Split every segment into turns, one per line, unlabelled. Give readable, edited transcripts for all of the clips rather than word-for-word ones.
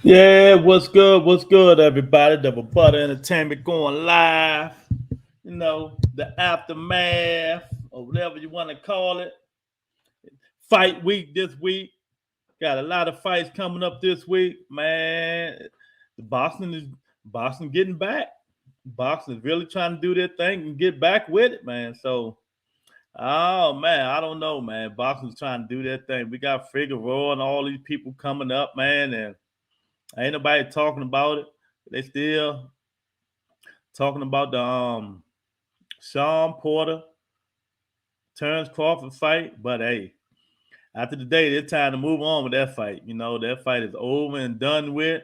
Yeah, what's good? What's good, everybody? Double Butter Entertainment going live. The aftermath or whatever you want to call it. Fight week this week. Got a lot of fights coming up this week, man. The Boston getting back. Boston is really trying to do their thing and get back with it, man. So, oh man, I don't know, man. Boston's trying to do their thing. We got Figueroa and all these people coming up, man, and ain't nobody talking about it. They still talking about the Sean Porter Terrence Crawford fight, but hey, after the day, it's time to move on with that fight. That fight is over and done with.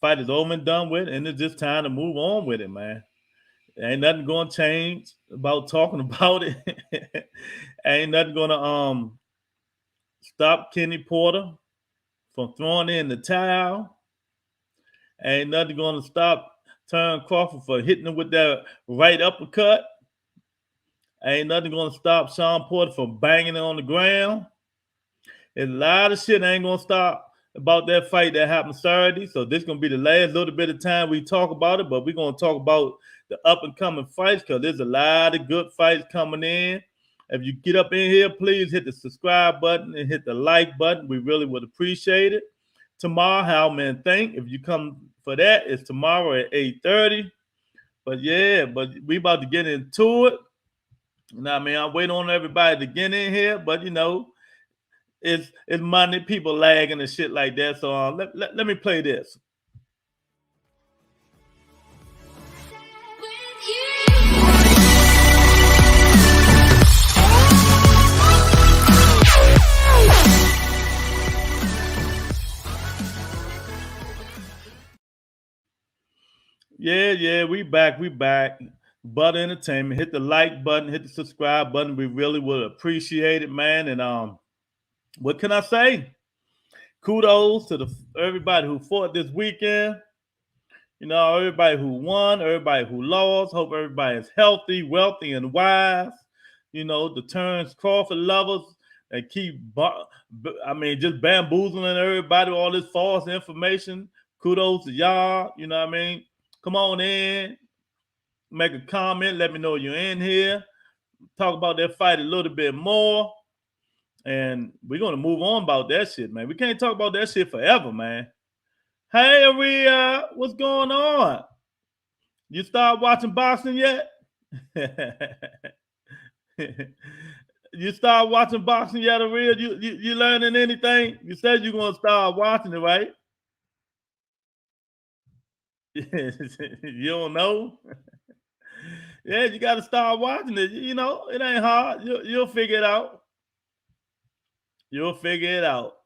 Fight is over and done with, and it's just time to move on with it, man. Ain't nothing gonna change about talking about it. Ain't nothing gonna stop Kenny Porter from throwing in the towel. Ain't nothing gonna stop Terrence Crawford for hitting him with that right uppercut. Ain't nothing gonna stop Sean Porter from banging it on the ground. There's a lot of shit ain't gonna stop about that fight that happened Saturday. So this gonna be the last little bit of time we talk about it, but we're gonna talk about the up and coming fights because there's a lot of good fights coming in. If you get up in here, please hit the subscribe button and hit the like button. We really would appreciate it. Tomorrow, How Men Think. If you come for that, it's tomorrow at 8:30. But yeah, we about to get into it. I'm waiting on everybody to get in here, but it's Monday, people lagging and shit like that. So let me play this. Yeah, we back. Butter Entertainment. Hit the like button, hit the subscribe button. We really would appreciate it, man. And what can I say? Kudos to everybody who fought this weekend. Everybody who won, everybody who lost. Hope everybody is healthy, wealthy, and wise. The Terrence Crawford lovers and keep, just bamboozling everybody with all this false information. Kudos to y'all. You know what I mean? Come on in, make a comment, let me know you're in here. Talk about that fight a little bit more. And we're going to move on about that shit, man. We can't talk about that shit forever, man. Hey, Aria, what's going on? You start watching boxing yet? You start watching boxing yet, Aria? You learning anything? You said you're going to start watching it, right? You don't know? Yeah, you got to start watching it. It ain't hard. You'll figure it out. You'll figure it out.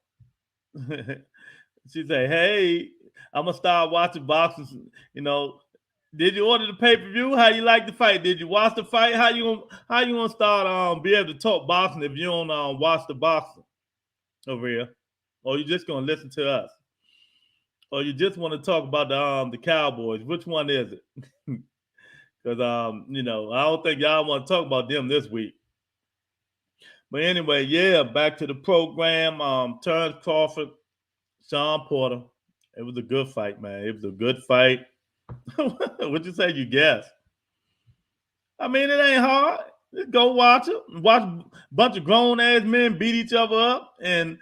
She say, "Hey, I'm gonna start watching boxing." Did you order the pay-per-view? How you like the fight? Did you watch the fight? How you gonna start be able to talk boxing if you don't watch the boxing over here, or you just gonna listen to us, or you just want to talk about the Cowboys? Which one is it? Because I don't think y'all want to talk about them this week. But anyway, yeah, back to the program. Terrence Crawford, Sean Porter. It was a good fight, man. It was a good fight. What'd you say? You guess? I mean, it ain't hard. Just go watch it. Watch a bunch of grown ass men beat each other up and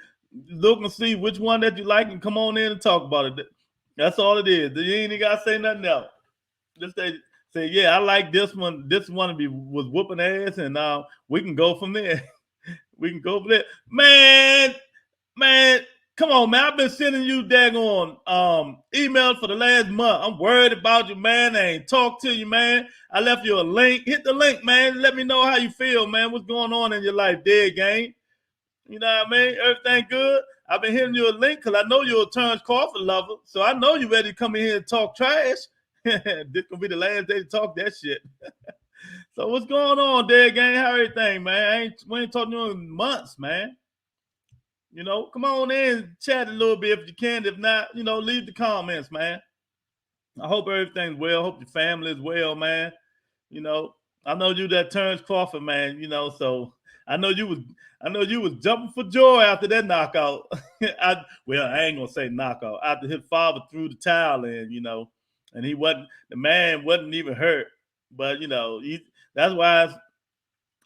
look and see which one that you like and come on in and talk about it. That's all it is. You ain't even gotta say nothing else. Just say, yeah, I like this one. This one was whooping ass, and we can go from there. We can go from there. Man, come on, man. I've been sending you daggone emails for the last month. I'm worried about you, man. I ain't talked to you, man. I left you a link. Hit the link, man. Let me know how you feel, man. What's going on in your life, dead game? You know what I mean? Everything good? I've been hitting you a link because I know you're a Terrence Crawford lover. So I know you're ready to come in here and talk trash. This gonna be the last day to talk that shit. So what's going on, dead gang? How everything, man? We ain't talking to you in months, man. Come on in, chat a little bit if you can. If not, leave the comments, man. I hope everything's well. Hope your family is well, man. I know you that Terrence Crawford, man. So I know you was jumping for joy after that knockout. I ain't gonna say knockout. After his father threw the towel in, and the man wasn't even hurt. But that's why it's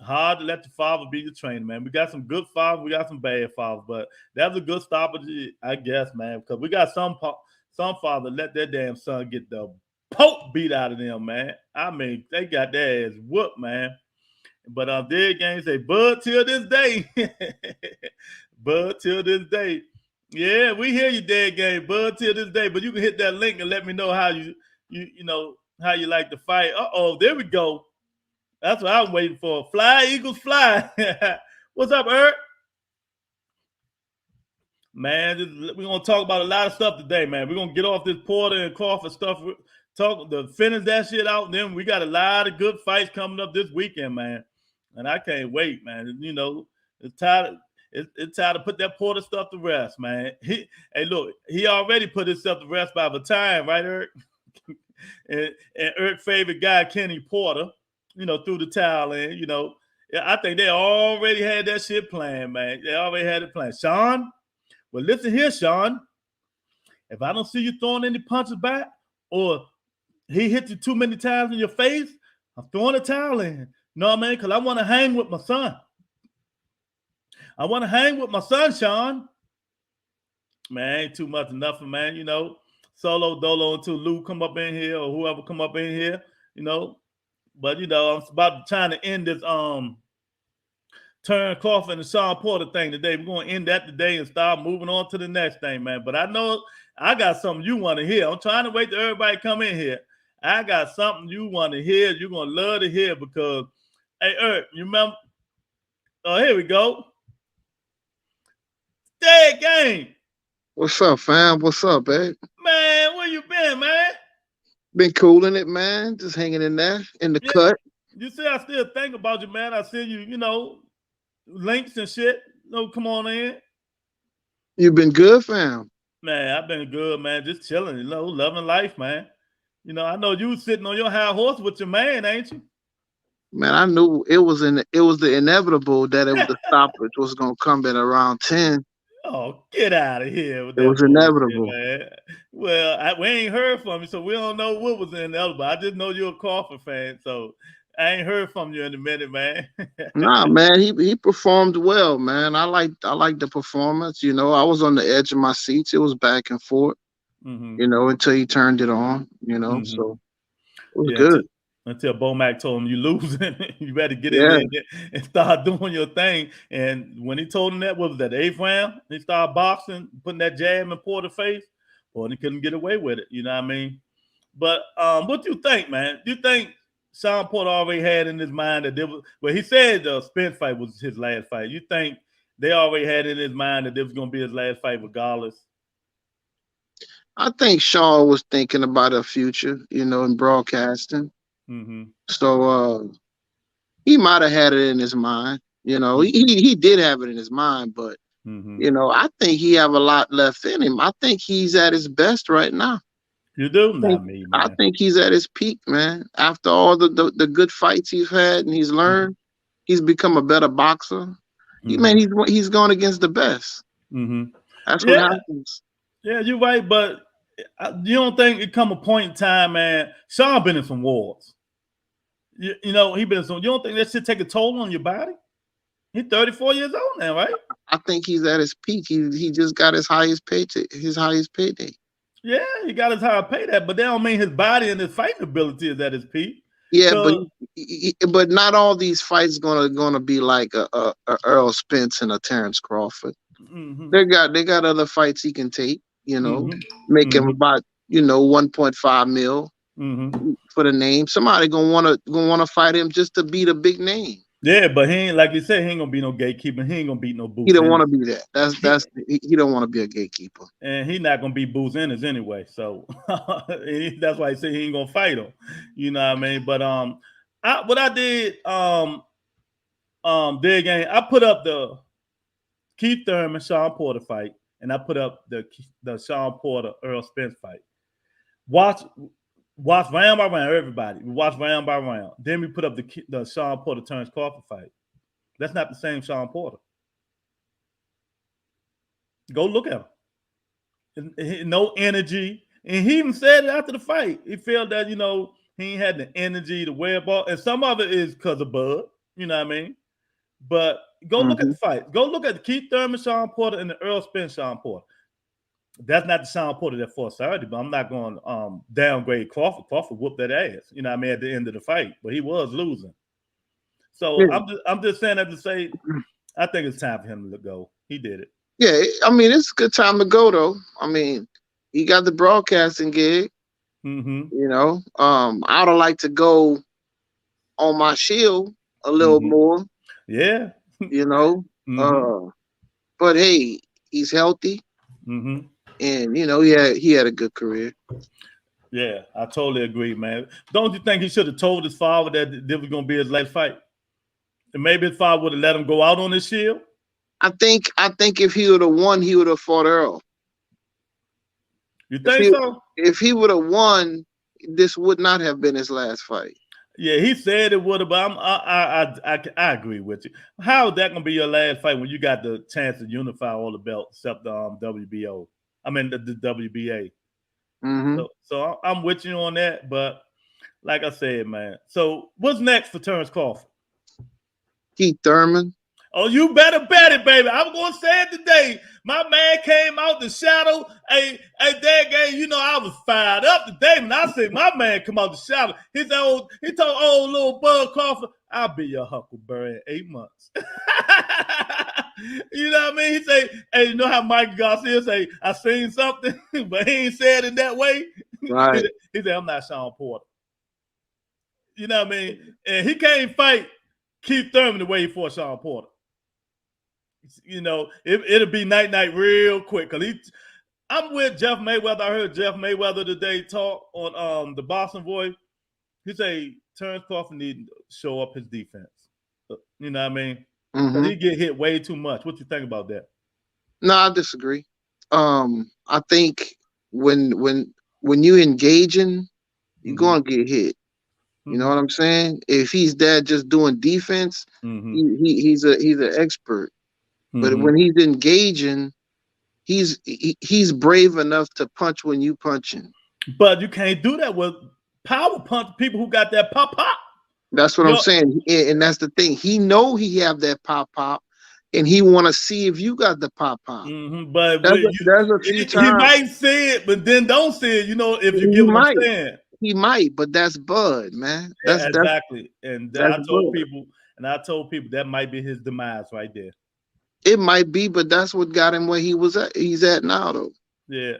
hard to let the father be the trainer, man. We got some good fathers, we got some bad fathers, but that was a good stoppage, I guess, man. Because we got some father let their damn son get the poke beat out of them, man. I mean, they got their ass whooped, man. But Dead Game say, Bud till this day. Bud till this day. Yeah, we hear you, Dead Game. Bud till this day. But you can hit that link and let me know how how you like to fight. There we go. That's what I'm waiting for. Fly, Eagles, fly. What's up, Eric? Man, we're going to talk about a lot of stuff today, man. We're going to get off this Porter and Crawford stuff. Finish that shit out. And then we got a lot of good fights coming up this weekend, man. And I can't wait, man. It's time to put that Porter stuff to rest, man. Hey, look, he already put himself to rest by the time, right, Eric? and Eric's favorite guy, Kenny Porter, threw the towel in, I think they already had that shit planned, man. They already had it planned. Sean, well, listen here, Sean. If I don't see you throwing any punches back or he hit you too many times in your face, I'm throwing a towel in. You know what I mean? Because I want to hang with my son. I want to hang with my son, Sean. Man, ain't too much of nothing, man. Solo, Dolo, until Lou come up in here or whoever come up in here, But, I'm about trying to end this Turn Crawford and Sean Porter thing today. We're going to end that today and start moving on to the next thing, man. But I know I got something you want to hear. I'm trying to wait till everybody come in here. I got something you want to hear. You're going to love to hear because, hey, Eric, you remember? Oh, here we go. Dead Game.
What's up, fam? What's up, babe?
Man, where you been, man?
Been cooling it, man. Just hanging in there in the cut.
You see, I still think about you, man. I see you, links and shit. Come on in.
You been good, fam?
Man, I've been good, man. Just chilling, loving life, man. I know you was sitting on your high horse with your man, ain't you?
Man, I knew it was the inevitable that the stoppage was gonna come at around 10.
Oh, get out of here with
It
that
was
bullshit,
inevitable.
man. Well, we ain't heard from you, so we don't know what was inevitable. I just know you're a Crawford fan, so I ain't heard from you in a minute, man.
Nah, man, he performed well, man. I like the performance. I was on the edge of my seats. It was back and forth, until he turned it on. So it was good.
Until Bomac told him you losing, you better get in
Yeah.
there and start doing your thing. And when he told him that, what was that, the 8th round? He started boxing, putting that jab in Porter's face. Porter couldn't get away with it. You know what I mean? But what do you think, man? Do you think Sean Porter already had in his mind that he said the Spence fight was his last fight. You think they already had in his mind that this was going to be his last fight regardless?
I think Shaw was thinking about a future, in broadcasting. So he might have had it in his mind. He did have it in his mind, but I think he have a lot left in him. I think he's at his best right now.
You do? Not me, man.
I think he's at his peak, man. After all the good fights he's had and he's learned, he's become a better boxer. He's gone against the best. That's what happens.
Yeah, you're right, but you don't think it come a point in time, man? Sean been in some wars. He been in some. You don't think that should take a toll on your body? He's 34 years old now, right?
I think he's at his peak. He just got his highest payday.
Yeah, he got his higher payday, but that don't mean his body and his fighting ability is at his peak.
Yeah, but not all these fights gonna be like a Earl Spence and a Terrence Crawford. They got other fights he can take. Make him about 1.5 mil for the name. Somebody gonna wanna fight him just to beat a big name.
Yeah, but he ain't, like you said, he ain't gonna be no gatekeeper. He ain't gonna beat no Boots.
He don't want to be that. He don't want to be a gatekeeper.
And he not gonna be Boots Ennis anyway. So that's why he said he ain't gonna fight him. You know what I mean? But what I did Dead Game, I put up the Keith Thurman Sean Porter fight, and I put up the Sean Porter Earl Spence fight. Watch round by round, everybody. We watch round by round. Then we put up the Sean Porter Terrence Crawford fight. That's not the same Sean Porter. Go look at him. No energy. And he even said it after the fight. He felt that, he ain't had the energy to wear a ball. And some of it is because of Bud. You know what I mean? But go look at the fight. Go look at the Keith Thurman Sean Porter and the Earl Spence Sean Porter. That's not the Sean Porter that fought Saturday, but I'm not going to downgrade Crawford. Crawford whooped that ass, you know what I mean, at the end of the fight, but he was losing. So yeah. I'm just saying that to say, I think it's time for him to go. He did it.
Yeah, I mean, it's a good time to go, though. I mean, he got the broadcasting gig. I'd like to go on my shield a little more.
Yeah.
But hey, he's healthy. And he had a good career.
Yeah, I totally agree, man. Don't you think he should have told his father that this was gonna be his last fight? And maybe his father would have let him go out on his shield?
I think if he would have won, he would have fought Earl.
You think so?
If he would have won, this would not have been his last fight.
Yeah, he said it would have, but I agree with you. How is that gonna be your last fight when you got the chance to unify all the belts except the WBO? I mean the WBA. So I'm with you on that, but like I said, man. So what's next for Terrence Crawford?
Keith Thurman.
Oh, you better bet it, baby. I'm going to say it today. My man came out the shadow. Hey, that game, I was fired up today when I said my man come out the shadow. He told old little Bud Crawford, I'll be your huckleberry in 8 months. You know what I mean? He say, hey, you know how Mike Garcia say, I seen something, but he ain't said it that way?
Right.
He said, I'm not Sean Porter. You know what I mean? And he can't fight Keith Thurman the way he fought Sean Porter. It'll be night real quick. Cause I'm with Jeff Mayweather. I heard Jeff Mayweather today talk on the Boston Voice. He say Terrence Crawford need to show up his defense. You know what I mean? Because he get hit way too much. What you think about that?
No, I disagree. I think when you engaging, you're gonna get hit. You know what I'm saying? If he's there just doing defense, he's an expert. But when he's engaging, he's brave enough to punch when you punching.
But you can't do that with power punch people who got that pop.
That's what I'm saying, and that's the thing. He know he have that pop, and he want to see if you got the pop.
But
there's a few times
he might say it, but then don't say it. If you get what I'm saying.
He might, but that's Bud, man. That's
exactly. And I told people that might be his demise right there.
It might be, but that's what got him where he's at now, though.
Yeah.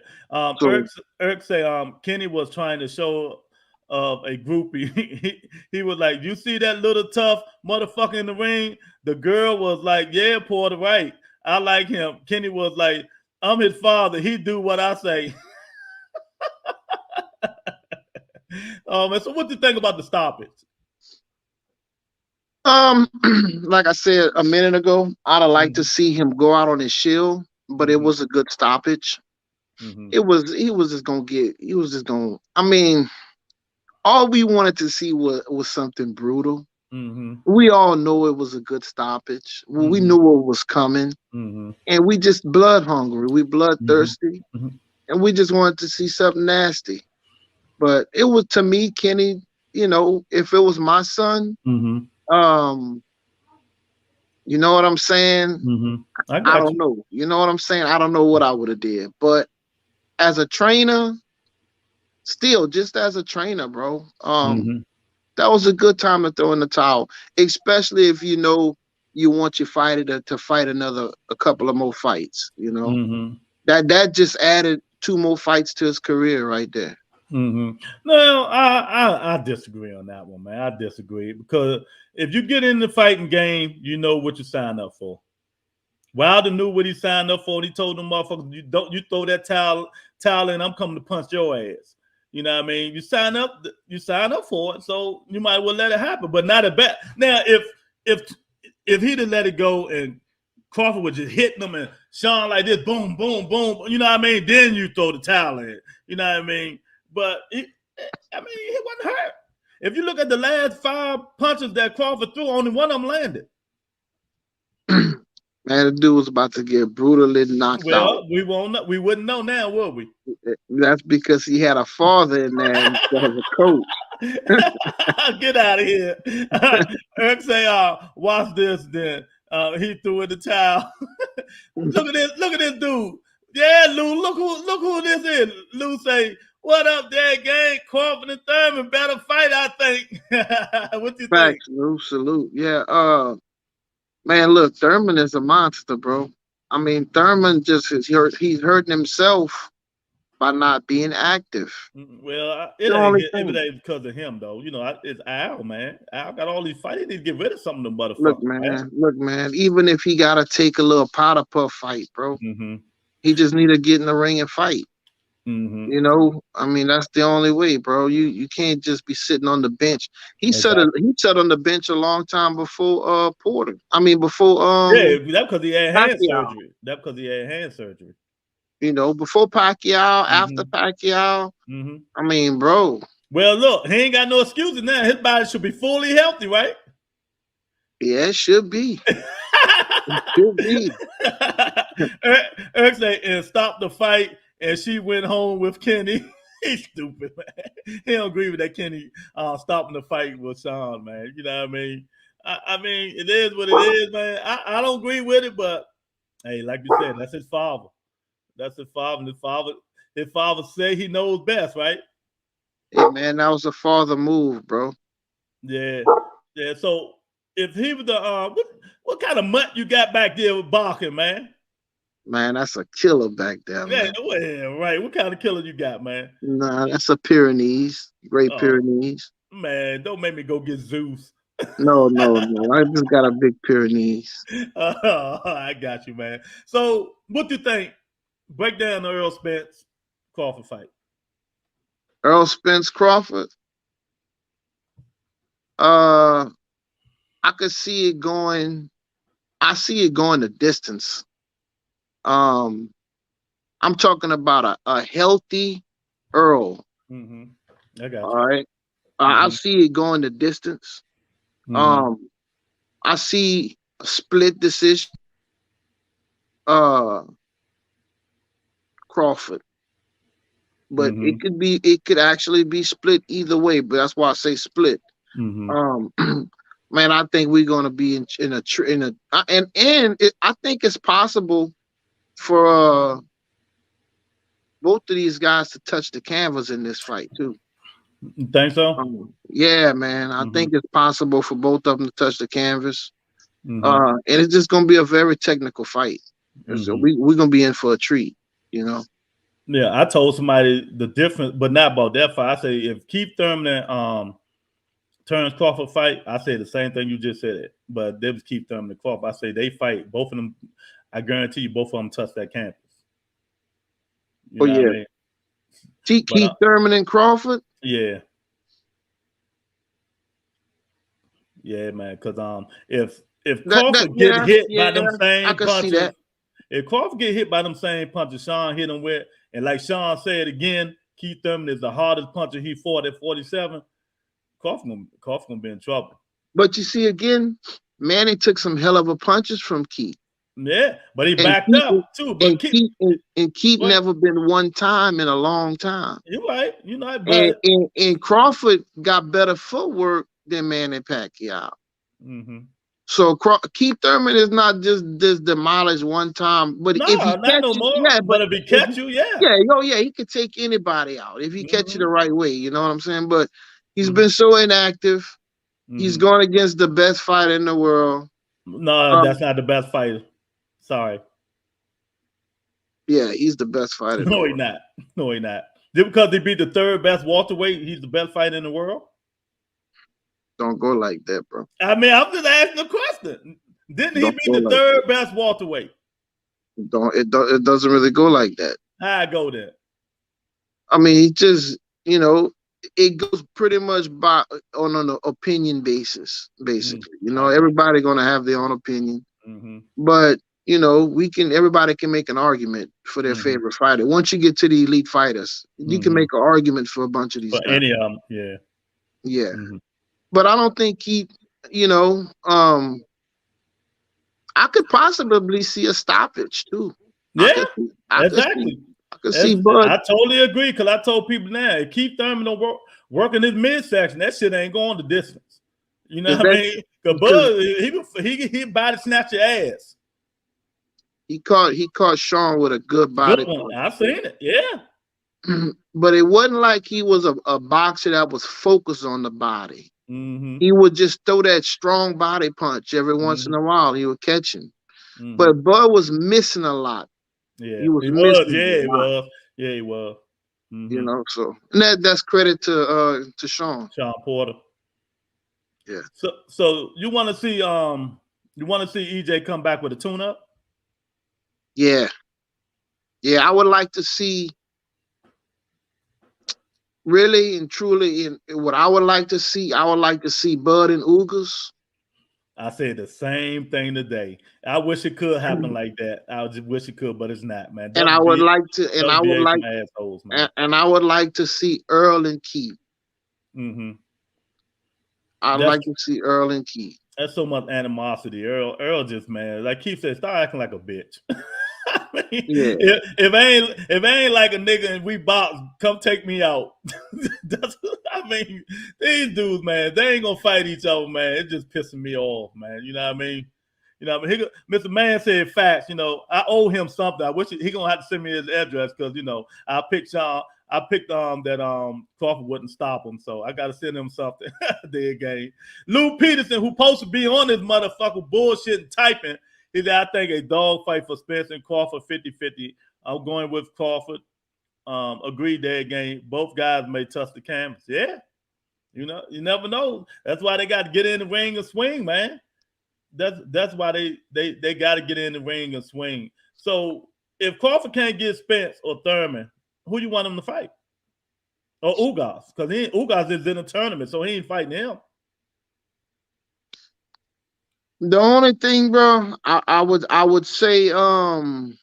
Eric say Kenny was trying to show a groupie. He was like, you see that little tough motherfucker in the ring? The girl was like, yeah, Porter, right. I like him. Kenny was like, I'm his father. He do what I say. So what do you think about the stoppage?
Like I said a minute ago, I'd have liked to see him go out on his shield, but it was a good stoppage. He was just gonna I mean, all we wanted to see was something brutal. We all know it was a good stoppage. We knew what was coming. And we just blood hungry. We bloodthirsty. And we just wanted to see something nasty. But it was, to me, Kenny, if it was my son, you know what I'm saying? I don't know. You know what I'm saying? I don't know what I would have did. But as a trainer, still, just as a trainer, bro, that was a good time to throw in the towel, especially if you want your fighter to fight a couple of more fights. That just added 2 more fights to his career right there.
No, I disagree on that one, man. I disagree, because if you get in the fighting game, you know what you signed up for. Wilder knew what he signed up for, and he told them motherfuckers, you throw that towel in, I'm coming to punch your ass. You know what I mean? You sign up for it, so you might well let it happen, but not a bet. Now, if he'd have let it go and Crawford was just hitting them and Sean like this, boom, boom, boom, you know what I mean? Then you throw the towel in. You know what I mean? But he wasn't hurt. If you look at the last 5 punches that Crawford threw, only one of them landed.
Man, the dude was about to get brutally knocked out.
Well, we won't know. We wouldn't know now, would we?
That's because he had a father in there instead of a coach.
Get out of here. Eric say, watch this then. He threw in the towel. Look at this dude. Yeah, Lou, look who this is. Lou say, what up there, gang? Crawford and Thurman better fight, I think. What you think?
Facts, Lou, salute. Yeah, man, look, Thurman is a monster, bro. I mean, Thurman just he's hurting himself by not being active.
Well,
The only thing.
it ain't because of him though. You know, it's Al, man. Al got all these fights. He need to get rid of some of them
Look,
motherfuckers, man.
man. Even if he gotta take a little powder puff fight, bro, he just need to get in the ring and fight. You know, I mean, that's the only way, bro. You can't just be sitting on the bench. He sat on the bench a long time before Porter. I mean, before
yeah, that's because he had hand
Pacquiao.
surgery. That's because he had hand surgery.
You know, before Pacquiao, after Pacquiao. I mean, bro.
Well, look, he ain't got no excuses now. His body should be fully healthy, right?
Yeah, it should be. It should be.
Eric say, and stop the fight, and she went home with Kenny. He's stupid, man. He don't agree with that Kenny stopping the fight with Sean, man. You know what I mean? I mean, it is what it is, man. I don't agree with it, but hey, like you said, that's his father. That's his father. And his father say he knows best, right?
Hey, man, that was a father move, bro.
Yeah, yeah. So if he was the what kind of mutt you got back there with barking, man?
Man, that's a killer back there, man.
Well, right. What kind of killer you got, man?
Nah, that's a Pyrenees. Great Pyrenees.
Man, don't make me go get Zeus.
No. I just got a big Pyrenees.
I got you, man. So what do you think? Break down the Earl Spence Crawford fight.
Earl Spence Crawford. I could see it going. I see it going the distance. I'm talking about a healthy Earl.
I got you.
All right. I see it going the distance. I see a split decision. Crawford. But it could actually be split either way. But that's why I say split. Man, I think we're gonna be I think it's possible for both of these guys to touch the canvas in this fight too.
You think so?
Yeah, man. I think it's possible for both of them to touch the canvas. And it's just gonna be a very technical fight. So we're gonna be in for a treat, you know.
Yeah, I told somebody the difference, but not about that fight. I say if Keith Thurman and Terrence Crawford fight, I say the same thing you just said. But there was Keith Thurman and Crawford. I say they fight, both of them. I guarantee you, both of them touch that campus.
You know what I mean? Keith Thurman and Crawford.
Yeah, yeah, man. Because if Crawford get hit by them same punches, if Crawford get hit by them same punches Sean hit him with, and like Sean said again, Keith Thurman is the hardest puncher he fought at 47. Crawford gonna be in trouble.
But you see, again, Manny took some hell of a punches from Keith.
Yeah, but he backed up too. But
Keith never been one time in a long time.
You're right. You're right. But
and Crawford got better footwork than Manny Pacquiao. So Keith Thurman is not just demolished one time, but if he catch you,
but if he catch you,
he could take anybody out if he catch you the right way. You know what I'm saying? But he's been so inactive. He's going against the best fighter in the world.
No, that's not the best fighter. Sorry.
Yeah, he's the best fighter.
No, he's not. No, he's not. Just because he beat the third best welterweight, he's the best fighter in the world?
Don't go like that, bro.
I mean, I'm just asking a question. Didn't he beat the third best welterweight?
It doesn't really go like that.
How I go there?
I mean, he just, it goes pretty much on an opinion basis, basically. Everybody gonna have their own opinion. But everybody can make an argument for their favorite fighter. Once you get to the elite fighters, you can make an argument for a bunch of these guys.
Any of them, yeah.
Yeah. But I don't think he, I could possibly see a stoppage too.
Yeah,
I
exactly.
could see Bud.
I totally agree because I told people now, if Keith Thurman don't work in his midsection, that shit ain't going the distance. You know what I mean? Because Bud, he body snatch your ass.
He caught Sean with a good body punch.
I seen it, yeah.
But it wasn't like he was a boxer that was focused on the body.
Mm-hmm.
He would just throw that strong body punch every once in a while. He would catch him.
Mm-hmm.
But Bud was missing a lot.
Yeah,
he was.
Yeah, he was. Yeah, he was.
Mm-hmm. You know, so and that's credit to Sean
Porter.
Yeah.
So you want to see EJ come back with a tune-up?
Yeah. Yeah, I would like to see. Really and truly, in what I would like to see Bud and Ugas.
I said the same thing today. I wish it could happen like that. I just wish it could, but it's not, man.
And I would like to,
assholes, man.
And I would like to see Earl and Keith.
Mm-hmm.
I'd like to see Earl and Keith.
That's so much animosity. Earl just, man, like Keith said, start acting like a bitch. I mean, yeah. If I ain't like a nigga and we box, come take me out. I mean, these dudes, man, they ain't gonna fight each other, man. It's just pissing me off, man. You know what I mean? You know what I mean? Mr. Man said facts. You know, I owe him something. I wish he gonna have to send me his address because you know I picked that Crawford wouldn't stop him, so I gotta send him something. Dead game. Lou Peterson, who supposed to be on this motherfucker bullshit and typing. He said, I think a dog fight for Spence and Crawford 50-50. I'm going with Crawford. Agreed there game. Both guys may touch the canvas. Yeah. You know, you never know. That's why they got to get in the ring and swing, man. That's why they got to get in the ring and swing. So if Crawford can't get Spence or Thurman, who you want him to fight? Or Ugas? Because Ugas is in a tournament, so he ain't fighting him.
The only thing, bro, I would say, the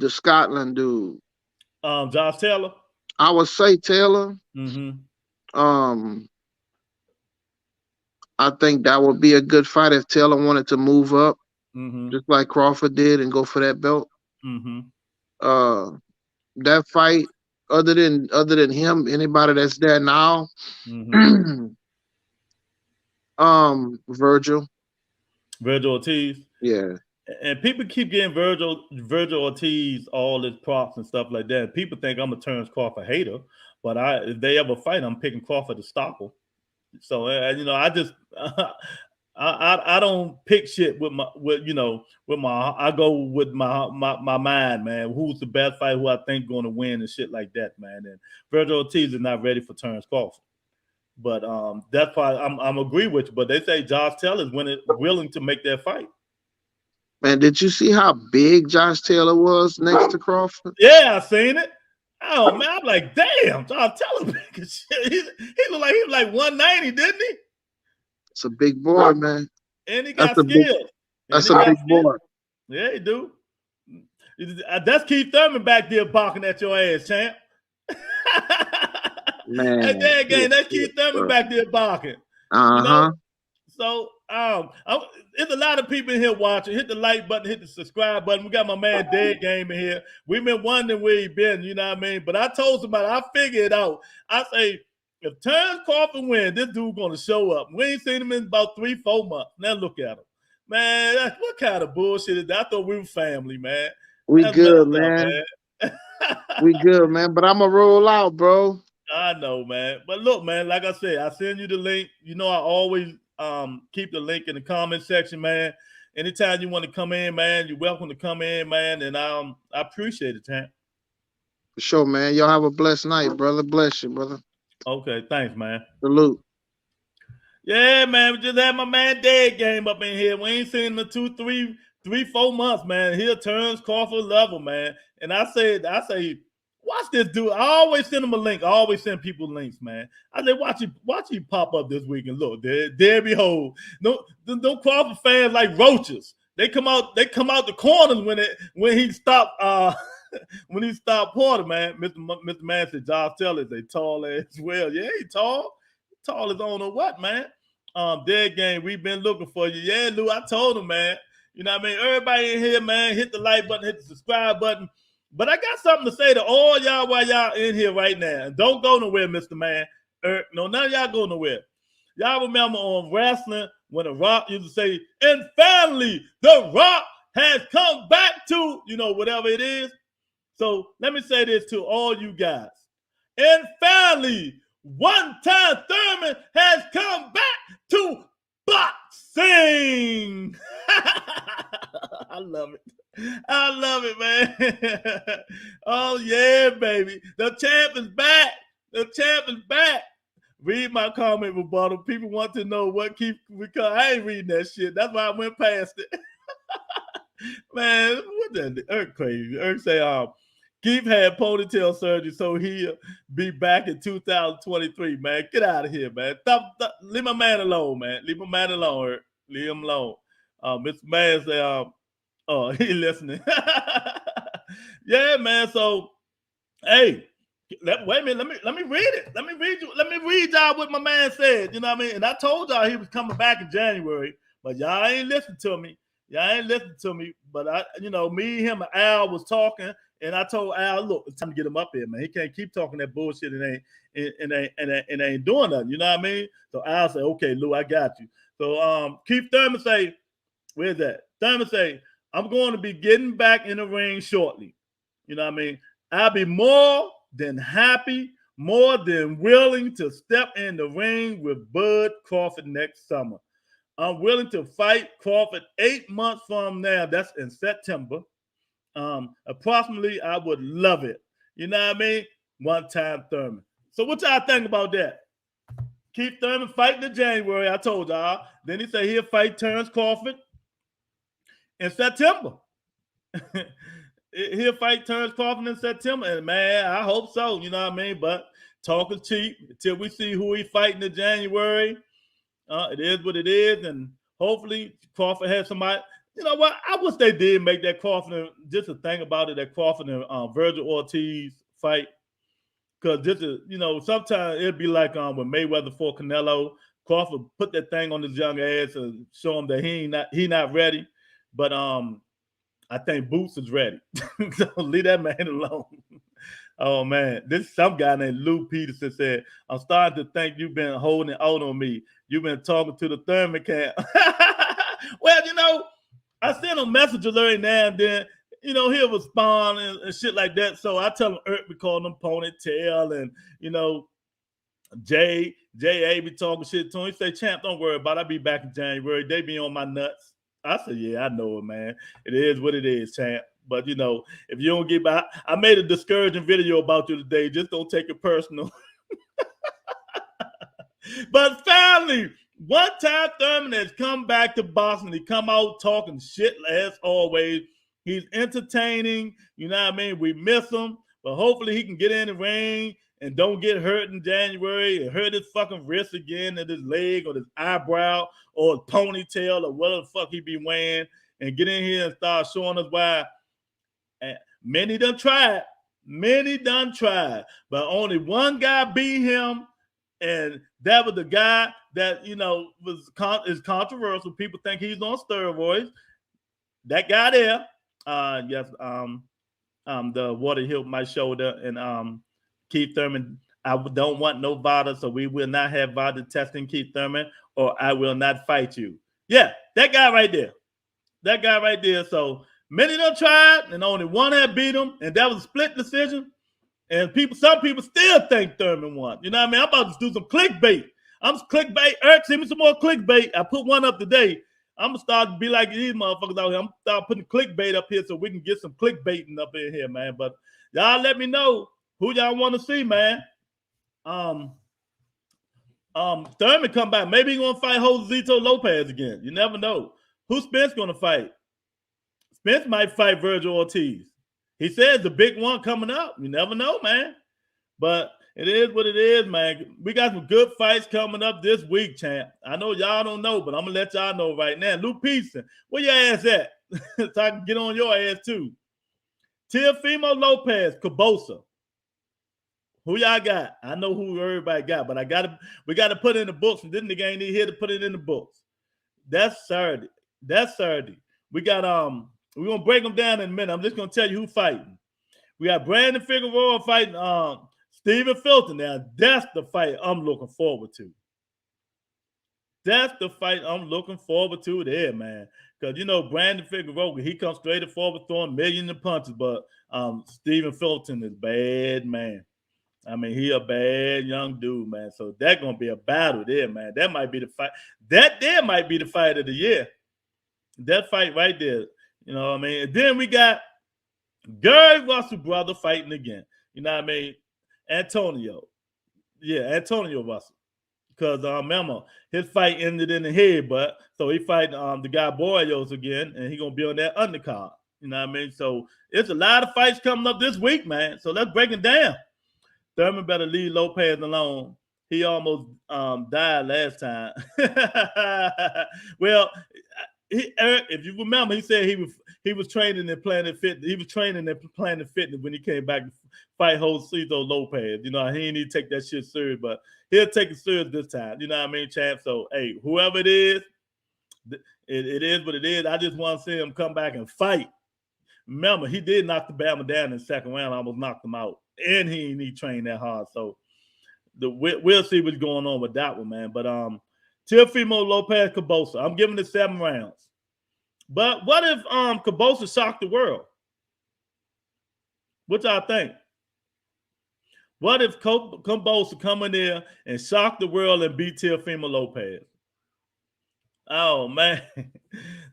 Scotland dude,
Josh Taylor.
I would say Taylor.
Mm-hmm.
I think that would be a good fight if Taylor wanted to move up, just like Crawford did, and go for that belt.
Mm-hmm.
That fight, other than him, anybody that's there now.
Mm-hmm.
Virgil
Ortiz.
Yeah.
And people keep getting Virgil Ortiz all his props and stuff like that. People think I'm a Terrence Crawford hater, but if they ever fight, I'm picking Crawford to stop him. So you know, I just I don't pick shit with my I go with my mind, man. Who's the best fighter? Who I think going to win and shit like that, man. And Virgil Ortiz is not ready for Terrence Crawford. But that's why I'm agree with you. But they say Josh Taylor is willing to make that fight.
Man, did you see how big Josh Taylor was next to Crawford?
Yeah, I seen it. Oh man, I'm like, damn, Josh Taylor big as shit. He looked like he was like 190, didn't he?
It's a big boy, man.
And he got skills.
That's a big boy.
Yeah, he do. That's Keith Thurman back there barking at your ass, champ.
Man,
that's Keith Thurman back there barking. You know? So there's a lot of people in here watching. Hit the like button, hit the subscribe button. We got my man Dead Game in here. We've been wondering where he been, you know what I mean? But I told somebody, I figured it out. I say, if Terrence Crawford wins, this dude gonna show up. We ain't seen him in about 3-4 months. Now look at him. Man, what kind of bullshit is that? I thought we were family, man.
That's good, man. We good, man. But I'm gonna roll out, bro.
I know, man. But look, man, like I said, I send you the link. You know, I always keep the link in the comment section, man. Anytime you want to come in, man, you're welcome to come in, man. And I appreciate it, champ.
For sure, man. Y'all have a blessed night, brother. Bless you, brother.
Okay, thanks, man.
Salute.
Yeah, man. We just had my man Dead Game up in here. We ain't seen him in 2, 3, 4 months, man. Here turns Crawford level, man. And I say, watch this dude. I always send him a link. I always send people links, man. I say, watch you pop up this week and look, there behold. No Crawford fans like roaches. They come out the corners when he stopped when he stopped Porter, man. Mr. Man said Josh Taylor is a tall as well. Yeah, he tall. Tall as on or what, man. Dead Game, we've been looking for you. Yeah, Lou, I told him, man. You know what I mean? Everybody in here, man, hit the like button, hit the subscribe button. But I got something to say to all y'all while y'all in here right now. Don't go nowhere, Mr. Man. No, none of y'all go nowhere. Y'all remember on wrestling when The Rock used to say, and finally, The Rock has come back to, whatever it is. So let me say this to all you guys. And finally, One Time Thurman has come back to boxing. I love it. I love it, man. Oh, yeah, baby. The champ is back. The champ is back. Read my comment rebuttal. People want to know what keep, because I ain't reading that shit. That's why I went past it. Man, what the Irk crazy. Irk say, Keith had ponytail surgery, so he'll be back in 2023, man. Get out of here, man. Stop, leave my man alone, man. Leave my man alone, Irk. Leave him alone. Mr. Man say, he listening. Yeah, man. So, hey, wait a minute. Let me read it. Let me read y'all what my man said. You know what I mean? And I told y'all he was coming back in January, but y'all ain't listening to me. But me, him, and Al was talking, and I told Al, look, it's time to get him up here, man. He can't keep talking that bullshit and ain't doing nothing. You know what I mean? So Al said, okay, Lou, I got you. So Keith Thurman say, where's that? Thurman say, I'm going to be getting back in the ring shortly. You know what I mean? I'll be more than happy, more than willing to step in the ring with Bud Crawford next summer. I'm willing to fight Crawford 8 months from now. That's in September. Approximately, I would love it. You know what I mean? One Time Thurman. So what y'all think about that? Keith Thurman fighting in January, I told y'all. Then he said he'll fight Terrence Crawford in September. He'll fight Terrence Crawford in September. And man, I hope so. You know what I mean? But talk is cheap until we see who he fighting in January. It is what it is, and hopefully Crawford has somebody. You know what? I wish they did make that Crawford. Just a thing about it, that Crawford and Virgil Ortiz fight, because this is, sometimes it'd be like when Mayweather fought Canelo. Crawford put that thing on his young ass and show him that he not ready. But I think Boots is ready. So leave that man alone. Oh man, this some guy named Lou Peterson said, I'm starting to think you've been holding out on me. You've been talking to the Thurman camp. Well, I send him messages every now and then. He'll respond and shit like that. So I tell him, we call him ponytail, and J.A. be talking shit to him. He say, champ, don't worry about it. I'll be back in January. They be on my nuts. I said, yeah, I know it, man. It is what it is, champ. But, if you don't get by, I made a discouraging video about you today. Just don't take it personal. But finally, One Time Thurman has come back to boxing. He come out talking shit as always. He's entertaining. You know what I mean? We miss him. But hopefully he can get in the ring and don't get hurt in January and hurt his fucking wrist again, and his leg or his eyebrow or his ponytail or whatever the fuck he be wearing, and get in here and start showing us why. And many done tried, but only one guy beat him, and that was the guy that is controversial. People think he's on steroids. That guy there, yes, the water hit my shoulder, and Keith Thurman. I don't want no VADA, so we will not have VADA testing Keith Thurman, or I will not fight you. Yeah, that guy right there. So many done tried, and only one had beat him, and that was a split decision. And some people still think Thurman won. You know what I mean? I'm about to do some clickbait. I'm clickbait. Eric, send me some more clickbait. I put one up today. I'm gonna start to be like these motherfuckers out here. I'm gonna start putting clickbait up here so we can get some clickbaiting up in here, man. But y'all let me know who y'all want to see, man. Thurman come back. Maybe he's gonna fight Josito Lopez again. You never know. Who's Spence gonna fight? Spence might fight Virgil Ortiz. He says the big one coming up. You never know, man. But it is what it is, man. We got some good fights coming up this week, champ. I know y'all don't know, but I'm gonna let y'all know right now. Lou Peterson, where your ass at? So I can get on your ass too. Teofimo Lopez, Cabosa. Who y'all got? I know who everybody got, but we gotta put it in the books. And this nigga ain't here to put it in the books. That's Saturday. That's Saturday. We got we're gonna break them down in a minute. I'm just gonna tell you who fighting. We got Brandon Figueroa fighting Stephen Filton. Now that's the fight I'm looking forward to. That's the fight I'm looking forward to there, man. Because you know Brandon Figueroa, he comes straight forward throwing millions of punches, but Stephen Filton is bad, man. I mean, he a bad young dude, man. So that's gonna be a battle there, man. That might be the fight. That there might be the fight of the year. That fight right there. You know what I mean? And then we got Gary Russell brother fighting again. You know what I mean? Antonio. Yeah, Antonio Russell. Because remember, his fight ended in the head, but so he fighting the guy Boyos again, and he gonna be on that undercard. You know what I mean? So it's a lot of fights coming up this week, man. So let's break it down. Thurman better leave Lopez alone. He almost died last time. Well, if you remember, he said he was training in Planet Fitness. He was training in Planet Fitness when he came back to fight Josito Lopez. You know, he didn't need to take that shit serious, but he'll take it serious this time. You know what I mean, champ? So, hey, whoever it is what it is. I just want to see him come back and fight. Remember, he did knock the Bama down in the second round, almost knocked him out, and he didn't need train that hard. So we'll see what's going on with that one, man. But Teofimo Lopez Cabosa, I'm giving it 7 rounds. But what if Cabosa shocked the world? What y'all think? What if Cabosa come in there and shock the world and beat Teofimo Lopez? Oh man,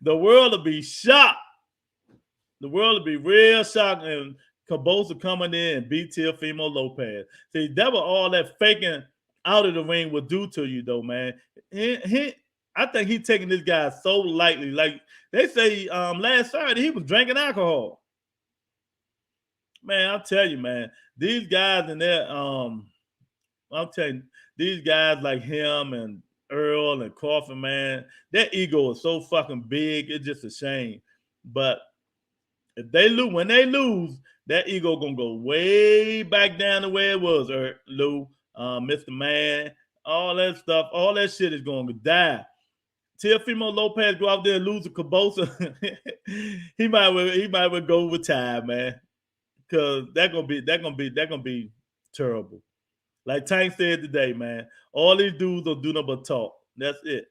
the world will be shocked. The world will be real shocked, and Cabosa coming in and beat Teofimo Lopez. See, that was all that faking out of the ring would do to you, though, man. I think he's taking this guy so lightly. Like they say, last Saturday he was drinking alcohol. Man, I'll tell you, man, these guys in there, I'm telling you, these guys like him and Earl and Crawford, man, their ego is so fucking big. It's just a shame. But if they lose, when they lose, that ego gonna go way back down to where it was. Lou, Mr. Man, all that stuff, all that shit is gonna die. Teofimo Lopez go out there and lose a Cabosa, he might well go with time, man. Cause that gonna be terrible. Like Tank said today, man, all these dudes will do nothing but talk. That's it.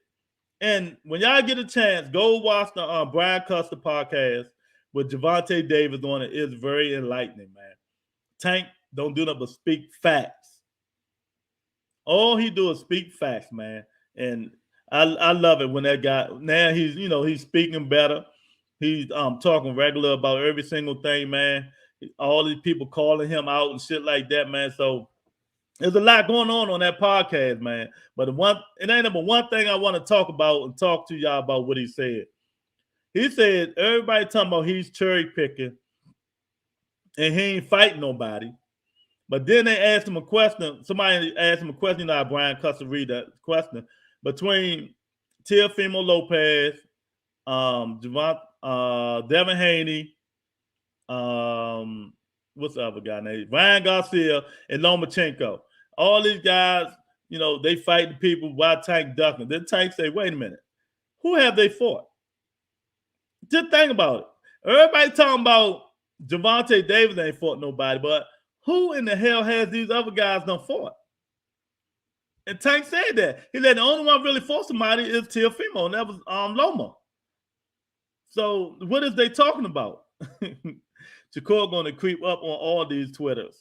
And when y'all get a chance, go watch the Brian Custer podcast with Javante Davis on it. It's very enlightening, man. Tank don't do nothing but speak facts. All he do is speak facts, man. And I love it when that guy, now he's speaking better. He's talking regular about every single thing, man. All these people calling him out and shit like that, man. So there's a lot going on that podcast, man. But it ain't but one thing I want to talk about and talk to y'all about what he said. He said everybody talking about he's cherry picking and he ain't fighting nobody. But then they asked him a question. Somebody asked him a question. You know how Brian Custer read that question. Between Teofimo Lopez, Devin Haney, what's the other guy named? Ryan Garcia and Lomachenko. All these guys, they fight the people while Tank ducking. Then Tank say, wait a minute, who have they fought? Just think about it. Everybody talking about Javante Davis ain't fought nobody, but who in the hell has these other guys done fought? And Tank said that. He said the only one really fought somebody is Teofimo, and that was Loma. So what is they talking about? Shakur going to creep up on all these tweeters.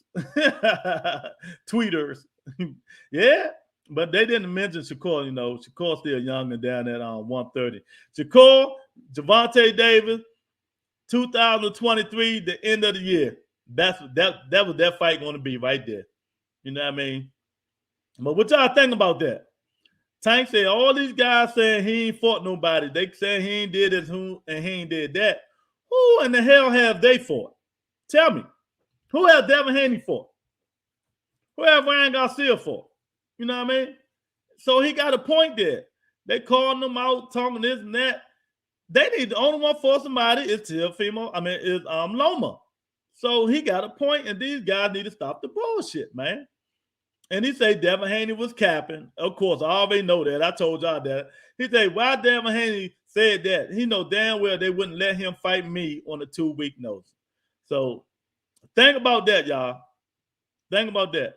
Yeah, but they didn't mention Shakur. Shakur's still young and down at 130. Shakur, Javante Davis, 2023, the end of the year. That was that fight going to be right there. You know what I mean? But what y'all think about that? Tank said all these guys saying he ain't fought nobody. They saying he ain't did this and he ain't did that. Who in the hell have they fought? Tell me. Who have Devin Haney fought? Who have Ryan Garcia fought? You know what I mean? So he got a point there. They calling them out, talking this and that. They need the only one for somebody is Teofimo. Is Loma. So he got a point, and these guys need to stop the bullshit, man. And he said Devin Haney was capping. Of course, I already know that. I told y'all that. He said, why Devin Haney said that? He know damn well they wouldn't let him fight me on a 2-week notice. So think about that, y'all. Think about that.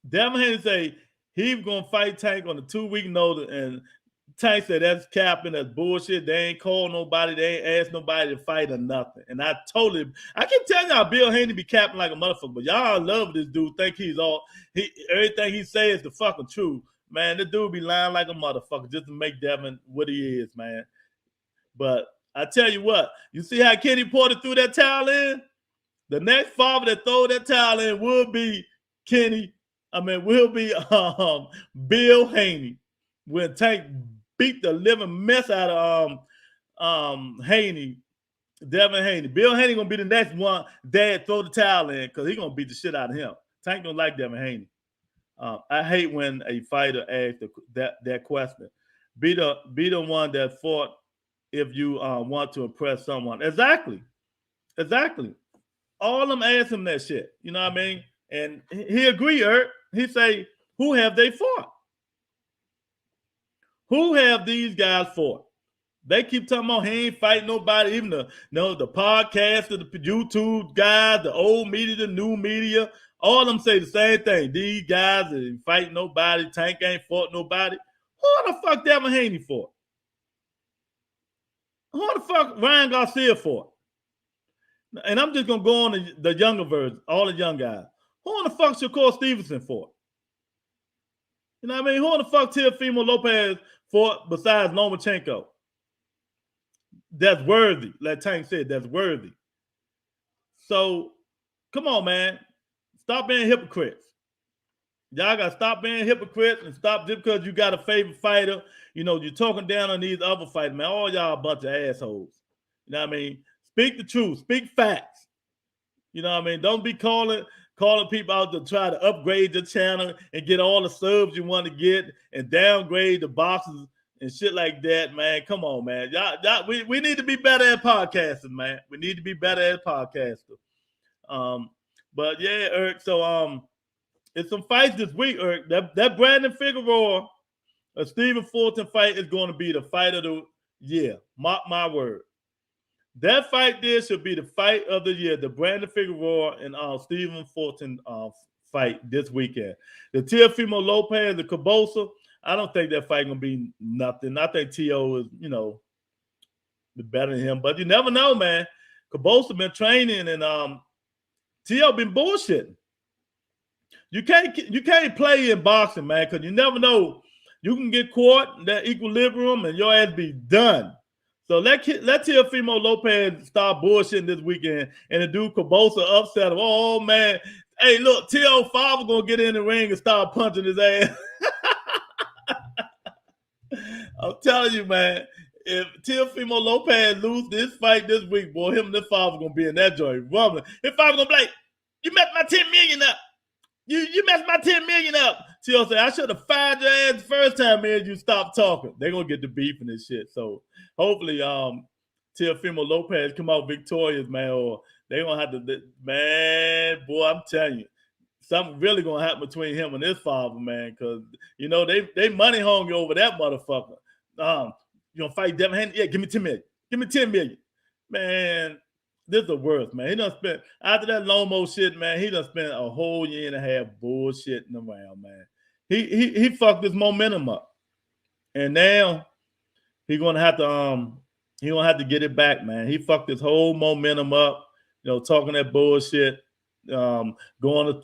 Devin Haney say he's gonna fight Tank on a 2-week notice, and Tank said that's capping, that's bullshit. They ain't called nobody, they ain't asked nobody to fight or nothing. And I keep telling y'all Bill Haney be capping like a motherfucker, but y'all love this dude, think he's everything he says is the fucking truth. Man, this dude be lying like a motherfucker just to make Devin what he is, man. But I tell you what, you see how Kenny Porter threw that towel in? The next father that throw that towel in will be Bill Haney when Tank beat the living mess out of Haney, Devin Haney. Bill Haney gonna be the next one dad throw the towel in because he gonna beat the shit out of him. Tank don't like Devin Haney. I hate when a fighter asks that question. Be the one that fought if you want to impress someone. Exactly. All of them ask him that shit. You know what I mean? And he agree, Eric. He say, who have they fought? Who have these guys fought? They keep talking about he ain't fighting nobody, even the podcast, the YouTube guys, the old media, the new media. All of them say the same thing. These guys ain't fighting nobody. Tank ain't fought nobody. Who the fuck Devin Haney fought? Who the fuck Ryan Garcia fought? And I'm just gonna go on the younger version, all the young guys. Who the fuck Shakur Stevenson fought? You know what I mean? Who the fuck Teofimo Lopez fought besides Lomachenko? That's worthy. Like Tank said, that's worthy. So, come on, man. Stop being hypocrites. Y'all got to stop being hypocrites and stop just because you got a favorite fighter. You know, you're talking down on these other fighters, man. All y'all a bunch of assholes. You know what I mean? Speak the truth. Speak facts. You know what I mean? Don't be calling people out to try to upgrade your channel and get all the subs you want to get and downgrade the boxes and shit like that, man. Come on, man. We need to be better at podcasting, man. We need to be better at podcasting. But yeah, Eric. So it's some fights this week, Eric. That Brandon Figueroa, Stephen Fulton fight is going to be the fight of the year. Mark my word. That fight there should be the fight of the year. The Brandon Figueroa and Stephen Fulton fight this weekend. The Teofimo Lopez, the Cabosa. I don't think that fight gonna be nothing. I think T.O. is, better than him, but you never know, man. Cabosa been training and T.O. been bullshitting. You can't play in boxing, man, because you never know. You can get caught in that equilibrium and your ass be done. So let Teofimo Lopez start bullshitting this weekend and the dude Cabosa upset him. Oh, man. Hey, look, T.O. Father gonna get in the ring and start punching his ass. I'm telling you, man, if Teofimo Lopez lose this fight this week, boy, him and his father gonna be in that joint rumbling. His father gonna be like, you messed my 10 million up. You messed my 10 million up. T.O. said, I should have fired your ass the first time, man, you stopped talking. They're gonna get the beef and this shit. So hopefully Teofimo Lopez come out victorious, man, or they're gonna have to, man, boy, I'm telling you. Something really gonna happen between him and his father, man, because they money hungry over that motherfucker. You gonna fight Devin Haney? Yeah, give me 10 million. Give me 10 million. Man, this is the worst, man. He done spent after that Lomo shit, man, he done spent a whole year and a half bullshitting around, man. He fucked his momentum up. And now he's gonna have to get it back, man. He fucked his whole momentum up, talking that bullshit. Going to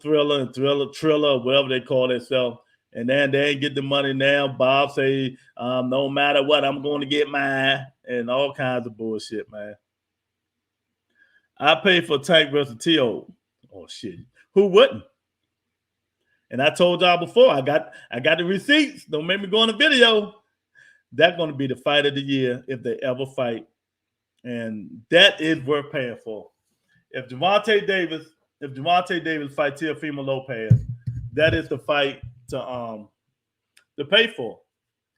Triller, whatever they call themselves, and then they ain't get the money now. Bob say, no matter what, I'm going to get mine, and all kinds of bullshit, man. I paid for Tank versus T.O. Oh shit, who wouldn't? And I told y'all before, I got the receipts. Don't make me go on a video. That's going to be the fight of the year if they ever fight, and that is worth paying for. If Gervonta Davis fight Teofimo Lopez, that is the fight to pay for,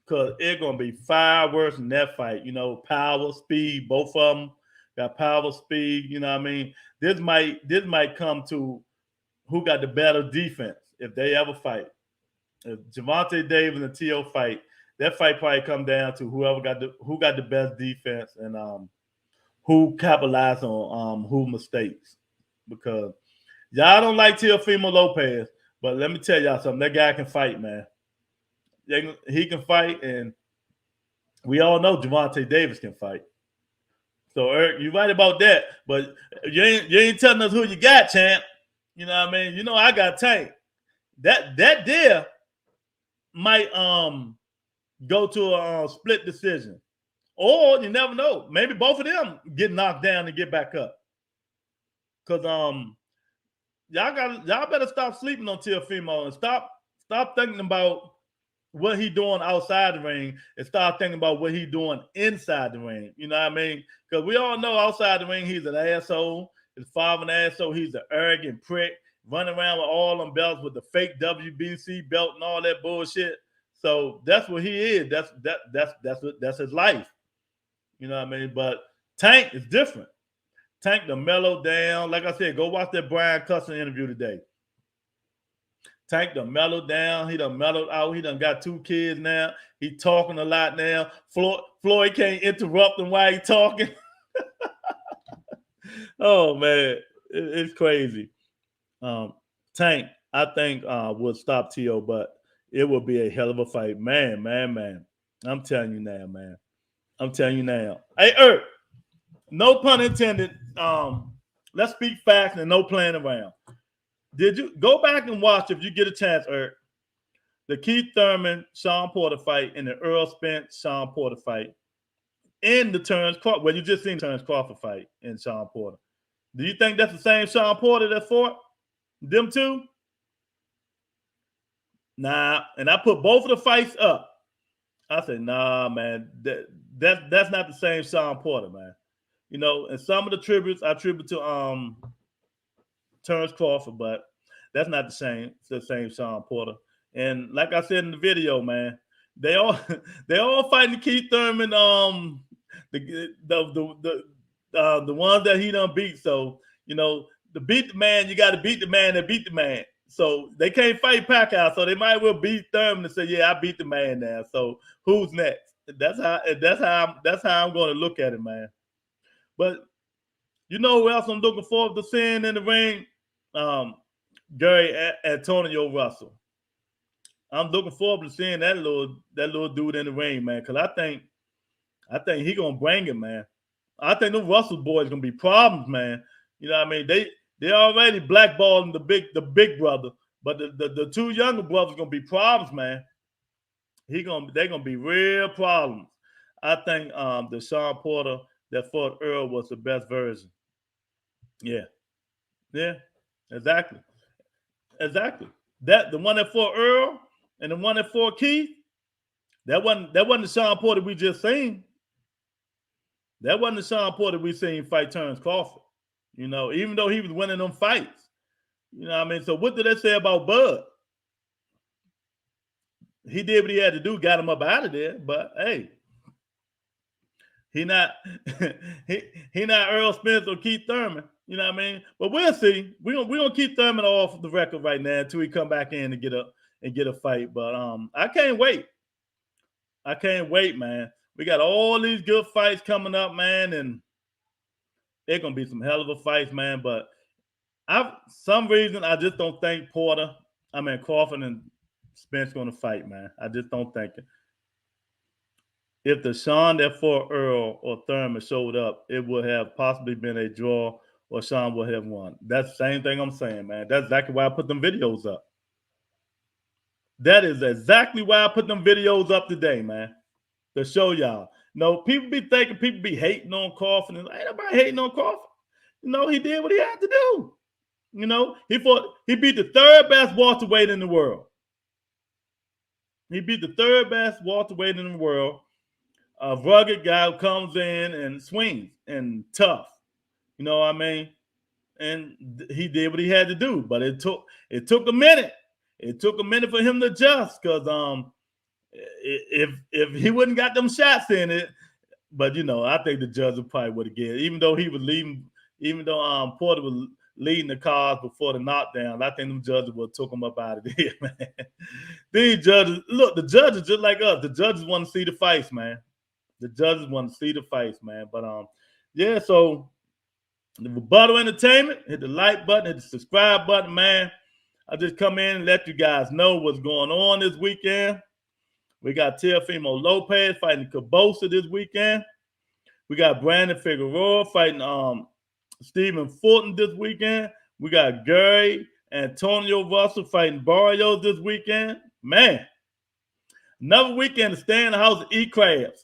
because it's gonna be far worse than that fight. Power, speed, both of them. got power, speed. You know what I mean? This might come to who got the better defense if they ever fight. If Gervonta Davis and T.O. fight, that fight probably come down to who got the best defense and who capitalized on who mistakes. Because y'all don't like Teofimo Lopez, but let me tell y'all something. That guy can fight, man. He can fight, and we all know Gervonta Davis can fight. So Eric, you're right about that, but you ain't telling us who you got, champ. You know what I mean? You know I got Tank. That there might go to a split decision, or you never know. Maybe both of them get knocked down and get back up. Cause y'all better stop sleeping on Teofimo and stop thinking about what he doing outside the ring and start thinking about what he doing inside the ring. You know what I mean? Because we all know outside the ring he's an asshole. His father an asshole. He's an arrogant prick running around with all them belts with the fake WBC belt and all that bullshit. So that's what he is. That's his life. You know what I mean? But Tank is different. Tank the mellow down. Like I said, go watch that Brian Cusson interview today. Tank done mellowed down. He done mellowed out. He done got 2 kids now. He talking a lot now. Floyd can't interrupt him while he talking. Oh, man. It's crazy. Tank, I think, would stop T.O., but it would be a hell of a fight. Man. I'm telling you now, man. I'm telling you now. Hey, Erk, no pun intended. Let's speak facts and no playing around. Did you go back and watch, if you get a chance, Eric, the Keith Thurman, Sean Porter fight and the Earl Spence, Sean Porter fight and the Terrence Crawford? Well, you just seen Terrence Crawford fight and Sean Porter. Do you think that's the same Sean Porter that fought them two? Nah, and I put both of the fights up. I said, nah, man, that's not the same Sean Porter, man. You know, and some of the tributes I attribute to Terrence Crawford, but that's not the same Sean Porter. And like I said in the video, man, they all fighting Keith Thurman, the ones that he done beat. So, you know, to beat the man, you got to beat the man that beat the man. So they can't fight Pacquiao, so they might well beat Thurman and say, yeah, I beat the man now. So who's next? That's how I'm going to look at it, man. But you know who else I'm looking forward to seeing in the ring? Gary Antonio Russell. I'm looking forward to seeing that little dude in the ring, man, because I think he gonna bring it, man. I think the Russell boys gonna be problems, man. You know what I mean? They already blackballing the big brother, but the 2 younger brothers gonna be problems, man. They're gonna be real problems. I think the Sean Porter that fought Earl was the best version. Yeah, exactly. That the one that fought Earl and the one that fought Keith, that wasn't the Sean Porter we just seen. That wasn't the Sean Porter we seen fight Terrence Crawford. You know, even though he was winning them fights. You know what I mean? So what did that say about Bud? He did what he had to do, got him up out of there, but hey, he not he not Earl Spence or Keith Thurman. You know what I mean? But we'll see. We're gonna keep Thurman off the record right now until he come back in and get a fight. But I can't wait. I can't wait, man. We got all these good fights coming up, man, and they're gonna be some hell of a fights, man. But some reason I just don't think Crawford and Spence gonna fight, man. I just don't think it. If the Sean that fought Earl or Thurman showed up, it would have possibly been a draw or Sean would have won. That's the same thing I'm saying, man. That's exactly why I put them videos up. That is exactly why I put them videos up today, man. To show y'all. No, people be thinking people be hating on Crawford. And ain't nobody hating on Crawford. You know, he did what he had to do. You know, he beat the 3rd best welterweight in the world. He beat the 3rd best welterweight in the world. A rugged guy who comes in and swings and tough. You know what I mean? And he did what he had to do, but it took a minute. It took a minute for him to adjust because if he wouldn't got them shots in it, But I think the judge probably would have get, even though he was leading, even though Porter was leading the cars before the knockdown. I think them judges would have took him up out of there, man. These judges, look, the judges just like us. The judges want to see the fights, man. The judges want to see the fights, man. But yeah. So the Rebuttal Entertainment, hit the like button, hit the subscribe button, man. I just come in and let you guys know what's going on this weekend. We got Teofimo Lopez fighting Cabosa this weekend. We got Brandon Figueroa fighting Stephen Fulton this weekend. We got Gary Antonio Russell fighting Barrios this weekend. Man, another weekend to stay in the house and eat crabs.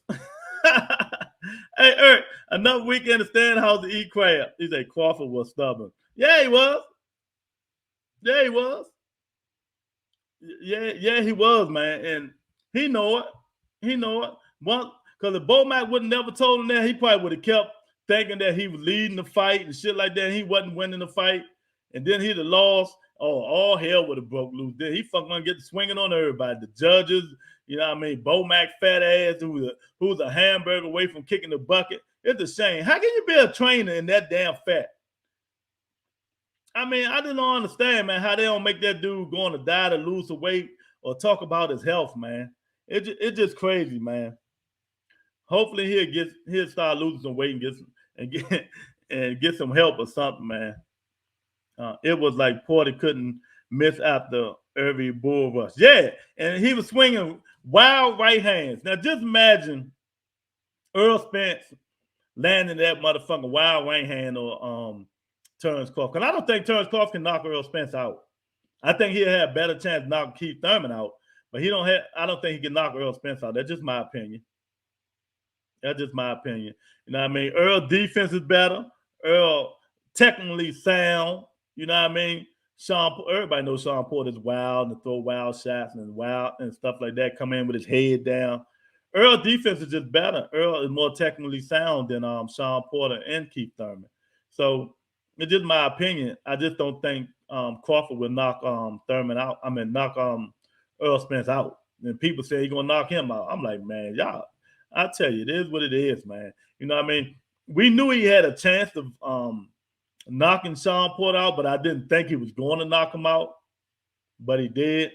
Hey, Eric, another weekend to stay in the house and eat crabs. He said Crawford was stubborn. Yeah, he was. Yeah, he was. Yeah, he was, man. And he know it. He know it. Because if Bomac would have never told him that, he probably would have kept thinking that he was leading the fight and shit like that. He wasn't winning the fight. And then he'd have lost. Oh, all hell would have broke loose. Then he fucking gonna get swinging on everybody. The judges, you know what I mean? Bomac fat ass who's a hamburger away from kicking the bucket. It's a shame. How can you be a trainer and that damn fat? I mean, I just don't understand, man, how they don't make that dude go on a diet to lose some weight or talk about his health, man. It's just crazy, man. Hopefully he'll start losing some weight and get some help or something, man. It was like Porter couldn't miss after every bull rush. Yeah, and he was swinging wild right hands. Now just imagine Earl Spence landing that motherfucking wild right hand or Terrence Crawford. Because I don't think Terrence Crawford can knock Earl Spence out. I think he'll have a better chance to knock Keith Thurman out, but I don't think he can knock Earl Spence out. That's just my opinion. That's just my opinion. You know what I mean? Earl defense is better. Earl technically sound. You know what I mean? Everybody knows Sean Porter's wild and throw wild shots and stuff like that. Come in with his head down. Earl defense is just better. Earl is more technically sound than Sean Porter and Keith Thurman. So it's just my opinion. I just don't think Crawford will knock Thurman out. I mean, knock Earl Spence out. And people say he's gonna knock him out. I'm like, man, y'all. I tell you, it is what it is, man. You know what I mean? We knew he had a chance of knocking Sean Porter out, but I didn't think he was going to knock him out. But he did,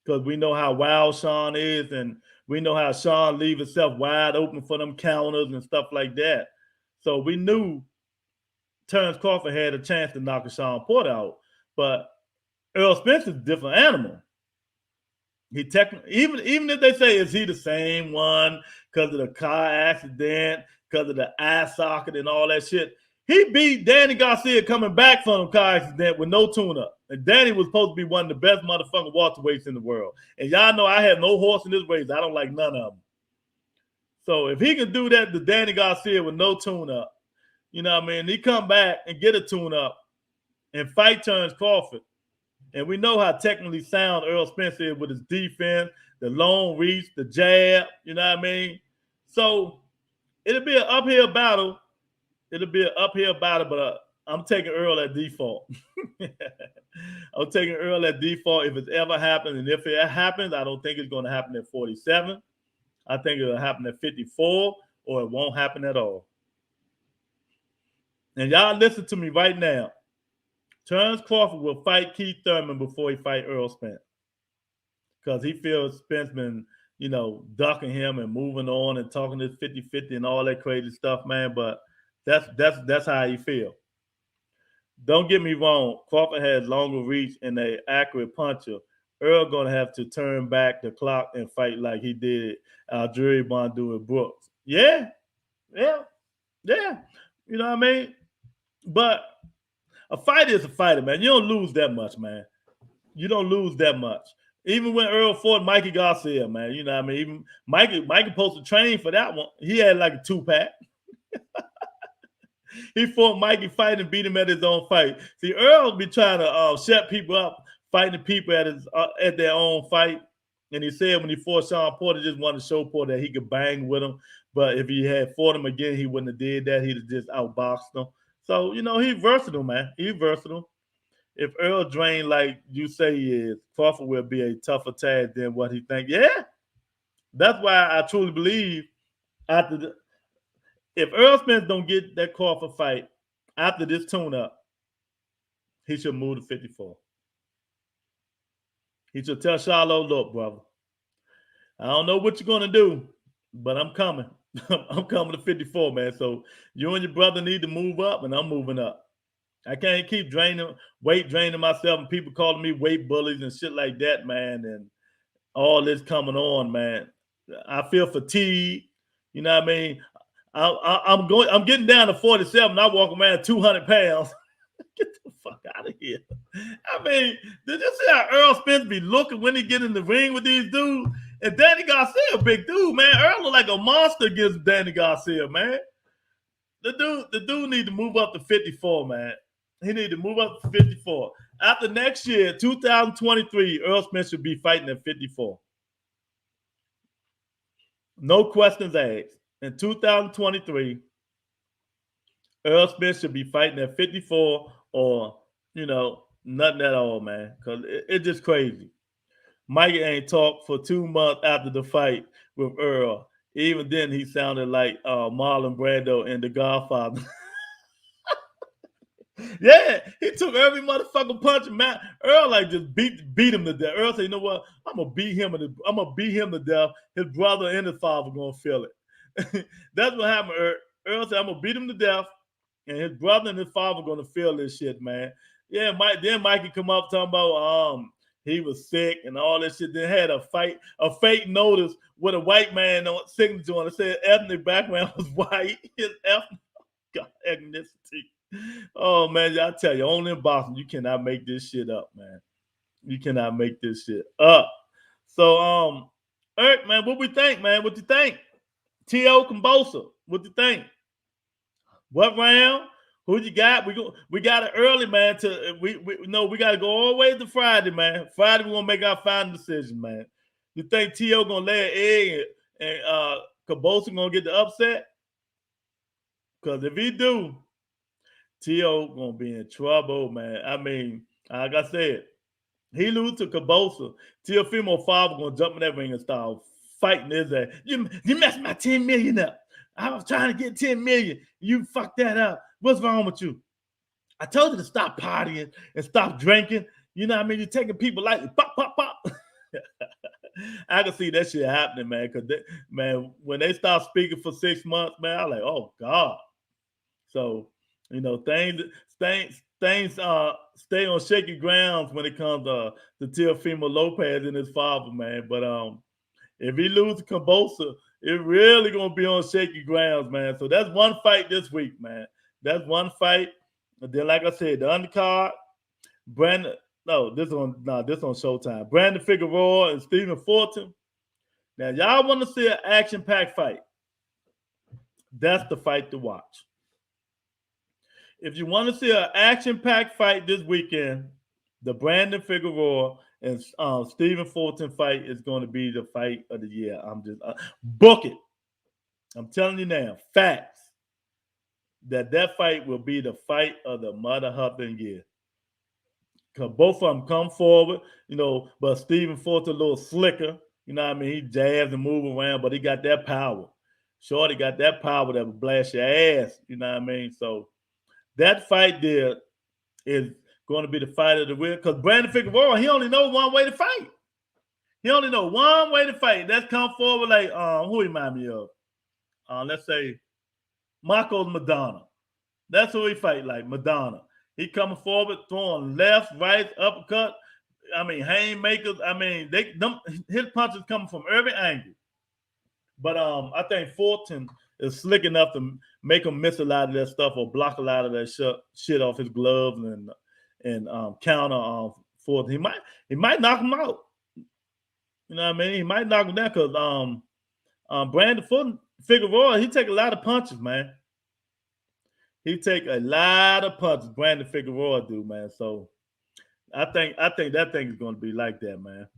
because we know how wild Sean is, and we know how Sean leaves himself wide open for them counters and stuff like that. So we knew Terrence Crawford had a chance to knock Sean Porter out. But Earl Spence is a different animal. He even if they say, is he the same one because of the car accident, because of the eye socket and all that shit, he beat Danny Garcia coming back from a car accident with no tune-up. And Danny was supposed to be one of the best motherfucking welterweights in the world. And y'all know I have no horse in this race. I don't like none of them. So if he can do that to Danny Garcia with no tune-up, you know what I mean? He come back and get a tune-up and fight Terrence Crawford. And we know how technically sound Earl Spence is with his defense, the long reach, the jab, you know what I mean? So it'll be an uphill battle. But I'm taking Earl at default. I'm taking Earl at default if it's ever happened. And if it happens, I don't think it's going to happen at 47. I think it'll happen at 54, or it won't happen at all. And y'all listen to me right now. Terrence Crawford will fight Keith Thurman before he fight Earl Spence, because he feels Spence been, ducking him and moving on and talking this 50-50 and all that crazy stuff, man. But that's how he feel. Don't get me wrong. Crawford has longer reach and an accurate puncher. Earl gonna have to turn back the clock and fight like he did Algeria Bondu and Brooks. Yeah. You know what I mean? But a fighter is a fighter, man. You don't lose that much, man. You don't lose that much. Even when Earl fought Mikey Garcia, man, you know what I mean? Even Mikey supposed to train for that one. He had like a 2-pack. He fought Mikey fight and beat him at his own fight. See, Earl be trying to shut people up, fighting people at their own fight. And he said when he fought Sean Porter, just wanted to show Porter that he could bang with him. But if he had fought him again, he wouldn't have did that. He'd have just outboxed him. So, he's versatile, man. He's versatile. If Earl drained like you say he is, Crawford will be a tougher tag than what he thinks. Yeah. That's why I truly believe after if Earl Spence don't get that Crawford fight after this tune-up, he should move to 54. He should tell Charlo, look, brother, I don't know what you're gonna do, but I'm coming. I'm coming to 54, man. So you and your brother need to move up, and I'm moving up. I can't keep draining myself, and people calling me weight bullies and shit like that, man. And all this coming on, man. I feel fatigued. You know what I mean? I'm getting down to 47. I walk around 200 pounds. Get the fuck out of here. I mean, did you see how Earl Spence be looking when he get in the ring with these dudes? And Danny Garcia, big dude, man. Earl look like a monster against Danny Garcia, man. The dude need to move up to 54, man. He need to move up to 54. After next year, 2023, Earl Spence should be fighting at 54. No questions asked. In 2023, Earl Spence should be fighting at 54 or, nothing at all, man. Because it's just crazy. Mikey ain't talked for 2 months after the fight with Earl. Even then, he sounded like Marlon Brando in The Godfather. Yeah, he took every motherfucking punch, man. Earl like just beat him to death. Earl said, "You know what? I'm gonna beat him to death. His brother and his father gonna feel it." That's what happened. Earl said, "I'm gonna beat him to death, and his brother and his father gonna feel this shit, man." Yeah, then Mikey come up talking about he was sick and all this shit. Then had a fake notice with a white man on signature on it. Said ethnic background was white. His ethnicity. Oh man, I tell you, only in boxing, you cannot make this shit up, man. You cannot make this shit up. So, Eric, man, what we think, man? What you think? T.O. Combosa, what you think? What round? Who you got? We got it early, man. We got to go all the way to Friday, man. Friday we gonna make our final decision, man. You think T.O. gonna lay an egg and Combosa gonna get the upset? Because if he do, T.O. gonna be in trouble, man. I mean, like I said, he lose to Combosa. Teofimo Father gonna jump in that ring and start fighting his ass. You messed my 10 million up. I was trying to get 10 million. You fucked that up. What's wrong with you? I told you to stop partying and stop drinking. You know what I mean? You're taking people lightly. Pop, pop, pop. I can see that shit happening, man. Because, man, when they start speaking for 6 months, man, I'm like, oh, God. So, things stay on shaky grounds when it comes to Teofimo Lopez and his father, man. But if he loses Combosa, it really gonna be on shaky grounds, man. So that's one fight this week, man. That's one fight. And then, like I said, the undercard, this on Showtime. Brandon Figueroa and Stephen Fulton. Now, y'all want to see an action-packed fight? That's the fight to watch. If you want to see an action-packed fight this weekend, the Brandon Figueroa and Stephen Fulton fight is going to be the fight of the year. I'm just book it. I'm telling you now, facts. That fight will be the fight of the mother huffing year. Because both of them come forward, but Stephen Fulton a little slicker. You know what I mean? He jabs and move around, but he got that power. Shorty got that power that will blast your ass. You know what I mean? So that fight there is going to be the fight of the year. Because Brandon Figueroa, he only knows one way to fight. He only knows one way to fight. That's come forward like, who he remind me of? Let's say Marcos Madonna. That's who he fight like, Madonna. He coming forward, throwing left, right, uppercut. I mean, haymakers. I mean, his punches coming from every angle. But I think Fulton is slick enough to make him miss a lot of that stuff or block a lot of that shit off his gloves and counter Fulton. He might knock him out. You know what I mean? He might knock him down because Brandon Fulton Figueroa, he take a lot of punches, man. He take a lot of punches. Brandon Figueroa do, man. So I think that thing is going to be like that, man.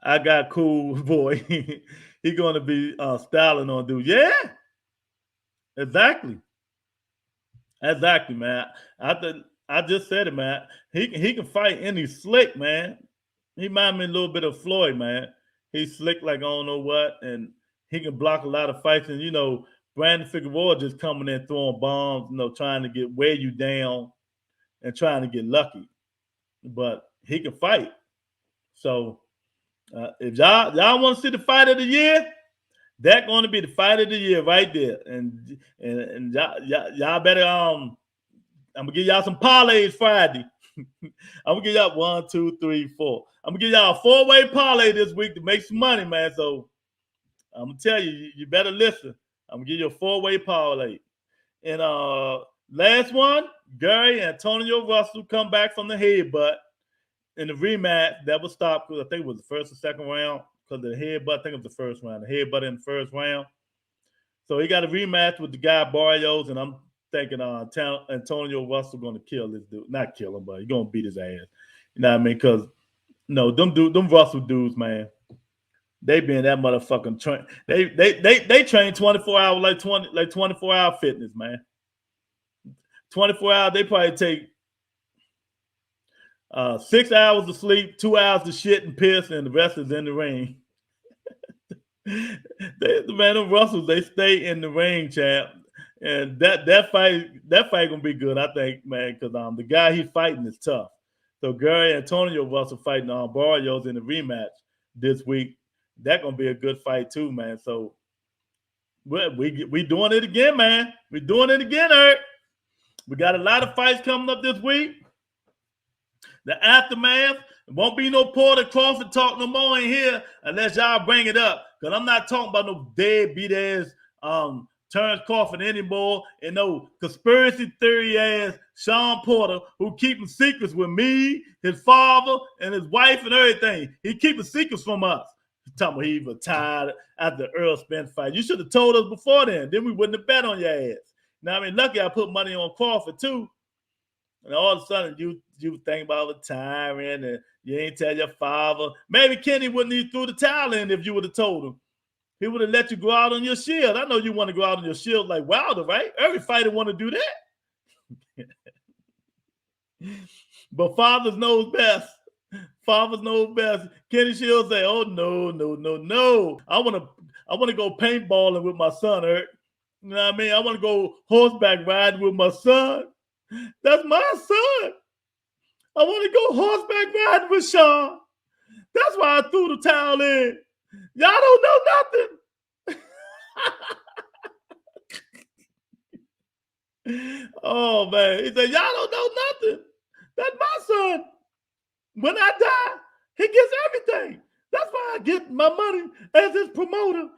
I got cool boy. He going to be styling on dude. Yeah, exactly, man. I just said it, man. He can fight and he's slick, man. He remind me a little bit of Floyd, man. He's slick like I don't know what, and he can block a lot of fights. And Brandon Figueroa just coming in throwing bombs, trying to wear you down and trying to get lucky. But he can fight. So if y'all want to see the fight of the year, that's going to be the fight of the year right there. And y'all better I'm gonna give y'all some parlays Friday. I'm gonna give y'all 1, 2, 3, 4. I'm gonna give y'all a 4-way parlay this week to make some money, man. So I'm gonna tell you better listen. I'm gonna give you a 4-way parlay. And last one, Gary Antonio Russell come back from the headbutt in the rematch. That was stopped because I think it was the first or second round. Because the headbutt, I think it was the first round. The headbutt in the first round. So he got a rematch with the guy Barrios, and I'm thinking Antonio Russell going to kill this dude. Not kill him, but he's going to beat his ass. You know what I mean? Because them Russell dudes, man, they be in that motherfucking train. They train 24 hours like 24-hour fitness, man. 24 hours, they probably take 6 hours of sleep, 2 hours of shit and piss, and the rest is in the ring. The Russells, they stay in the ring, champ. And that fight gonna be good, I think, man, because the guy he's fighting is tough. So Gary Antonio Russell fighting Barrios in the rematch this week. That gonna be a good fight too, man. So we doing it again, man. We doing it again, Eric. We got a lot of fights coming up this week. The aftermath. It won't be no Porter Crawford talk no more in here unless y'all bring it up. Because I'm not talking about no deadbeat ass Terrence Crawford anymore and no conspiracy theory ass Sean Porter who keeping secrets with me, his father, and his wife and everything. He keeping secrets from us. He's talking about he retired after the Earl Spence fight. You should have told us before then. Then we wouldn't have bet on your ass. Now, I mean, lucky I put money on Crawford too. And all of a sudden, you think about retiring and you ain't tell your father. Maybe Kenny wouldn't even threw the towel in if you would have told him. He would have let you go out on your shield. I know you want to go out on your shield like Wilder, right? Every fighter want to do that. But fathers knows best. Fathers know best. Kenny Shields say, "Oh no. I want to go paintballing with my son, Eric. You know what I mean? I want to go horseback riding with my son. That's my son. I want to go horseback riding with Sean. That's why I threw the towel in. Y'all don't know nothing." Oh man, he said, "Y'all don't know nothing. That's my son. When I die, he gets everything. That's why I get my money as his promoter,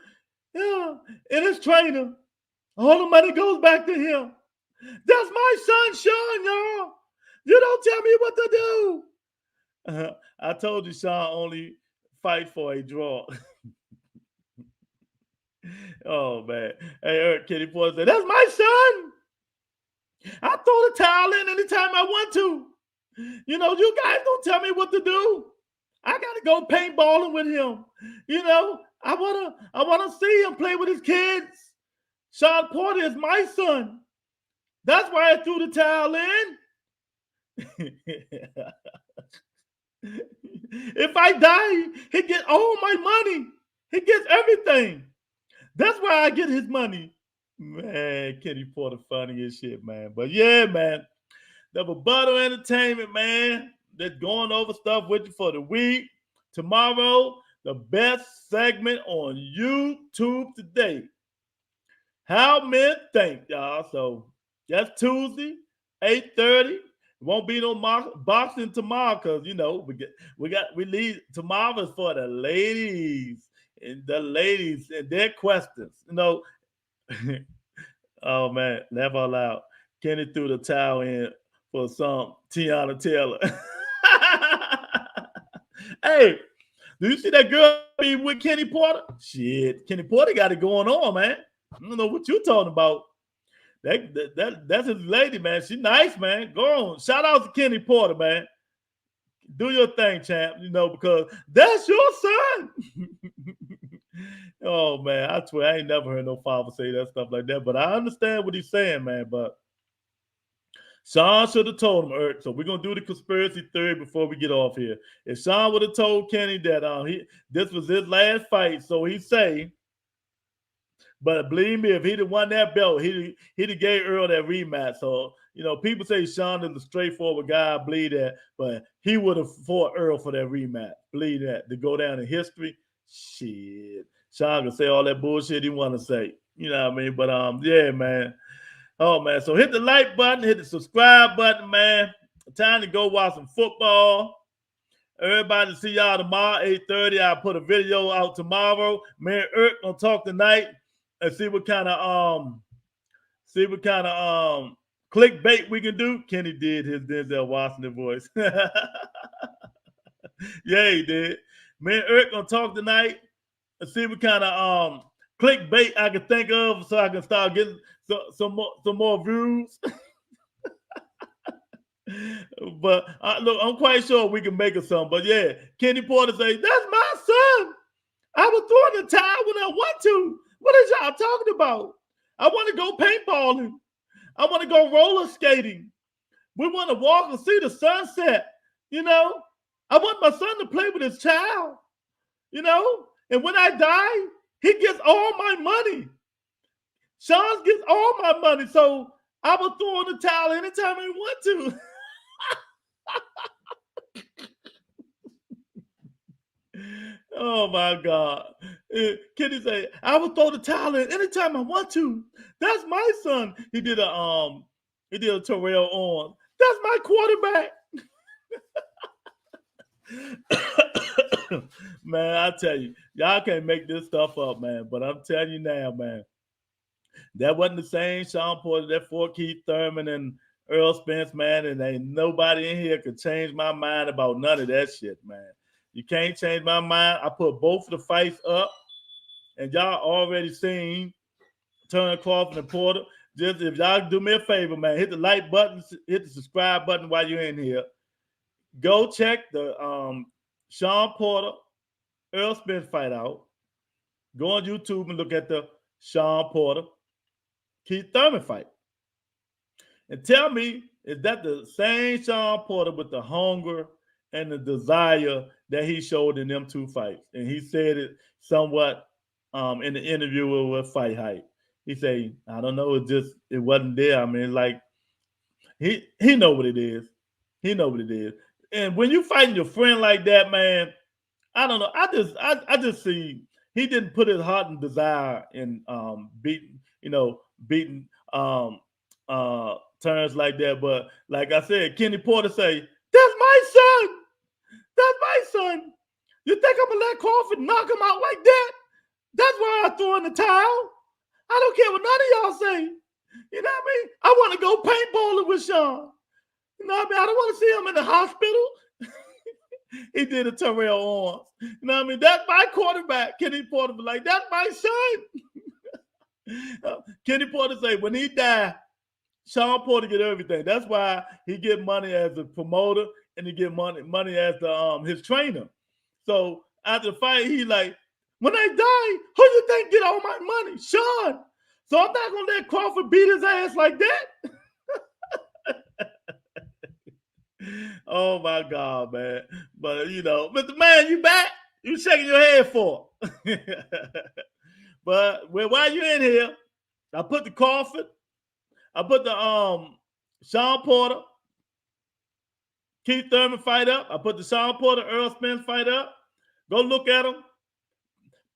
yeah, and his trainer. All the money goes back to him. That's my son, Sean, y'all. You don't tell me what to do." I told you Sean only fight for a draw. Oh, man. Hey, Eric Kenny Porter said, "That's my son. I throw the towel in anytime I want to. You guys don't tell me what to do. I got to go paintballing with him. I wanna see him play with his kids. Sean Porter is my son. That's why I threw the towel in." If I die, he get all my money. He gets everything. That's why I get his money. Man, Kenny Porter funny as shit, man. But yeah, man. The Rebuttal Entertainment, man. That's going over stuff with you for the week. Tomorrow, the best segment on YouTube today. How Men Think, y'all. So that's Tuesday, 8:30. Won't be no boxing tomorrow because we leave tomorrow for the ladies and their questions. Oh man, laugh out loud. Kenny threw the towel in for some Tiana Taylor. Hey, do you see that girl be with Kenny Porter? Shit, Kenny Porter got it going on, man. I don't know what you're talking about. That's his lady, man. She nice, man. Go on. Shout out to Kenny Porter, man. Do your thing, champ. Because that's your son. Oh man, I swear I ain't never heard no father say that stuff like that. But I understand what he's saying, man. But Sean should have told him, Eric. So we're gonna do the conspiracy theory before we get off here. If Sean would have told Kenny that this was his last fight, so he say But believe me, if he'd have won that belt, he'd have gave Earl that rematch. So, people say Sean is a straightforward guy. I believe that. But he would have fought Earl for that rematch. Believe that. To go down in history, shit. Sean can say all that bullshit he want to say. You know what I mean? But, yeah, man. Oh, man. So hit the like button. Hit the subscribe button, man. Time to go watch some football. Everybody see y'all tomorrow, 8:30. I'll put a video out tomorrow. Me and Eric gonna talk tonight and see what kind of clickbait we can do. Kenny did his Denzel Washington voice. Yeah, he did. Me and Eric gonna talk tonight and see what kind of clickbait I can think of so I can start getting some more views. But look, I'm quite sure we can make it some. But yeah, Kenny Porter say, that's my son. I was throwing the towel when I want to. What is y'all talking about? I want to go paintballing. I want to go roller skating. We want to walk and see the sunset. I want my son to play with his child. And when I die, he gets all my money. Sean gets all my money. So I was throwing the towel anytime I want to. Oh my God. Kenny say, I will throw the towel in anytime I want to. That's my son. He did a Terrell on. That's my quarterback. Man, I tell you, y'all can't make this stuff up, man. But I'm telling you now, man, that wasn't the same Sean Porter that fought Keith Thurman and Earl Spence, man, and ain't nobody in here could change my mind about none of that shit, man. You can't change my mind. I put both of the fights up, and y'all already seen Turner Crawford and Porter. Just if y'all do me a favor, man, hit the like button, hit the subscribe button while you're in here. Go check the Sean Porter Earl Spence fight out. Go on YouTube and look at the Sean Porter Keith Thurman fight. And tell me, is that the same Sean Porter with the hunger and the desire that he showed in them two fights? And he said it somewhat in the interview with Fight Hype. He said, I don't know, it wasn't there. I mean, like, he know what it is. He know what it is. And when you fighting your friend like that, man, I don't know. I just see he didn't put his heart and desire in beating turns like that. But like I said, Kenny Porter say, that's my son. That's my son. You think I'm gonna let Crawford knock him out like that? That's why I throw in the towel. I don't care what none of y'all say. You know what I mean? I want to go paintballing with Sean. You know what I mean? I don't want to see him in the hospital. He did a Terrell Arms. You know what I mean? That's my quarterback. Kenny Porter was like, that's my son. Kenny Porter say, when he died, Sean Porter get everything. That's why he get money as a promoter and he get money as his trainer. So after the fight, he like, when I die, who you think get all my money? Sean. So I'm not gonna let Crawford beat his ass like that. Oh my God, man. But Mr. Man, you back? You shaking your head for? But while you're in here, I put the Crawford, I put the Sean Porter, Keith Thurman fight up. I put the Sean Porter, Earl Spence fight up. Go look at them.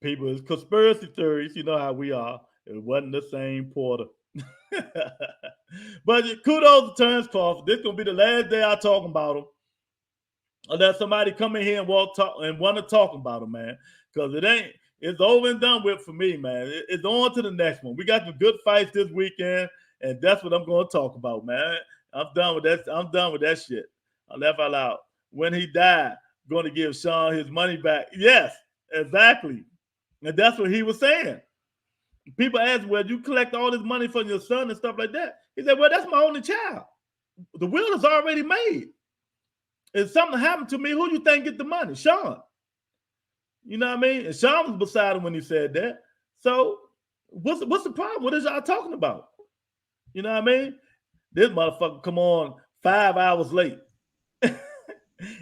People, it's conspiracy theories. You know how we are. It wasn't the same Porter. But kudos to Terrence Crawford. This is gonna be the last day I talk about him, unless somebody come in here and want to talk about him, man. Because it's over and done with for me, man. It's on to the next one. We got some good fights this weekend, and that's what I'm going to talk about, man. I'm done with that. I'm done with that shit. I left out. When he died, going to give Sean his money back. Yes, exactly. And that's what he was saying. People ask, well, you collect all this money from your son and stuff like that. He said, well, that's my only child. The will is already made. If something happened to me, who do you think get the money? Sean. You know what I mean? And Sean was beside him when he said that. So what's the problem? What is y'all talking about? You know what I mean? This motherfucker come on 5 hours late.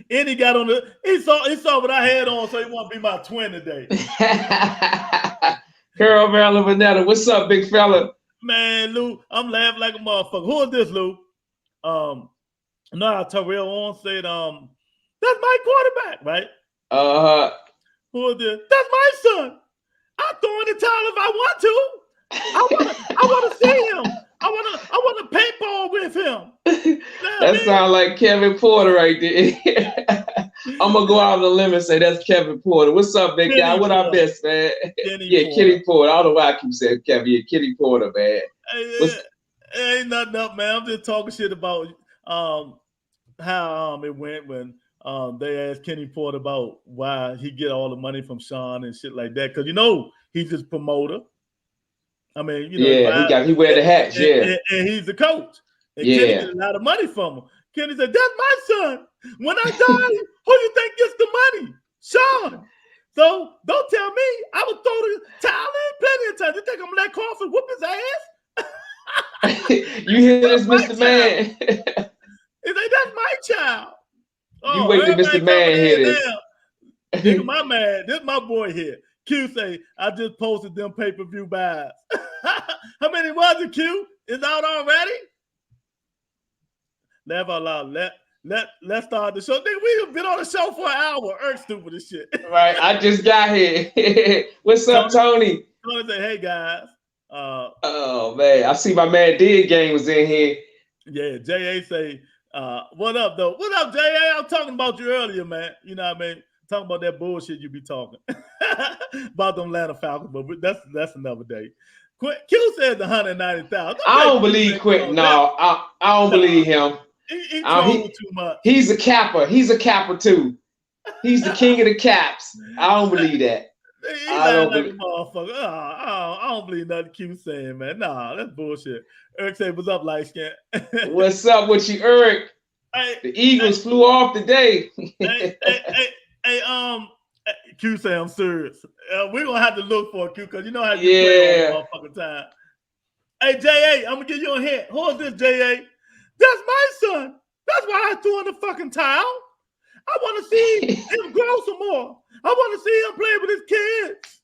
And he got on he saw what I had on, so he want to be my twin today.
Caramel and vanilla. What's up, big fella?
Man, Lou, I'm laughing like a motherfucker. Who is this, Lou? Terrell on said, that's my quarterback, right? Who is this? That's my son. I'm throwing the towel if I want to. I want to see him. I want to paintball with him.
That sounds like Kevin Porter right there. I'm gonna go out on a limb and say that's Kevin Porter. What's up, big guy? What I miss, man? Kitty Porter. I don't know why I keep saying Kevin. Yeah, Kitty Porter, man.
Ain't nothing up, man. I'm just talking shit about how it went when they asked Kenny Porter about why he get all the money from Sean and shit like that. Because he's his promoter. I mean,
he wear the hats,
and he's the coach. And Kenny get a lot of money from him. Kenny said, "That's my son. When I die, who you think gets the money? Sean. So don't tell me I would throw the towel in plenty of times. You think I'm gonna let Crawford whoop his ass?
You hear this, Mr. Man?
He said, that's my child.
You wait till Mr. Man hear this.
This my man. This my boy here. Q say, I just posted them pay-per-view buys. How many was it, Q? It's out already? Laugh out loud. Let's start the show. Nigga, we've been on the show for an hour. Earth stupid as shit.
Right. I just got here. What's up, Tony?
Tony say, hey guys.
Oh man, I see my man Dig Gang was in here.
Yeah, J.A. say, what up though? What up, J.A.? I'm talking about you earlier, man. You know what I mean? Talking about that bullshit you be talking about them Atlanta Falcons, but that's another day. Q said the 190,000.
I don't believe Quick. No, I don't believe him.
He trolled too much.
He's a capper. He's a capper too. He's the king of the caps. I don't believe that.
I don't believe motherfucker. I don't believe nothing Q saying, man. Nah, that's bullshit. Eric said, "What's up, light skin?"
What's up with you, Eric? The Eagles flew off today.
Hey, Q say I'm serious. We're gonna have to look for a Q because you know how you play all the motherfucking time. Hey, J.A., I'm gonna give you a hint. Who is this, J.A.? That's my son. That's why I threw in the fucking towel. I want to see him grow some more. I want to see him play with his kids.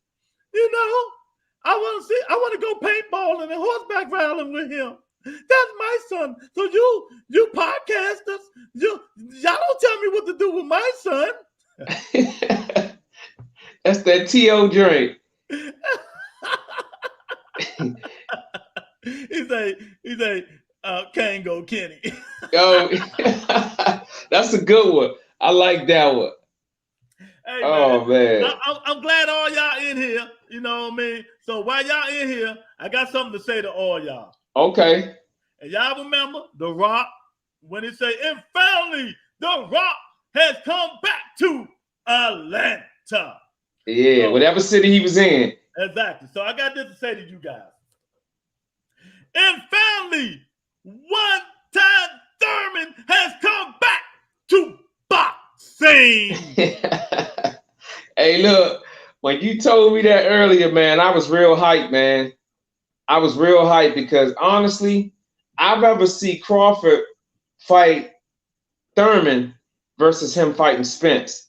I want to go paintballing and horseback riding with him. That's my son. So you podcasters, y'all don't tell me what to do with my son.
That's that T.O. drink.
He say, can't go Kenny.
Yo, that's a good one. I like that one.
Hey,
man.
I'm glad all y'all in here. You know what I mean? So while y'all in here, I got something to say to all y'all.
Okay.
And y'all remember The Rock when he say, and finally, The Rock has come back to Atlanta.
Yeah, so, whatever city he was in.
Exactly. So I got this to say to you guys. And finally, one time Thurman has come back to boxing.
Hey, look, when you told me that earlier, man, I was real hyped, man. I was real hyped because honestly, I'd rather see Crawford fight Thurman versus him fighting Spence.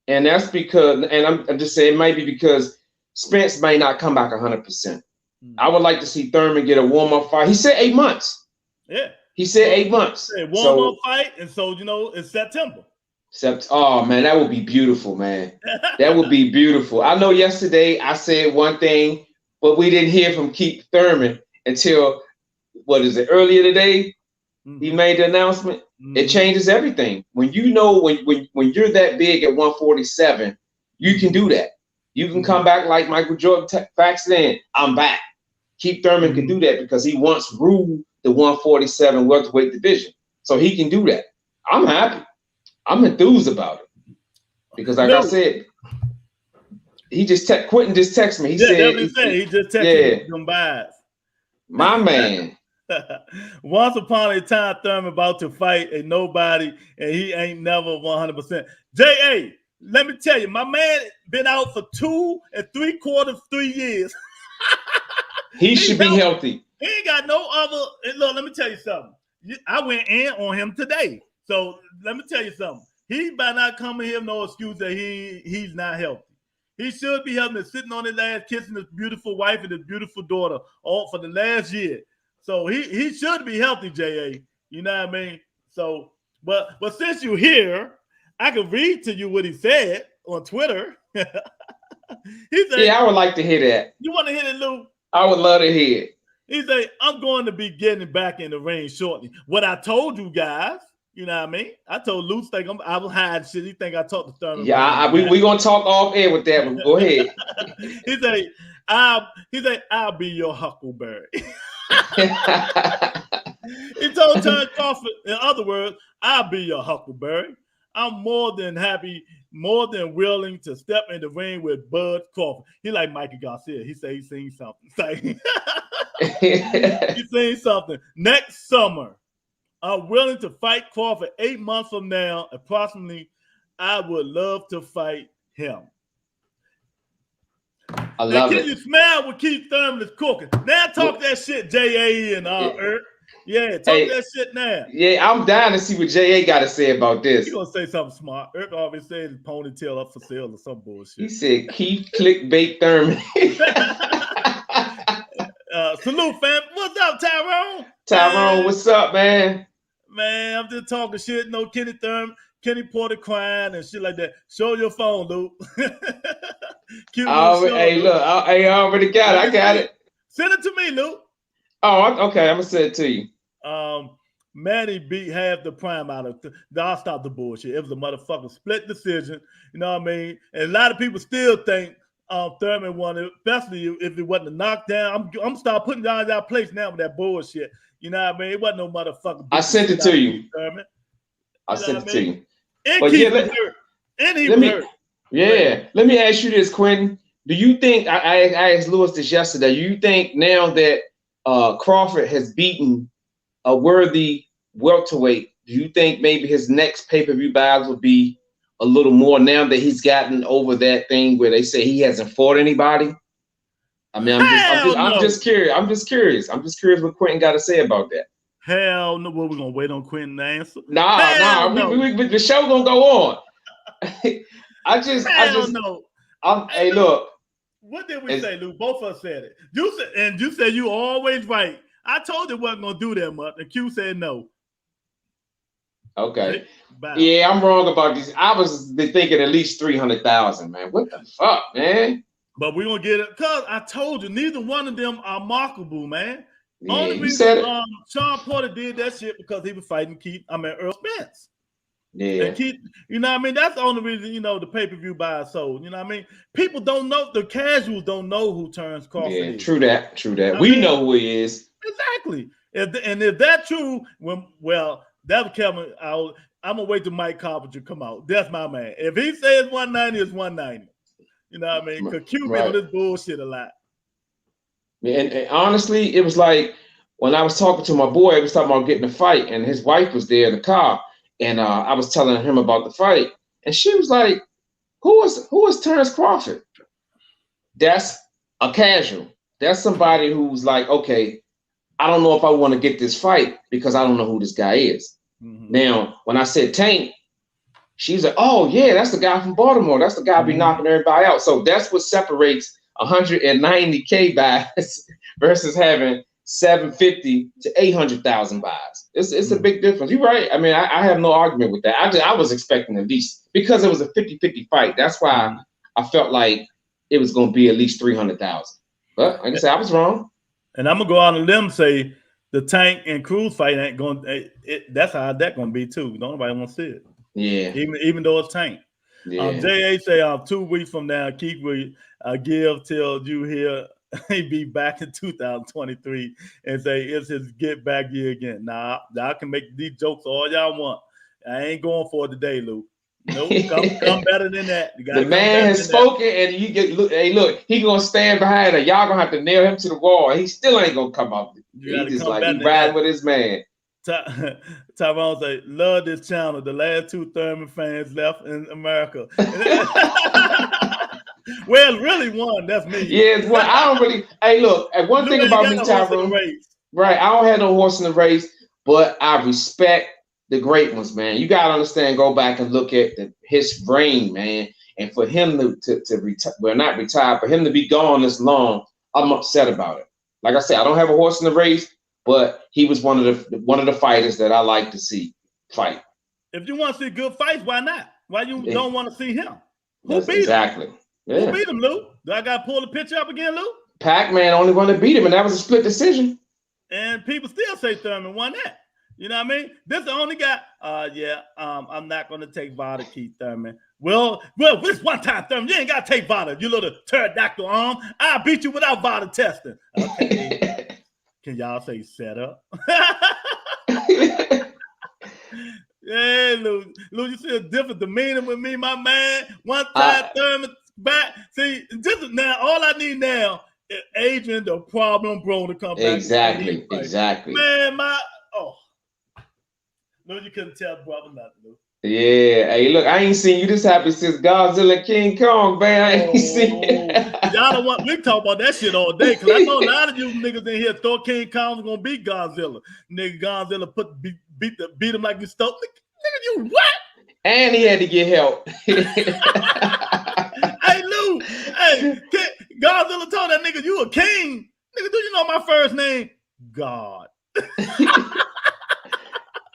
And that's because, and I'm just saying, it might be because Spence may not come back 100%. I would like to see Thurman get a warm-up fight. He said 8 months.
Yeah.
He said 8 months.
Warm-up fight, and so, it's September.
Oh, man, that would be beautiful, man. That would be beautiful. I know yesterday I said one thing, but we didn't hear from Keith Thurman until, earlier today? Mm-hmm. He made the announcement. Mm-hmm. It changes everything. When when you're that big at 147, you can do that. You can come back like Michael Jordan backs then. I'm back. Keith Thurman can do that because he once ruled the 147 welterweight division. So he can do that. I'm happy. I'm enthused about it. Because like I said, Quentin just texted me. He said
he just texted me them buys.
My man.
Once upon a time, Thurman about to fight a nobody, and he ain't never 100%. J.A., let me tell you, my man been out for 2 3/4 years.
He should be healthy.
He ain't got no other. Look, let me tell you something. I went in on him today. So let me tell you something. He better not come in here no excuse that he's not healthy. He should be helping sitting on his ass, kissing his beautiful wife and his beautiful daughter all for the last year. So he should be healthy, J.A. You know what I mean? So, but since you're here, I can read to you what he said on Twitter. He said,
yeah, I would like to hear that.
You want to hear it, Lou?
I would love to hear it.
He said, I'm going to be getting back in the ring shortly. What I told you guys, you know what I mean? I told Luce I was hiding shit. He think I talked to Thurman.
Yeah, we gonna talk off air with that one. Go ahead.
He said, I'll be your huckleberry. He told Terrence Crawford, in other words, I'll be your huckleberry. I'm more than happy, more than willing to step in the ring with Bud Crawford. He like Mikey Garcia. He said he seen something. He seen something. Next summer, I'm willing to fight Crawford 8 months from now. Approximately, I would love to fight him.
I love
Can you smell what Keith Thurman is cooking? Now talk that shit, J.A. and Earth. Yeah, talk that shit now.
Yeah, I'm dying to see what J.A. got to say about this.
He gonna say something smart. Earth always said his ponytail up for sale or some bullshit.
He said Keith Clickbait Thurman.
Salute, fam. What's up, Tyrone?
Tyrone, what's up, man?
Man, I'm just talking shit. No Kenny Thurman, Kenny Porter crying and shit like that. Show your phone, Luke.
Hey, look, I already got it. I got it.
Send it to me, Luke.
Oh, okay. I'm gonna send it to you.
Manny beat half the prime out of. I'll stop the bullshit. It was a motherfucking split decision. You know what I mean? And a lot of people still think Thurman won it, especially if it wasn't a knockdown. I'm start putting down that place now with that bullshit. You know what I mean? It wasn't no motherfucking.
I sent it to you.
Thurman.
I sent it to you.
And he was hurt. And he was hurt.
Yeah. Let me ask you this, Quentin. Do you think I asked Lewis this yesterday? Do you think now that Crawford has beaten a worthy welterweight, do you think maybe his next pay-per-view buys will be a little more now that he's gotten over that thing where they say he hasn't fought anybody? I mean, I'm just curious. I'm just curious what Quentin got to say about that.
Hell no. Well, we're gonna wait on Quentin to answer.
Nah. The show gonna go on. Hey, look.
What did we say, Lou? Both of us said it. You said you always right. I told you wasn't gonna do that much, and Q said no.
Okay. Yeah, I'm wrong about this. I was thinking at least 300,000, man. What the fuck, man?
But we're gonna get it because I told you neither one of them are marketable, man.
Yeah,
Only reason Sean Porter did that shit because he was fighting Earl Spence.
Yeah.
And Keith, you know what I mean? That's the only reason, the pay-per-view buy sold. You know what I mean? People don't know, the casuals don't know who Terrence Crawford is.
Yeah, true that. We know who he is.
Exactly. If that's true, that's Kevin. I'm gonna wait till Mike Carpenter come out. That's my man. If he says 190, it's 190. You know what I mean? Because Q been on this bullshit a lot.
And honestly, it was like when I was talking to my boy, he was talking about getting a fight, and his wife was there in the car, and I was telling him about the fight, and she was like, "Who is Terrence Crawford?" That's a casual. That's somebody who's like, okay, I don't know if I want to get this fight because I don't know who this guy is. Mm-hmm. Now, when I said Tank, she's like, oh yeah, that's the guy from Baltimore. That's the guy be knocking everybody out. So that's what separates 190K buys versus having 750 to 800,000 buys. It's a big difference. You're right. I mean, I have no argument with that. I was expecting at least, because it was a 50-50 fight. That's why I felt like it was going to be at least 300,000. But like I said, I was wrong. And
I'm gonna go out on a limb and say the Tank and Cruz fight ain't going. That's how that's gonna be too. Nobody want to see it.
Yeah.
Even though it's Tank.
Yeah.
JA say 2 weeks from now, Keith will give till you hear he be back in 2023 and say it's his get back year again. Nah, I can make these jokes all y'all want. I ain't going for it today, Luke. Nope, come better than that.
The man has spoken, and you get look. Hey, look, he gonna stand behind it. Y'all gonna have to nail him to the wall. He still ain't gonna come up. He just like he riding with his man.
Tyrone say, "Love this channel. The last 2 Thurman fans left in America." Well, really one. That's me.
Yeah, well, I don't really. Hey, look. And one thing about me, Tyrone. Right, I don't have no horse in the race, but I respect the great ones, man. You gotta understand. Go back and look at his reign, man. and for him to retire, well, not retire, for him to be gone this long, I'm upset about it. Like I said, I don't have a horse in the race, but he was one of the fighters that I like to see fight.
If you want to see good fights, why not? Why you don't want to see him?
Who beat
him?
Yeah.
Who beat him, Lou? Do I got to pull the picture up again, Lou?
Pac-Man only one that beat him, and that was a split decision.
And people still say Thurman won that. You know what I mean? This the only guy. I'm not going to take Vada, Keith Thurman. Well, this one time, Thurman, you ain't got to take Vada. You little pterodactyl arm. I'll beat you without Vada testing. Okay. Can y'all say set up? Yeah, Lou, you see a different demeanor with me, my man. One time, Thurman back. See, just now, all I need now is Adrian, the problem bro, to come back.
Exactly.
Man, no, you couldn't tell brother nothing, Lou.
Yeah, hey, look, I ain't seen you this happy since Godzilla and King Kong, man. I ain't seen
y'all don't want we talk about that shit all day, because I know a lot of you niggas in here thought King Kong was gonna beat Godzilla. Nigga, Godzilla beat him like you stole. Nigga, you what?
And he had to get help.
Hey, Lou, Godzilla told that nigga, you a king. Nigga, do you know my first name? God.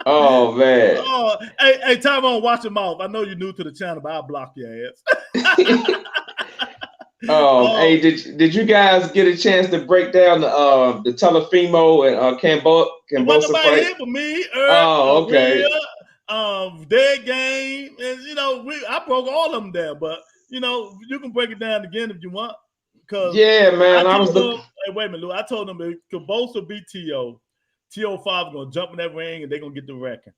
Oh, man.
Oh, hey, Tyrone, watch your mouth. I know you're new to the channel, but I'll block your ass.
Hey, did you guys get a chance to break down the Telefimo and Cambosa fight?
Here for me.
Okay.
Their game, and I broke all of them down, but you can break it down again if you want.
Yeah, man, I was
looking. Hey, wait a minute, Lou. I told them if Cambosa beat T.O., T.O. 5 is gonna jump in that ring and they're gonna get the record.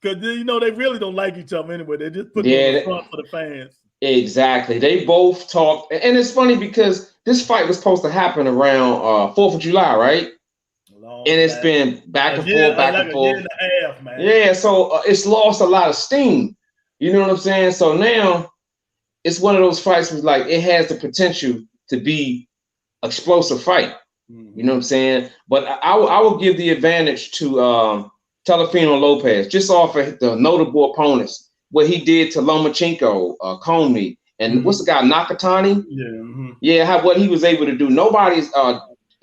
Because they really don't like each other anyway. They just put them in the front for the fans.
Exactly. They both talked, and it's funny because this fight was supposed to happen around 4th of July, right? And it's been back and forth, back and forth.
A year and a half, man.
Yeah, so it's lost a lot of steam. You know what I'm saying? So now it's one of those fights where like it has the potential to be an explosive fight. You know what I'm saying? But I will give the advantage to Telefino Lopez just off of the notable opponents. What he did to Lomachenko, Comey, and what's the guy, Nakatani? Yeah, what he was able to do. Nobody's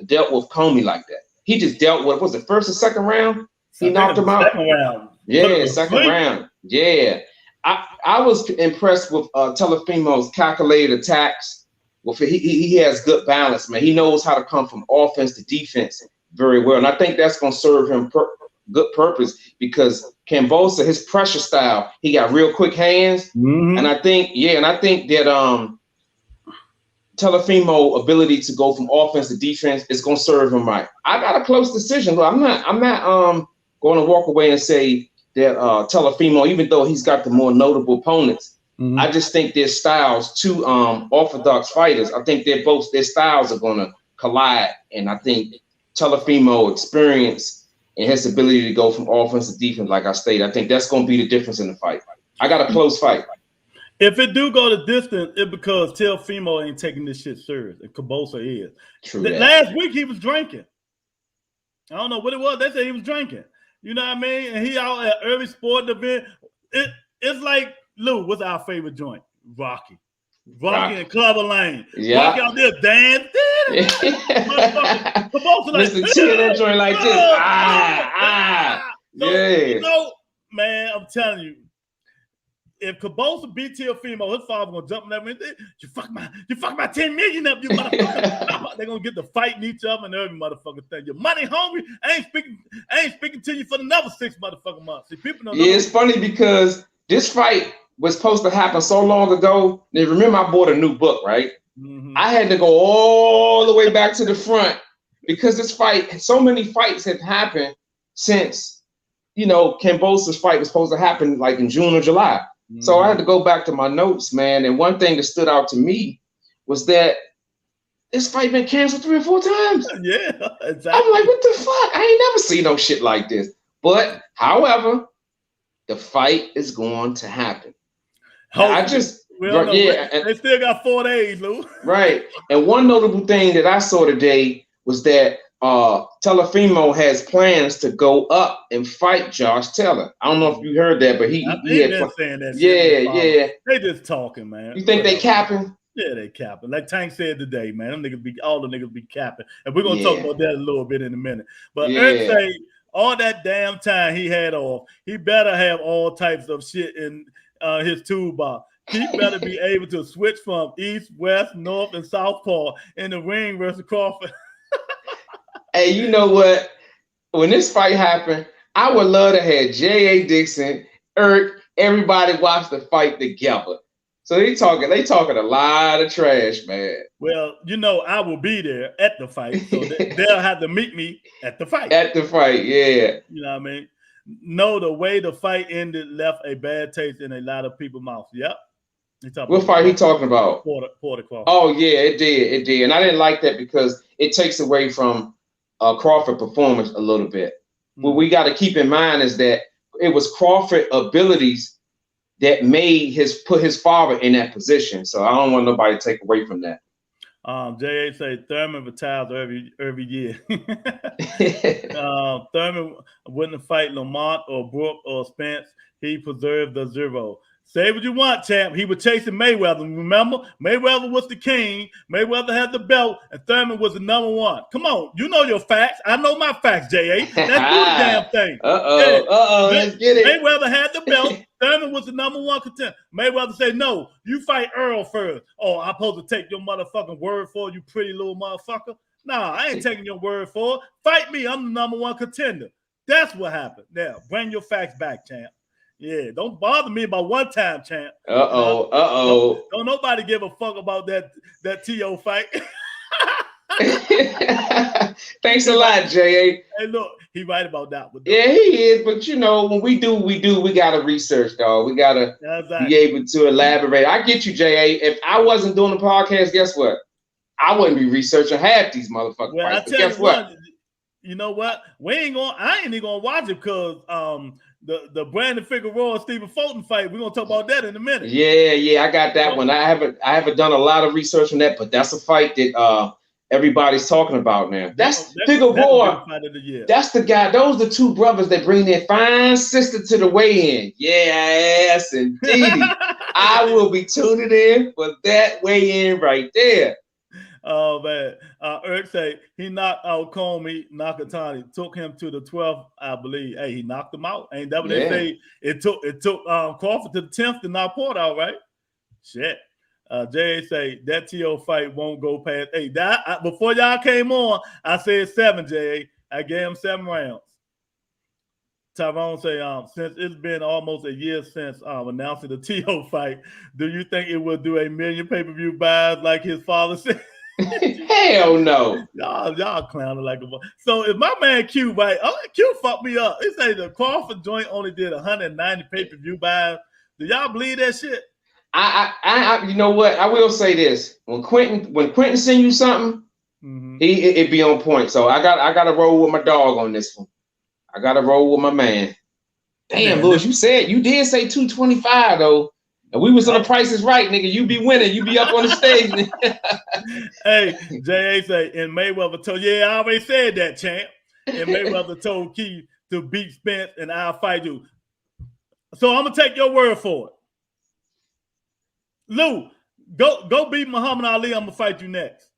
dealt with Comey like that. He just dealt with, was it first or second round? He knocked him out.
Second round.
Yeah, second round. Yeah. I was impressed with Telefimo's calculated attacks. Well, he has good balance, man. He knows how to come from offense to defense very well. And I think that's going to serve him good purpose because Cambosa, his pressure style, he got real quick hands. And I think that Telefimo ability to go from offense to defense is going to serve him right. I got a close decision. Look, I'm not going to walk away and say that Telefimo, even though he's got the more notable opponents, I just think their styles, two orthodox fighters, I think their styles are going to collide. And I think Telefimo experience and his ability to go from offense to defense, like I stated, I think that's going to be the difference in the fight. I got a close fight.
If it do go the distance, it's because Telefimo ain't taking this shit serious, and Cambosa is.
True.
Last week he was drinking. I don't know what it was. They said he was drinking. You know what I mean? And he out at early sport event. It's like, Lou, what's our favorite joint? Rocky and Clubber Lane.
Yeah.
Rocky out there dancing.
Mr. Chill that joint like this.
So, man, I'm telling you, if Cambosa beat Telefimo, his father gonna jump in that ring. You fuck my 10 million up, you motherfucker. They're gonna get to fighting each other and every motherfucking thing. You're money hungry. I ain't speaking to you for another 6 motherfucking months. See, people don't know.
Yeah, it's funny because this fight was supposed to happen so long ago. Now, remember, I bought a new book, right? I had to go all the way back to the front because this fight, so many fights have happened since, Cambosa's fight was supposed to happen like in June or July. So I had to go back to my notes, man. And one thing that stood out to me was that this fight been canceled 3 or 4 times.
Yeah, exactly.
I'm like, what the fuck? I ain't never seen no shit like this. But, however, the fight is going to happen. They
still got 4 days, Lou.
Right. And one notable thing that I saw today was that Telefimo has plans to go up and fight Josh Taylor. I don't know if you heard that, but he had
been saying that
shit. Yeah.
They just talking, man.
You think they capping?
Yeah, they capping. Like Tank said today, man. All the niggas be capping. And we're gonna talk about that a little bit in a minute. But Eric say all that damn time he had off, he better have all types of shit in his toolbox. He better be able to switch from east, west, north, and southpaw in the ring versus Crawford.
Hey, you know what? When this fight happened, I would love to have J.A. Dixon, Eric, everybody watch the fight together. So they talking a lot of trash, man.
Well, you know, I will be there at the fight, so they'll have to meet me at the fight.
At the fight, yeah.
You know what I mean? No, the way the fight ended left a bad taste in a lot of people's mouths. Yep.
What fight he talking about?
Porter Crawford.
Oh yeah, it did, and I didn't like that because it takes away from Crawford performance a little bit. What we got to keep in mind is that it was Crawford abilities that put his father in that position. So I don't want nobody to take away from that.
J.A. say Thurman retires every year. Thurman wouldn't fight Lamont or Brooke or Spence. He preserved the zero. Say what you want, champ. He was chasing Mayweather. Remember? Mayweather was the king. Mayweather had the belt, and Thurman was the number one. Come on. You know your facts. I know my facts, J.A. Let's do the damn thing.
Let's get it.
Mayweather had the belt. Thurman was the number one contender. Mayweather said, no, you fight Earl first. Oh, I'm supposed to take your motherfucking word for it, you pretty little motherfucker? Nah, I ain't taking your word for it. Fight me. I'm the number one contender. That's what happened. Now, bring your facts back, champ. Yeah, don't bother me about one time, champ. Don't nobody give a fuck about that T.O. fight.
Thanks a lot, J.A.
Hey, look, he right about that one.
Yeah, he is. But, you know, when we got to research, dog. We got to be able to elaborate. I get you, J.A. If I wasn't doing the podcast, guess what? I wouldn't be researching half these motherfuckers.
Well,
fights. Guess what?
You know what? I ain't even going to watch it because the Brandon Figueroa Stephen Fulton fight, we're gonna talk about that in a minute.
Yeah, I got that one. I haven't done a lot of research on that, but that's a fight that everybody's talking about now. That's Figueroa. That's the guy. Those are the two brothers that bring their fine sister to the weigh-in. Yes, indeed. I will be tuning in for that weigh-in right there.
Oh man, Eric say he knocked out Comey, Nakatani, took him to the 12th, I believe. Hey, he knocked him out. Ain't that what they say? It took Crawford to the 10th to knock Porter out, right? Shit. Jay say that T.O. fight won't go past 8. Before y'all came on, I said 7, Jay. I gave him 7 rounds. Tyrone say, since it's been almost a year since announcing the T.O. fight, do you think it will do 1 million pay-per-view buys like his father said?
Hell no.
Y'all clowning like a boy. So if my man Q, right? Q fucked me up. He say the Crawford joint only did 190 pay-per-view buys. Do y'all believe that shit?
I you know what? I will say this. When Quentin send you something, it be on point. So I gotta roll with my dog on this one. I gotta roll with my man. Damn, Lewis, you did say 225 though. And we was on the Price is Right, nigga. You be winning. You be up on the stage.
Hey, J.A. say, and Mayweather told, I already said that, champ. And Mayweather told Keith to beat Spence and I'll fight you. So I'm going to take your word for it. Lou, go beat Muhammad Ali. I'm going to fight you next.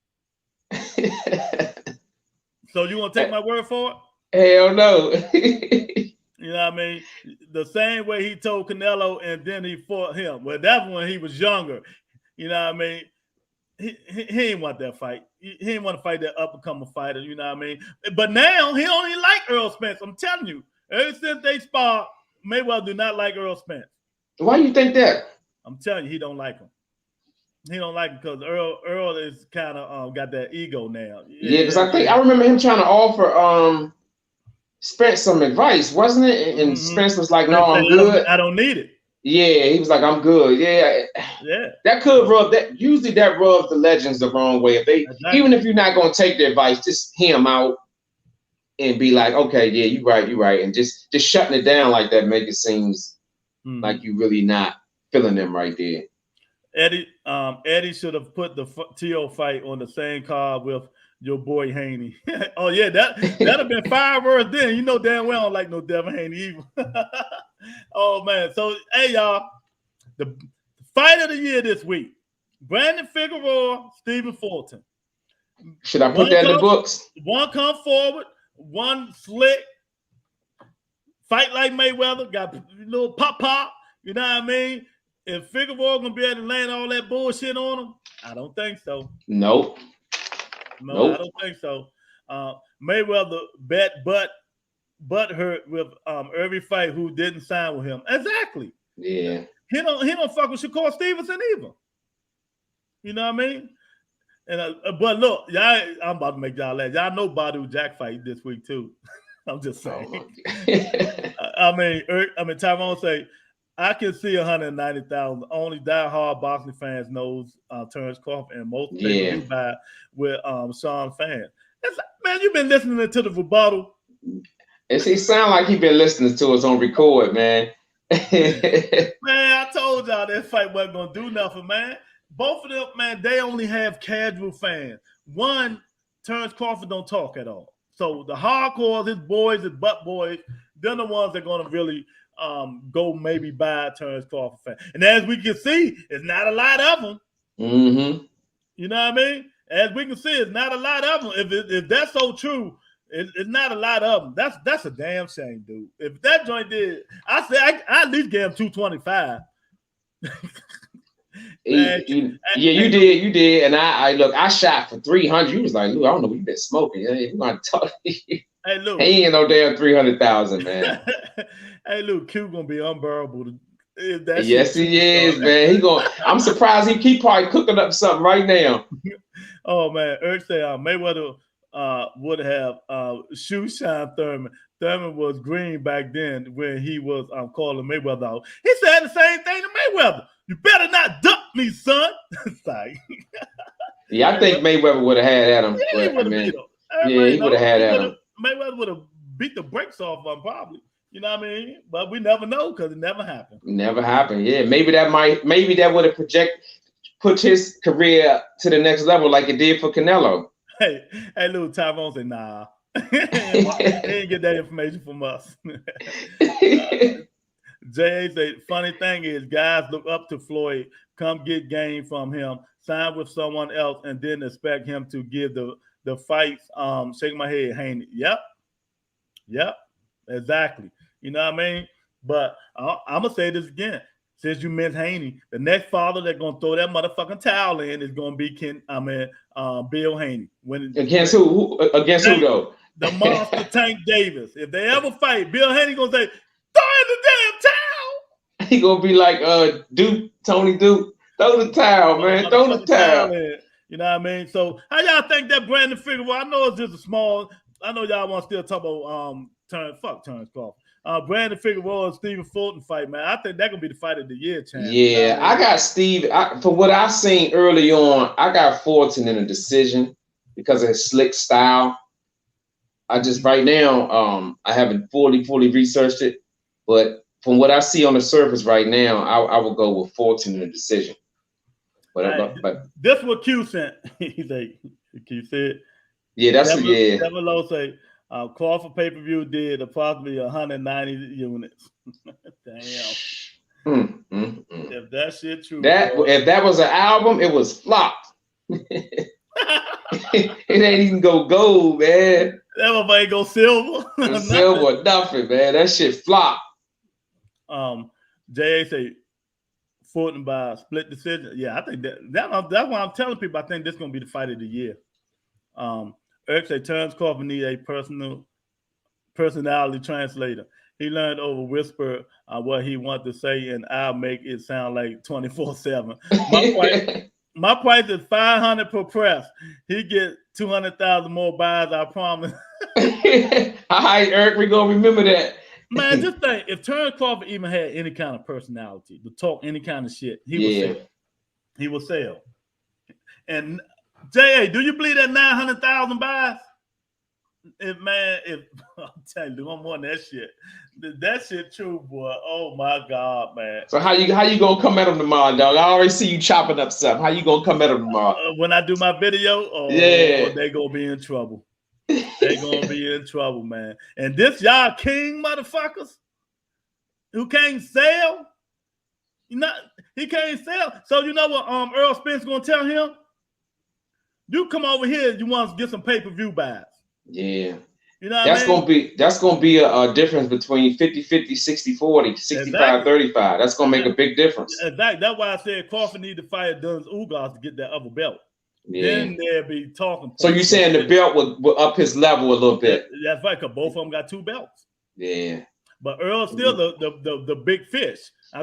So you want to take my word for it?
Hell no.
You know what I mean? The same way he told Canelo and then he fought him. Well, that's when he was younger. You know what I mean? He didn't want that fight. He didn't want to fight that up-and-coming fighter. You know what I mean? But now he only like Earl Spence. I'm telling you. Ever since they sparred, Mayweather do not like Earl Spence.
Why you think that?
I'm telling you, he don't like him. He don't like him because Earl is kind of got that ego now.
Yeah, because I remember him trying to offer Spence some advice, wasn't it? And Spence was like, "No, I'm good.
I don't need it."
Yeah, he was like, "I'm good." Yeah. That could rub that. Usually, that rubs the legends the wrong way. If even if you're not gonna take their advice, just hear them out and be like, "Okay, yeah, you're right," and just shutting it down like that make it seems like you really not feeling them right there.
Eddie should have put the T.O. fight on the same card with Your boy Haney. Oh yeah, that'd have been 5 words then. You know damn well I don't like no Devin Haney either. Oh man. So hey y'all, the fight of the year this week. Brandon Figueroa, Stephen Fulton.
Should I put that in the books?
One come forward, one slick. Fight like Mayweather, got a little pop. You know what I mean? If Figueroa gonna be able to land all that bullshit on him, I don't think so.
Nope.
No, I don't think so. Mayweather bet butt hurt with every fight who didn't sign with him. Exactly.
Yeah.
He don't fuck with Shakur Stevenson either. You know what I mean? And but look, y'all, I'm about to make y'all laugh. Y'all know Badu Jack fight this week too. I'm just saying. I mean, Tyrone say, I can see 190,000. Only die-hard boxing fans knows Terrence Crawford, and most people buy with Sean fans. Man, you've been listening to the rebuttal.
It sound like he been listening to us on record, man.
Man, I told y'all that fight wasn't gonna do nothing, man. Both of them, man, they only have casual fans. One, Terrence Crawford don't talk at all. So the hardcore, his boys, his butt boys, they're the ones that are gonna really go maybe buy Terrence Crawford fan. And as we can see, it's not a lot of them.
Mm-hmm.
You know what I mean? As we can see, it's not a lot of them. If that's so true, it's not a lot of them. That's a damn shame, dude. If that joint did, I say I at least gave him 225.
You did. And I look, I shot for 300. You was like, Lou, I don't know what you been smoking. Hey, we're gonna talk.
Hey, Lou.
He ain't no damn 300,000, man.
Hey, Lou, Q gonna be unbearable.
Yes, he is, man. I'm surprised he probably cooking up something right now.
Oh man, Eric say Mayweather would have shoe shine Thurman. Thurman was green back then when he was calling Mayweather out. He said the same thing to Mayweather. You better not duck me, son.
Yeah, I think Mayweather would have had at him.
Yeah, he would have had at him. Mayweather would have beat the brakes off him probably. You know what I mean? But we never know because it never happened.
Never happened. Yeah, maybe that would have put his career to the next level like it did for Canelo.
Hey, Lou, Tyrone said, nah. He didn't get that information from us. Jay said, funny thing is, guys look up to Floyd, come get game from him, sign with someone else, and then expect him to give the fights. Shake my head, Haney. Yep, exactly. You know what I mean? But I'm gonna say this again. Since you mentioned Haney, the next father that's gonna throw that motherfucking towel in is gonna be Bill Haney.
Against who though?
The monster Tank Davis. If they ever fight, Bill Haney gonna say, throw in the damn towel.
He gonna be like Tony Duke. Throw the towel, man. Throw the towel.
You know what I mean? So how y'all think that Brandon Figueroa? I know it's just a small. I know y'all want to still talk about Terrence Crawford. Brandon Figueroa and Stephen Fulton fight, man. I think that gonna be the fight of the year, champ.
Yeah, I got Steve. From what I've seen early on, I got Fulton in a decision because of his slick style. I just right now, I haven't fully researched it, but from what I see on the surface right now, I will go with Fulton in a decision. But
this what Q sent. He's like, Q said.
Yeah, that's
Devin Lowe say Crawford pay-per-view did approximately 190 units. Damn. If that shit true.
If that was an album, it was flop. It ain't even go gold, man.
That one ain't go silver.
Silver, nothing, man. That shit flop.
J.A. say Fulton by a split decision. Yeah, I think that's why I'm telling people I think this is gonna be the fight of the year. Eric say Terrence Crawford need a personality translator. He learned over whisper what he wanted to say, and I'll make it sound like 24/7. My price is $500 per press. He get 200,000 more buys, I promise.
All right, Eric, we're gonna remember that.
Man, just think, if Terrence Crawford even had any kind of personality to talk any kind of shit, he would sell. And J.A., do you believe that 900,000 buys? I'm telling you, I'm on that shit. That shit true, boy. Oh my God, man.
So how you gonna come at him tomorrow, dog? I already see you chopping up something. How you gonna come at him tomorrow?
When I do my video,
yeah,
they gonna be in trouble. They gonna be in trouble, man. And this y'all king motherfuckers who can't sell, he can't sell. So you know what Earl Spence gonna tell him? You come over here, you want to get some pay-per-view buys.
Yeah.
You know
that's gonna be a difference between 50-50, 60-40, 65-35. That's gonna make a big difference.
Exactly. That's why I said Crawford need to fight Duns Ugas to get that other belt.
Yeah.
Then they'll be talking.
So you're saying the belt will up his level a little bit?
That's right, because both of them got 2 belts.
Yeah.
But Earl's still the big fish.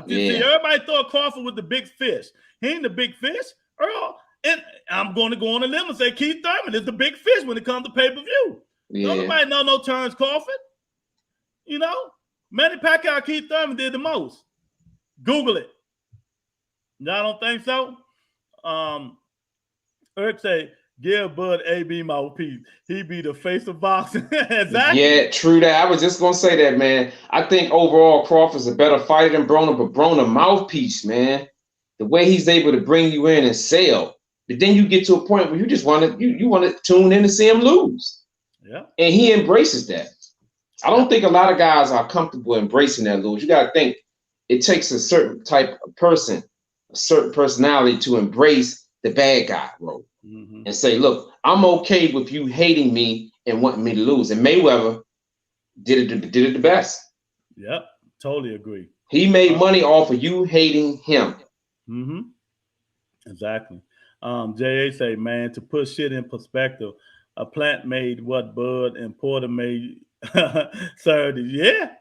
See, everybody thought Crawford was the big fish. He ain't the big fish. Earl, and I'm going to go on a limb and say Keith Thurman is the big fish when it comes to pay-per-view.
Yeah.
Nobody know no Terrence Crawford. You know, Manny Pacquiao, Keith Thurman did the most. Google it. Y'all don't think so? Eric say, give Bud AB mouthpiece. He be the face of boxing. Exactly.
Yeah, true that. I was just gonna say that, man. I think overall Crawford's a better fighter than Broner, but Broner mouthpiece, man. The way he's able to bring you in and sell. But then you get to a point where you just want to you want to tune in to see him lose.
Yeah.
And he embraces that. I don't think a lot of guys are comfortable embracing that lose. You got to think it takes a certain type of person, a certain personality to embrace the bad guy role and say, look, I'm okay with you hating me and wanting me to lose. And Mayweather did it the best.
Yep, totally agree.
He made money off of you hating him.
Exactly. J.A. say, man, to put shit in perspective, a Plant made what Bud and Porter made Saturday. Yeah.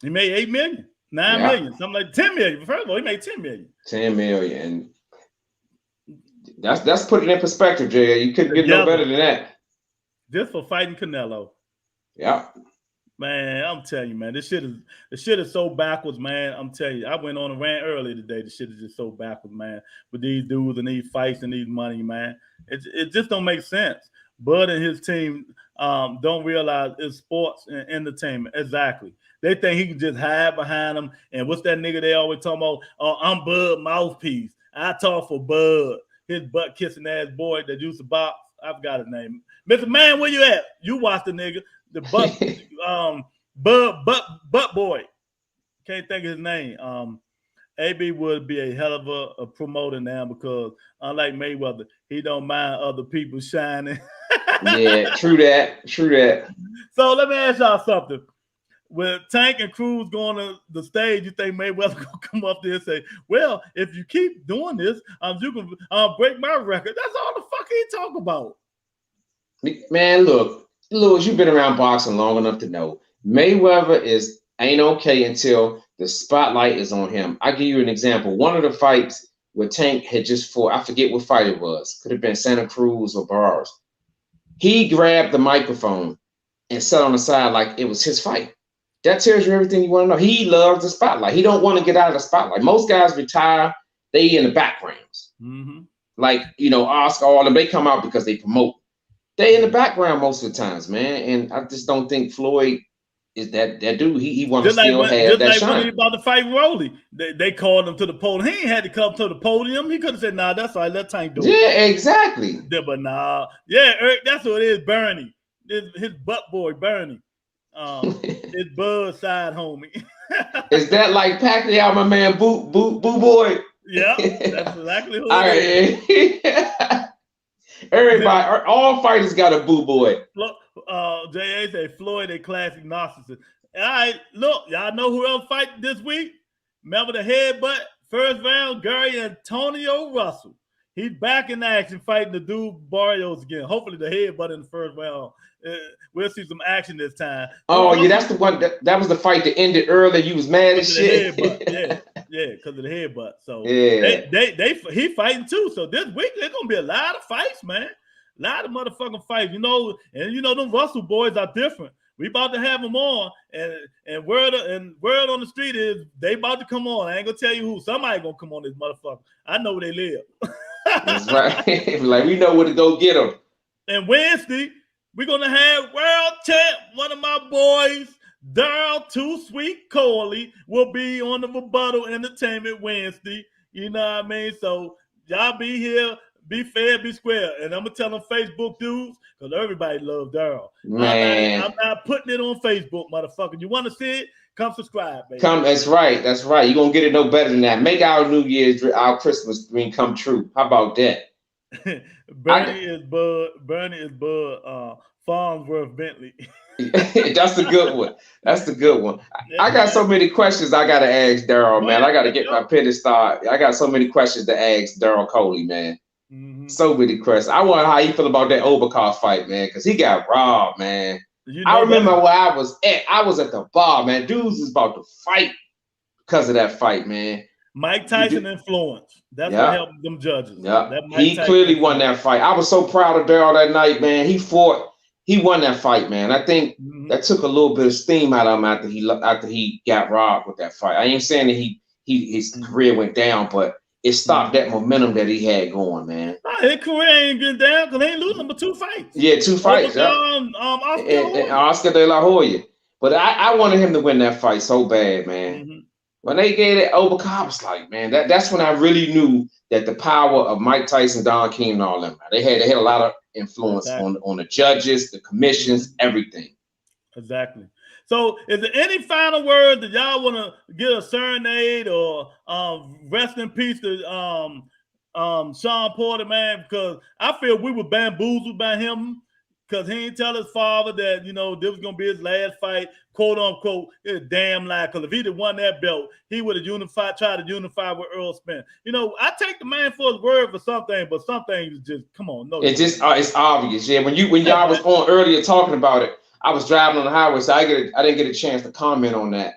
He made 8 million, 9 million, something like 10 million. First of all, he made 10 million.
10 million. That's putting it in perspective, Jay. You couldn't get no better than that.
Just for fighting Canelo.
Yeah.
Man, I'm telling you, man, this shit is so backwards, man. I'm telling you, I went on a rant earlier today. This shit is just so backwards, man. With these dudes and these fights and these money, man. It just don't make sense. Bud and his team don't realize it's sports and entertainment. Exactly. They think he can just hide behind them. And what's that nigga they always talking about? Oh, I'm Bud mouthpiece. I talk for Bud. His butt kissing ass boy that used to box. I forgot his name. Mr. Man, where you at? You watch the nigga. The butt boy. Can't think of his name. AB would be a hell of a promoter now because unlike Mayweather, he don't mind other people shining.
Yeah, true that. True that.
So let me ask y'all something. With Tank and Cruz going to the stage, you think Mayweather gonna come up there and say, well, if you keep doing this, you can break my record. That's all the fuck he talk about.
Man, look, Lewis, you've been around boxing long enough to know Mayweather ain't okay until the spotlight is on him. I'll give you an example. One of the fights where Tank had just fought, I forget what fight it was. Could have been Santa Cruz or Barros. He grabbed the microphone and sat on the side like it was his fight. That tells you everything you want to know. He loves the spotlight. He don't want to get out of the spotlight. Most guys retire, they in the backgrounds. Like, Oscar, all of them, they come out because they promote. They in the background most of the times, man. And I just don't think Floyd is that dude. He wants to still have that shine.
When he about to fight Rolly, they called him to the podium. He ain't had to come to the podium. He could have said, nah, that's all right. Let Tank do it.
Yeah, exactly.
Yeah, but nah. Yeah, Eric, that's what it is, Bernie. His butt boy, Bernie. His Bud side homie.
Is that like Pacquiao, my man, Boo Boy?
Yeah, that's exactly who it is.
Everybody, all fighters got a Boo Boy.
J.A. say Floyd a classic narcissist. All right, look, y'all know who else fight this week? Remember the headbutt first round, Gary Antonio Russell. He's back in action fighting the dude Barrios again. Hopefully the headbutt in the first round. We'll see some action this time.
Oh, yeah, that's the one. That was the fight that ended early. You was mad as shit.
Yeah, because of the headbutt. So
yeah,
he fighting too. So this week there's gonna be a lot of fights, man. A lot of motherfucking fights. And them Russell boys are different. We about to have them on, and word on the street is they about to come on. I ain't gonna tell you who. Somebody gonna come on this motherfucker. I know where they live.
That's right. Like we know where to go get them.
And Wednesday, we're gonna have world champ, one of my boys, Daryl Too Sweet Coley will be on the Rebuttal Entertainment Wednesday. You know what I mean? So y'all be here, be fair, be square. And I'm gonna tell them Facebook dudes, because everybody loves Daryl.
Man,
I'm not putting it on Facebook, motherfucker. You want to see it? Come subscribe, baby.
That's right. You're gonna get it no better than that. Make our New Year's, our Christmas dream come true. How about that?
Bernie is Bud Farnsworth Bentley.
That's the good one. That's the good one. I got so many questions I gotta ask Daryl, man. I gotta get my pen to start. I got so many questions to ask Daryl Coley, man. Mm-hmm. So many questions. I wonder how you feel about that Overcar fight, man, because he got robbed, man. You know, I remember where I was at. I was at the bar, man. Dudes was about to fight because of that fight, man.
Mike Tyson influence. That's what helped them judges.
Yeah, he clearly won that fight. I was so proud of Daryl that night, man. He won that fight, man. I think that took a little bit of steam out of him after he got robbed with that fight. I ain't saying that his career went down, but it stopped that momentum that he had going, man.
His career ain't getting down because they ain't losing but 2 fights.
Yeah, 2 fights. Oscar De La Hoya. But I wanted him to win that fight so bad, man. Mm-hmm. When they gave it Overcar, I was like, man, that's when I really knew that the power of Mike Tyson, Don King, and all them. They had a lot of influence on the judges, the commissions, everything.
Exactly. So, is there any final word that y'all want to give a serenade or rest in peace to Sean Porter, man? Because I feel we were bamboozled by him because he didn't tell his father that, you know, this was going to be his last fight, quote unquote. It's a damn lie. Because if he'd have won that belt, he would have tried to unify with Earl Spence. You know, I take the man for his word for something, but some things just, come on. No,
it's obvious. Yeah, when y'all was on earlier talking about it, I was driving on the highway, so I didn't get a chance to comment on that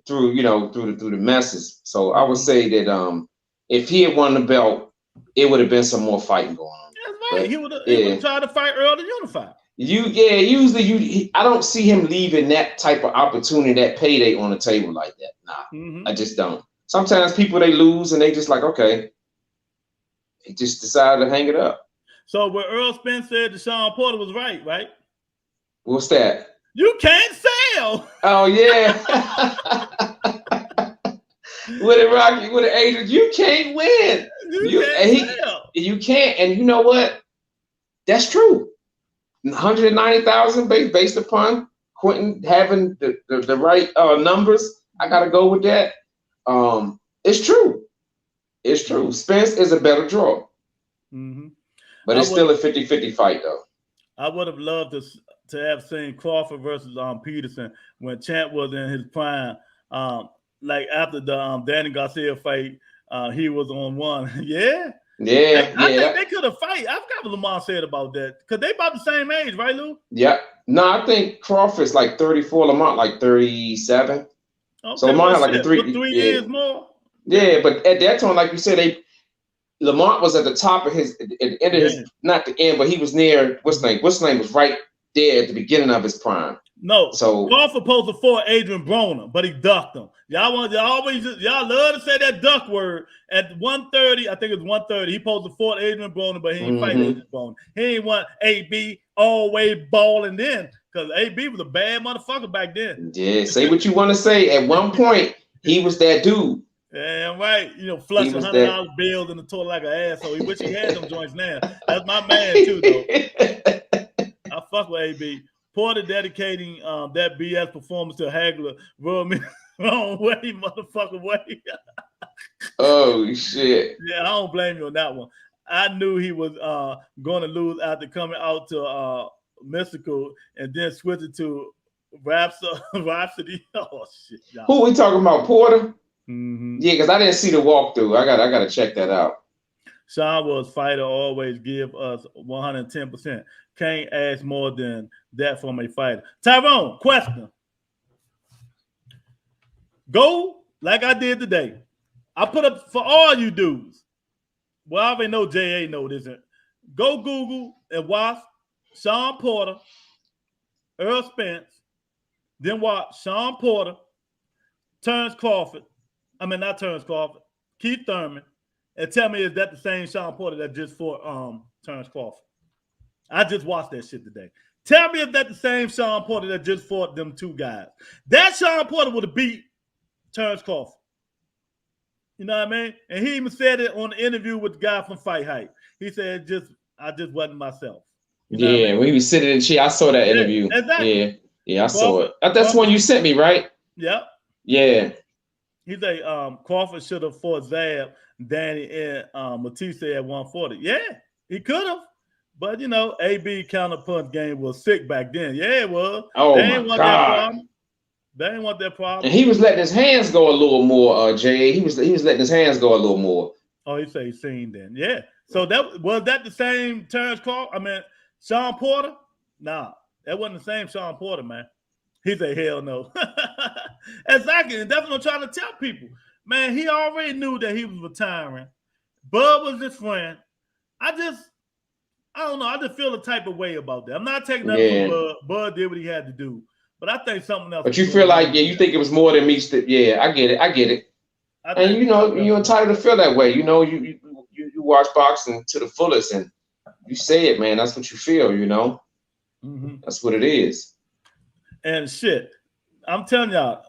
through the message. So I would say that if he had won the belt, it would have been some more fighting going on.
That's right. But he would have tried to fight Earl to unify.
Usually I don't see him leaving that type of opportunity, that payday on the table like that. Nah, I just don't. Sometimes people, they lose and they just like, okay, they just decided to hang it up.
So what Earl Spence said to Sean Porter was right?
What's that?
You can't sell.
Oh yeah. With a Rocky, with an agent, you can't win. You can't. And you know what? That's true. 190,000 based upon Quentin having the right numbers. I gotta go with that. It's true. It's true. Spence is a better draw. Mm-hmm. But it's still a 50-50 fight, though.
I would have loved to have seen Crawford versus Peterson when Champ was in his prime. Like after the Danny Garcia fight, he was on one. I think they could have fight. I forgot what Lamar said about that because they about the same age, right, Lou?
Yeah. No, I think Crawford's like 34, Lamar like 37. Okay, so Lamar had like a 3
years more.
Yeah, but at that time, like you said, Lamont was at the top of at the end of his, not the end, but he was near what's name was right there at the beginning of his prime.
No, so Crawford supposed to fought Adrian Broner, but he ducked him. Y'all love to say that duck word. At 130, I think it was 130. He supposed to fought Adrian Broner, but he ain't fight Adrian Broner. He ain't want AB always balling then because AB was a bad motherfucker back then.
Yeah, say what you want to say. At one point, he was that dude.
Damn right. You know, flushing $100 bills in the toilet like an asshole. He wish he had them joints now. That's my man too, though. I fuck with AB. Porter dedicating that BS performance to Hagler rubbed me the wrong way, motherfucker way.
Oh shit.
Yeah, I don't blame you on that one. I knew he was going to lose after coming out to Mystical and then switch it to Rhapsody. Oh shit. Y'all.
Who we talking about, Porter? Mm-hmm. Yeah, because I didn't see the walkthrough. I got to check that out.
Sean was fighter, always give us 110%. Can't ask more than that from a fighter. Tyrone, question. Go like I did today. I put up for all you dudes. Well, I already know J.A. know this. Go Google and watch Sean Porter, Earl Spence, then watch Sean Porter, Terrence Crawford. I mean, not Terrence Crawford, Keith Thurman, and tell me, is that the same Sean Porter that just fought Terrence Crawford? I just watched that shit today. Tell me if that's the same Sean Porter that just fought them two guys. That Sean Porter would have beat Terrence Crawford. You know what I mean? And he even said it on the interview with the guy from Fight Hype. He said, I just wasn't myself.
You know I mean? When he was sitting in the chair, I saw that interview. Exactly. Yeah, I saw it. That's the one you sent me, right?
Yep.
Yeah.
He said Crawford should have fought Zab, Danny, and Matisse at 140. Yeah, he could have. But, you know, AB counterpunch game was sick back then. Yeah, it was.
Oh, they ain't want that problem.
They ain't want that problem.
And he was letting his hands go a little more, Jay. He was letting his hands go a little more.
Oh, he said he's seen then. Yeah. So was that the same Terrence Crawford? I mean, Sean Porter? Nah, that wasn't the same Sean Porter, man. He said, hell no. Exactly. And that's what I'm trying to tell people. Man, he already knew that he was retiring. Bud was his friend. I don't know. I just feel a type of way about that. I'm not taking nothing from Bud. Bud did what he had to do. But I think something else.
But you feel like, you think it was more than me. Yeah, I get it. And, you know, you're entitled to feel that way. You know, you watch boxing to the fullest and you say it, man. That's what you feel, you know. Mm-hmm. That's what it is.
And shit, I'm telling y'all,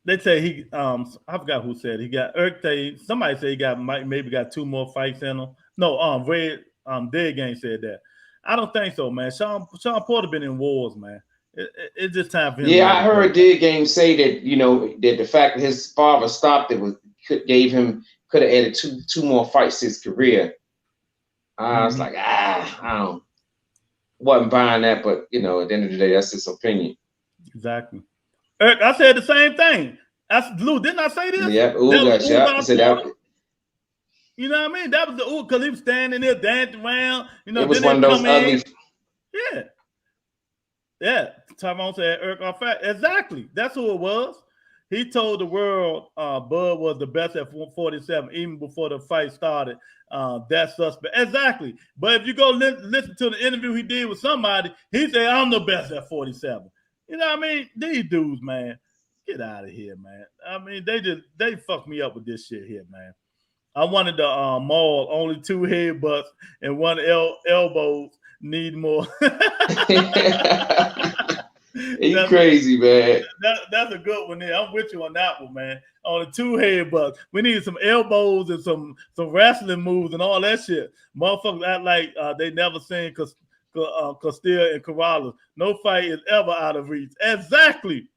they say he, I forgot who said he got, somebody said he maybe got 2 more fights in him. No, Dead Game said that. I don't think so, man. Sean Porter been in wars, man. It's just time for him.
Yeah, I heard Dead Game say that, you know, that the fact that his father stopped it could have added two more fights to his career. I was like, I wasn't buying that, but you know, at the end of the day, that's his opinion.
Exactly. Eric, I said the same thing. Lou, didn't I say this?
Yeah,
you know what I mean? That was the because he was standing there dancing around. You know,
it was one of those ugly.
Yeah. Tyrone said Eric Arfat. Exactly. That's who it was. He told the world Bud was the best at 147 even before the fight started. That suspect. Exactly. But if you go listen to the interview he did with somebody, he said, I'm the best at 47. You know what I mean? These dudes, man, get out of here, man. I mean, they fucked me up with this shit here, man. I wanted the maul, only 2 headbutts and 1 elbows. Need more.
You crazy, man.
That's a good one there. I'm with you on that one, man. On the 2 headbutts. We need some elbows and some wrestling moves and all that shit. Motherfuckers act like they never seen Castile and Corrales. No fight is ever out of reach. Exactly.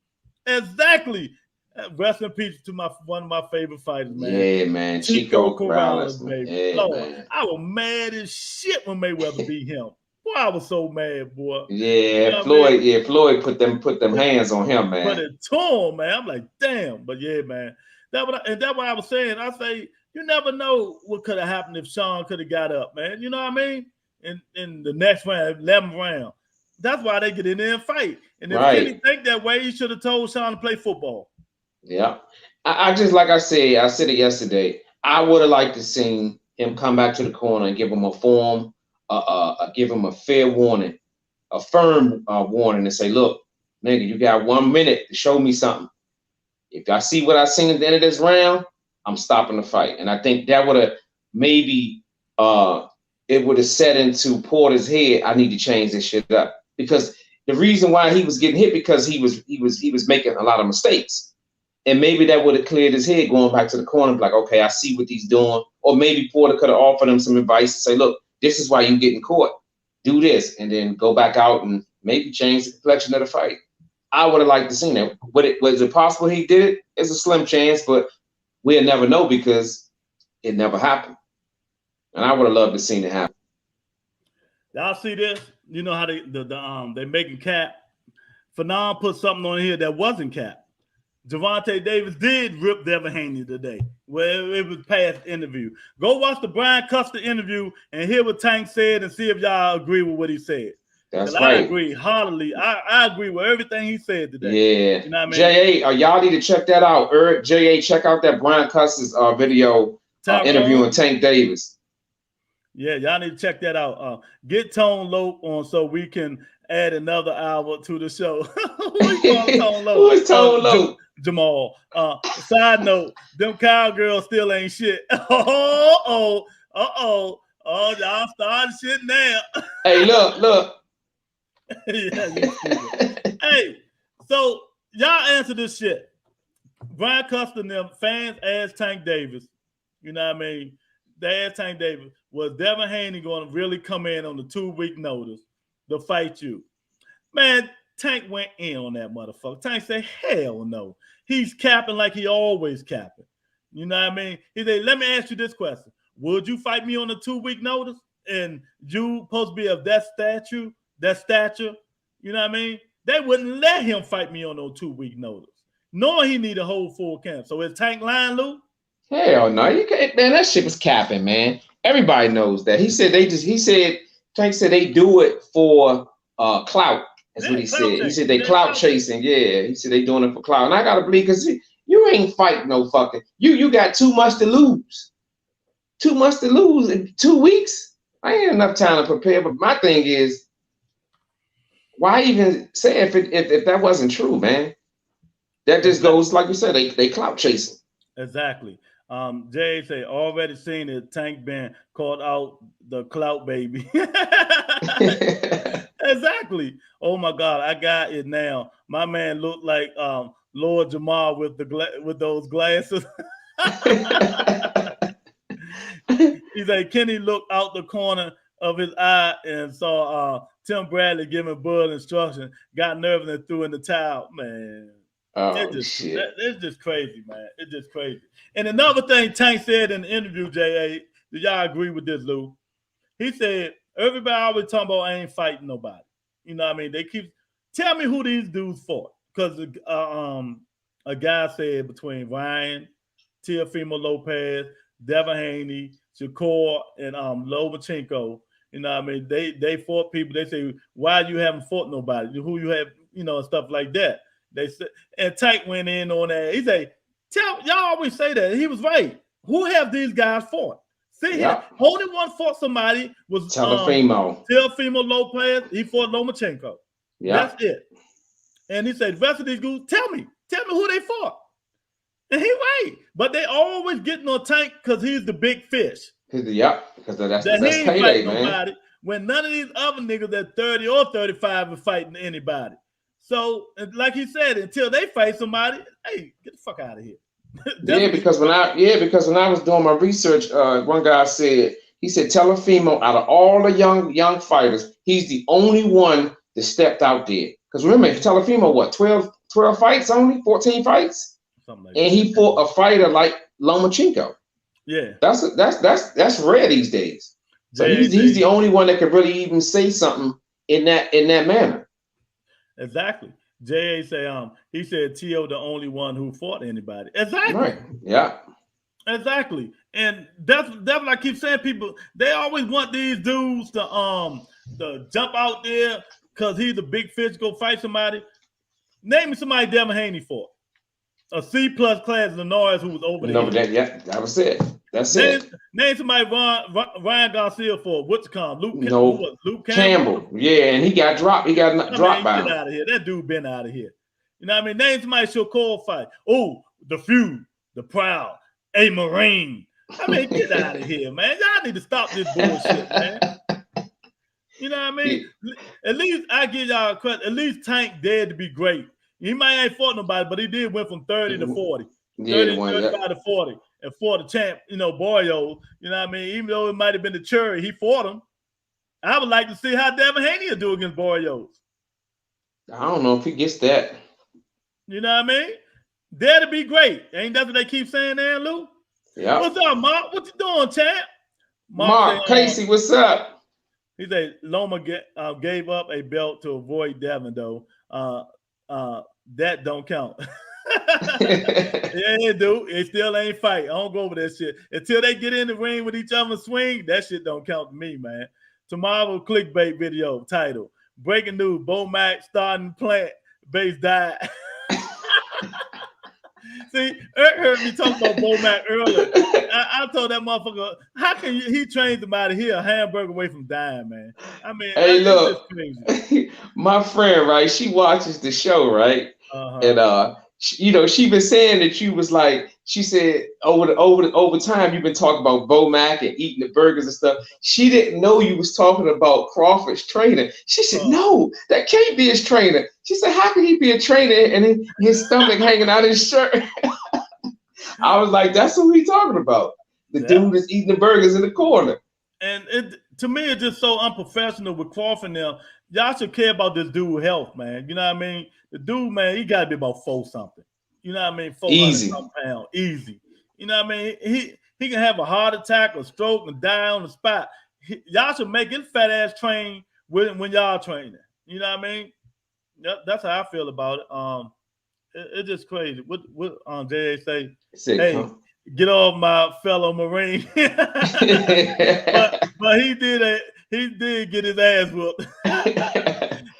Rest in peace to one of my favorite fighters, man.
Yeah, man. Chico Corrales,
baby.
Yeah,
Lord,
man.
I was mad as shit when Mayweather beat him. Boy, I was so mad, boy.
Yeah, you know Floyd. Yeah, Floyd put them hands on him, man.
But it tore him, man. I'm like, damn. But yeah, man. That's what I was saying. I say you never know what could have happened if Sean could have got up, man. You know what I mean? In the next round, 11th round. That's why they get in there and fight. And if he didn't think that way, he should have told Sean to play football.
Yeah. I just, like I said it yesterday, I would have liked to see him come back to the corner and give him a form, give him a fair warning, a firm warning, and say, look, nigga, you got 1 minute to show me something. If I see what I seen at the end of this round, I'm stopping the fight. And I think that would have maybe it would have set into Porter's head, I need to change this shit up. Because the reason why he was getting hit because he was making a lot of mistakes. And maybe that would have cleared his head going back to the corner, like, okay, I see what he's doing. Or maybe Porter could have offered him some advice and say, look, this is why you're getting caught. Do this, and then go back out and maybe change the complexion of the fight. I would have liked to see that. Was it possible he did it? It's a slim chance, but we'll never know because it never happened. And I would have loved to see it happen.
Y'all see this? You know how they making cap? Fanon put something on here that wasn't cap. Gervonta Davis did rip Devin Haney today. Well, it was past interview. Go watch the Brian Custer interview and hear what Tank said and see if y'all agree with what he said.
That's right.
I agree heartily. I agree with everything he said today.
Yeah.
You know what I
JA,
mean?
y'all need to check that out. JA, check out that Brian Custer's video interviewing Tank Davis.
Yeah, y'all need to check that out. Get Tone Lope on so we can add another hour to the show.
Who is Tone Lope?
Jamal. Side note, them cowgirls still ain't shit. Oh, y'all started shit now.
Hey, look.
Yeah, you stupid. Hey, so y'all answer this shit. Brian Custer and them fans asked Tank Davis, you know what I mean? They asked Tank Davis, was Devin Haney going to really come in on the 2-week notice to fight you? Man, Tank went in on that motherfucker. Tank said, hell no. He's capping like he always capping. You know what I mean? He said, let me ask you this question. Would you fight me on a 2-week notice? And you supposed to be of that stature, you know what I mean? They wouldn't let him fight me on no 2-week notice, knowing he need a whole full camp. So is Tank lying, Lou?
Hell no, you can't, man. That shit was capping, man. Everybody knows that. He said Tank said they do it for clout. That's what he said. He said they clout chasing. Yeah, he said they doing it for clout. And I gotta believe, because you ain't fighting no fucking. You got too much to lose. Too much to lose in 2 weeks. I ain't enough time to prepare. But my thing is, why even say if that wasn't true, man? That just goes, like you said, they clout chasing.
Exactly. Jay say already seen it. Tank been called out the clout baby. Exactly. Oh my God, I got it now. My man looked like Lord Jamal with those glasses. He's like, Kenny looked out the corner of his eye and saw Tim Bradley giving Bud instruction, got nervous and threw in the towel. Man.
Shit.
It's just crazy, man. It's just crazy. And another thing Tank said in the interview, J.A., do y'all agree with this, Lou? He said, everybody always talking about I ain't fighting nobody. You know what I mean? They keep, tell me who these dudes fought. Because a guy said between Ryan, Teofimo Lopez, Devin Haney, Shakur, and Lomachenko, you know what I mean? They fought people. They say, why you haven't fought nobody? Who you have, you know, and stuff like that. They said, and Tank went in on that. He said, y'all always say that. He was right. Who have these guys fought? See here, only one fought somebody was
Teofimo
Lopez. He fought Lomachenko.
Yeah,
that's it. And he said, the rest of these dudes, tell me who they fought. And he right, but they always getting on Tank because he's the big fish.
Because that's the best payday, man.
Nobody, when none of these other niggas at 30 or 35 are fighting anybody. So, like he said, until they fight somebody, hey, get the fuck out of here.
because when I was doing my research, one guy said, Teofimo, out of all the young fighters, he's the only one that stepped out there. Because remember, Teofimo, what, 12 fights only, 14 fights, something like and that. He fought a fighter like Lomachenko.
Yeah,
that's rare these days. So he's the only one that could really even say something in that manner.
Exactly. J.A. say he said T.O. the only one who fought anybody. Exactly.
Right. Yeah.
Exactly. And that's what I keep saying. People, they always want these dudes to jump out there because he's a big fish, go fight somebody. Name me somebody Devin Haney fought. A C+ class in the Norris who was over there.
That was it. That's it.
Name somebody Ryan Garcia for what's it called? Luke
Campbell. Yeah, and he got dropped. He got dropped by him.
Get out of here. That dude been out of here. You know what I mean? Name somebody Shakur fight. Oh, the Feud, the Proud, a Marine. I mean, get out of here, man. Y'all need to stop this bullshit, man. You know what I mean? At least I give y'all credit. At least Tank dared to be great. He might ain't fought nobody, but he did went from 30 to 40. 35 to 40. And fought the champ, Boyo, you know what I mean? Even though it might have been the cherry, he fought him. I would like to see how Devin Haney will do against Boyos.
I don't know if he gets that.
You know what I mean? That'd be great. Ain't that what they keep saying there, Lou?
Yeah.
What's up, Mark? What you doing, champ?
Mark Casey, what's up?
He said Loma gave up a belt to avoid Devin, though. That don't count. Yeah, dude. It still ain't fight. I don't go over that shit. Until they get in the ring with each other and swing, that shit don't count to me, man. Tomorrow clickbait video title. Breaking news. Bo Mack starting plant-based diet. See, Eric heard me talk about Bo Mack earlier. I told that motherfucker, how can he train somebody here a hamburger away from dying, man? I mean,
hey, look, my friend, right? She watches the show, right?
Uh-huh.
And she been saying that you was like she said over time you've been talking about Bo Mack and eating the burgers and stuff. She didn't know you was talking about Crawford's trainer. She said, no, that can't be his trainer. She said, how can he be a trainer and his stomach hanging out of his shirt? I was like, that's who he's talking about. The dude that's eating the burgers in the corner.
And to me, it's just so unprofessional with Crawford now. Y'all should care about this dude's health, man. You know what I mean? The dude, man, he got to be about 4 something. You know what I mean? 400 pounds, easy. You know what I mean? He can have a heart attack or stroke and die on the spot. Y'all should make his fat ass train when y'all training. You know what I mean? That's how I feel about it. It's just crazy. What J.A. say? Hey, get off my fellow Marine. but he did get his ass whooped.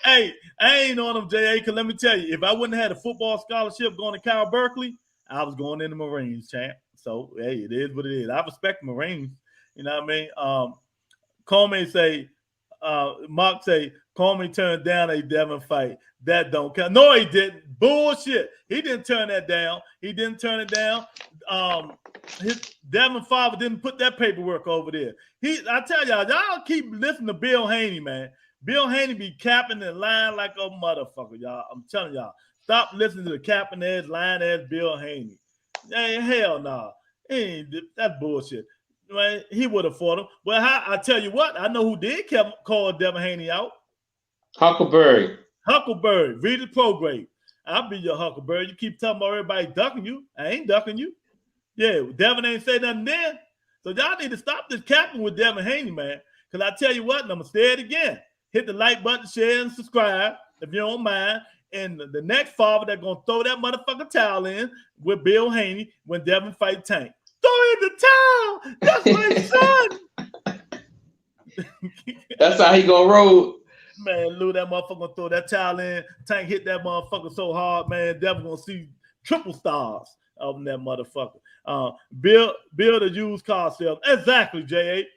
Hey, I ain't on him, J.A., because let me tell you, if I wouldn't have had a football scholarship going to Cal Berkeley, I was going in the Marines, champ. So, hey, it is what it is. I respect the Marines. You know what I mean? Comey say, Mark say, Comey turned down a Devin fight. That don't count. No, he didn't. Bullshit. He didn't turn that down. He didn't turn it down. His Devin father didn't put that paperwork over there. I tell y'all keep listening to Bill Haney, man. Bill Haney be capping and lying like a motherfucker, y'all. I'm telling y'all. Stop listening to the capping ass, lying ass Bill Haney. Hey, hell no. That's bullshit. Man, he would have fought him. Well, I tell you what, I know who did call Devin Haney out.
Huckleberry.
Read the program. I'll be your Huckleberry. You keep talking about everybody ducking you. I ain't ducking you. Yeah, Devin ain't say nothing then. So y'all need to stop this capping with Devin Haney, man. Because I tell you what, and I'm going to say it again. Hit the like button, share, and subscribe if you don't mind. And the next father that's going to throw that motherfucking towel in with Bill Haney when Devin fight Tank. Throw in the towel. That's my son.
That's how he going to roll.
Man, Lou, that motherfucker gonna throw that towel in. Tank hit that motherfucker so hard, man. Devin gonna see triple stars of that motherfucker. Bill the used car sales. Exactly, J.A.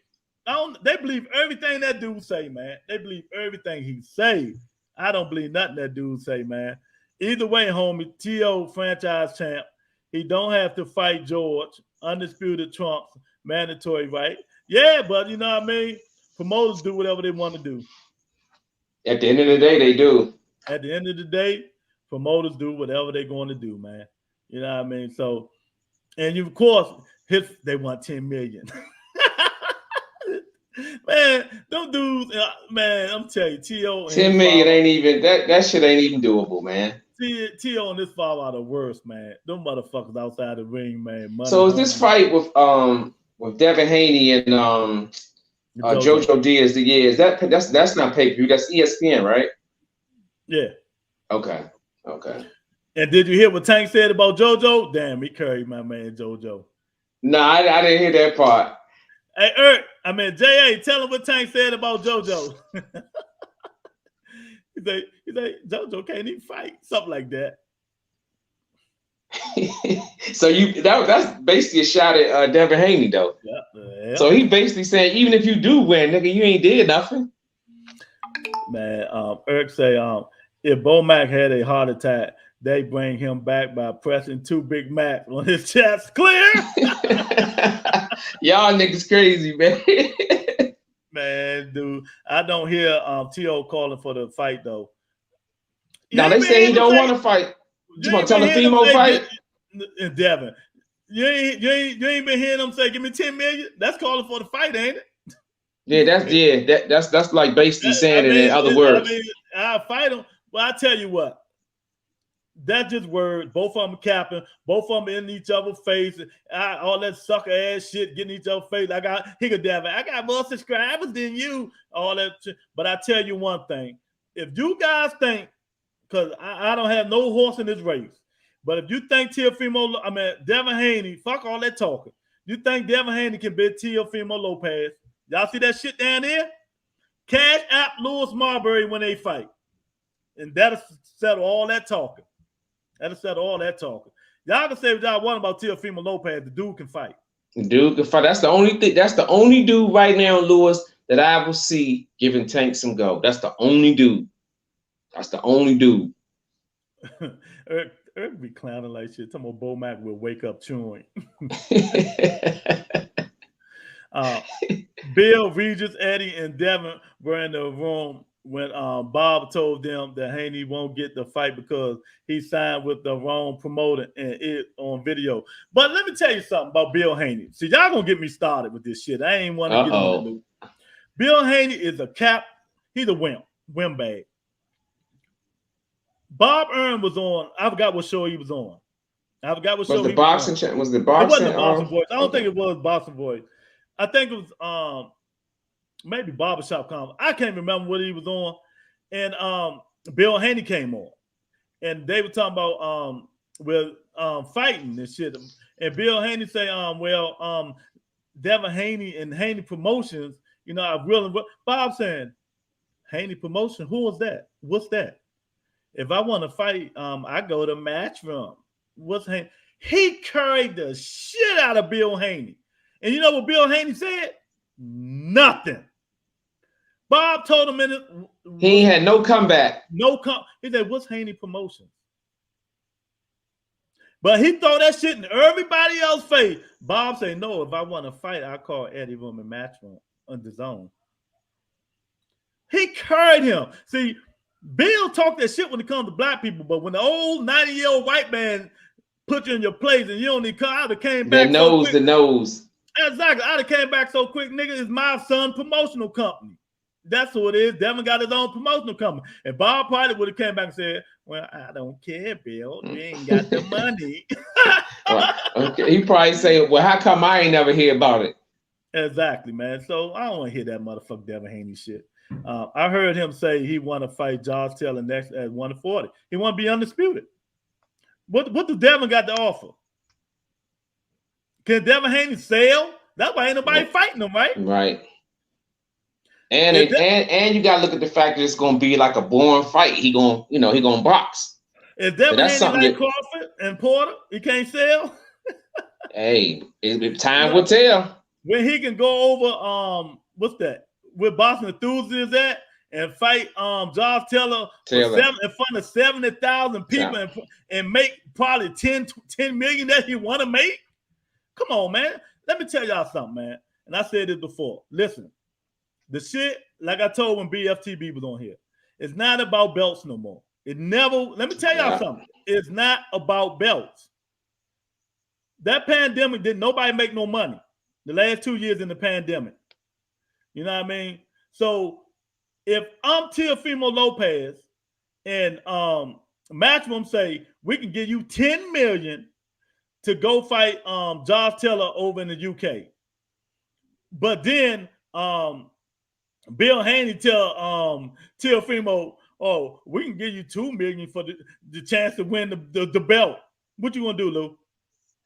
They believe everything that dude say, man. They believe everything he say. I don't believe nothing that dude say, man. Either way, homie, T.O. franchise champ. He don't have to fight George. Undisputed trumps. Mandatory, right? Yeah, but you know what I mean? Promoters do whatever they want to do.
At the end of the day, they do.
At the end of the day, promoters do whatever they're going to do, man. You know what I mean? So, and you, of course, they want 10 million. Man, them dudes, man, I'm telling you, T.O.
10 million ain't even, that shit ain't even doable, man.
T.O. and this father are the worst, man. Them motherfuckers outside the ring, man.
So is this fight with Devin Haney and JoJo Diaz, that's not pay-per-view, that's ESPN, right?
Yeah.
Okay.
And did you hear what Tank said about JoJo? Damn, he carried my man JoJo.
No, I didn't hear that part.
Hey, J.A., tell him what Tank said about JoJo. He's like, JoJo can't even fight. Something like that.
So that's basically a shot at Devin Haney, though. Yeah. So he basically saying, even if you do win, nigga, you ain't did nothing.
Man, Eric say, if Bo Mack had a heart attack, they bring him back by pressing 2 Big Macs on his chest. Clear?
Y'all niggas crazy, man.
Man, dude, I don't hear T.O. calling for the fight, though.
Now they say he don't want to fight. You want to tell a female fight?
Devin, you ain't been hearing them say, "Give me 10 million." That's calling for the fight, ain't it?
Yeah, that's like basically saying it in other words.
I'll fight him. Well, I tell you what, that's just words. Both of them capping, both of them in each other's face. All that sucker ass shit getting each other's face. I got more subscribers than you. All that shit. But I tell you one thing: if you guys think, because I don't have no horse in this race. But if you think Devin Haney, fuck all that talking. You think Devin Haney can beat Teofimo Lopez? Y'all see that shit down there? Cash App LEWISMARBURY when they fight. And that'll settle all that talking. Y'all can say what y'all want about Teofimo Lopez. The dude can fight.
That's the only thing. That's the only dude right now, Lewis, that I will see giving Tank some go. That's the only dude.
Eric be clowning like shit. Talking about Bo Mac will wake up chewing. Bill, Regis, Eddie, and Devin were in the room when Bob told them that Haney won't get the fight because he signed with the wrong promoter and it on video. But let me tell you something about Bill Haney. See, y'all gonna get me started with this shit. I ain't want to get on the loop. Bill Haney is a cap. He's a wimp bag. Bob Earn was on. I forgot what show he was on. I forgot what show he was on.
Was the boxing?
It wasn't the Boxing Voice. I don't think it was Boxing Voice. I think it was maybe Barbershop Conference. I can't remember what he was on. And Bill Haney came on. And they were talking about fighting and shit. And Bill Haney say, Devin Haney and Haney Promotions, you know, I really Bob saying, Haney Promotion, who was that? What's that? If I want to fight, I go to Matchroom. What's Haney? He carried the shit out of Bill Haney. And you know what Bill Haney said? Nothing. Bob told him
he had no comeback.
He said, what's Haney Promotions? But he throw that shit in everybody else's face. Bob said, no, if I want to fight, I call Eddie Room and Matchroom on the zone. He carried him. See, Bill talked that shit when it comes to black people, but when the old 90-year-old white man put you in your place and you only I'd have came back.
The nose.
Exactly. I'd have came back so quick, nigga. It's my son promotional company. That's who it is. Devin got his own promotional company. And Bob probably would have came back and said, well, I don't care, Bill. You ain't got the money.
Okay. He probably say, well, how come I ain't never hear about it?
Exactly, man. So I don't want to hear that motherfucker Devin Haney shit. I heard him say he want to fight Josh Taylor next at 140. He want to be undisputed. What does Devin got to offer? Can Devin Haney sell? That's why ain't nobody fighting him, right?
Right. And you gotta look at the fact that it's gonna be like a boring fight. He gonna box.
If Devin Haney like Crawford and Porter, he can't sell.
Hey, time will tell.
When he can go over what's that? Where Boston Enthusiasts at and fight Josh Taylor in front of 70,000 people and make probably 10 million that he want to make. Come on, man. Let me tell y'all something, man. And I said it before. Listen, the shit, like I told when BFTB was on here, it's not about belts no more. It never, let me tell y'all something. It's not about belts. That pandemic didn't nobody make no money. The last 2 years in the pandemic. You know what I mean? So if I'm Teofimo Lopez and Matchroom say we can give you 10 million to go fight Josh Taylor over in the UK. But then Bill Haney tell Teofimo, oh, we can give you 2 million for the chance to win the belt. What you gonna do, Lou?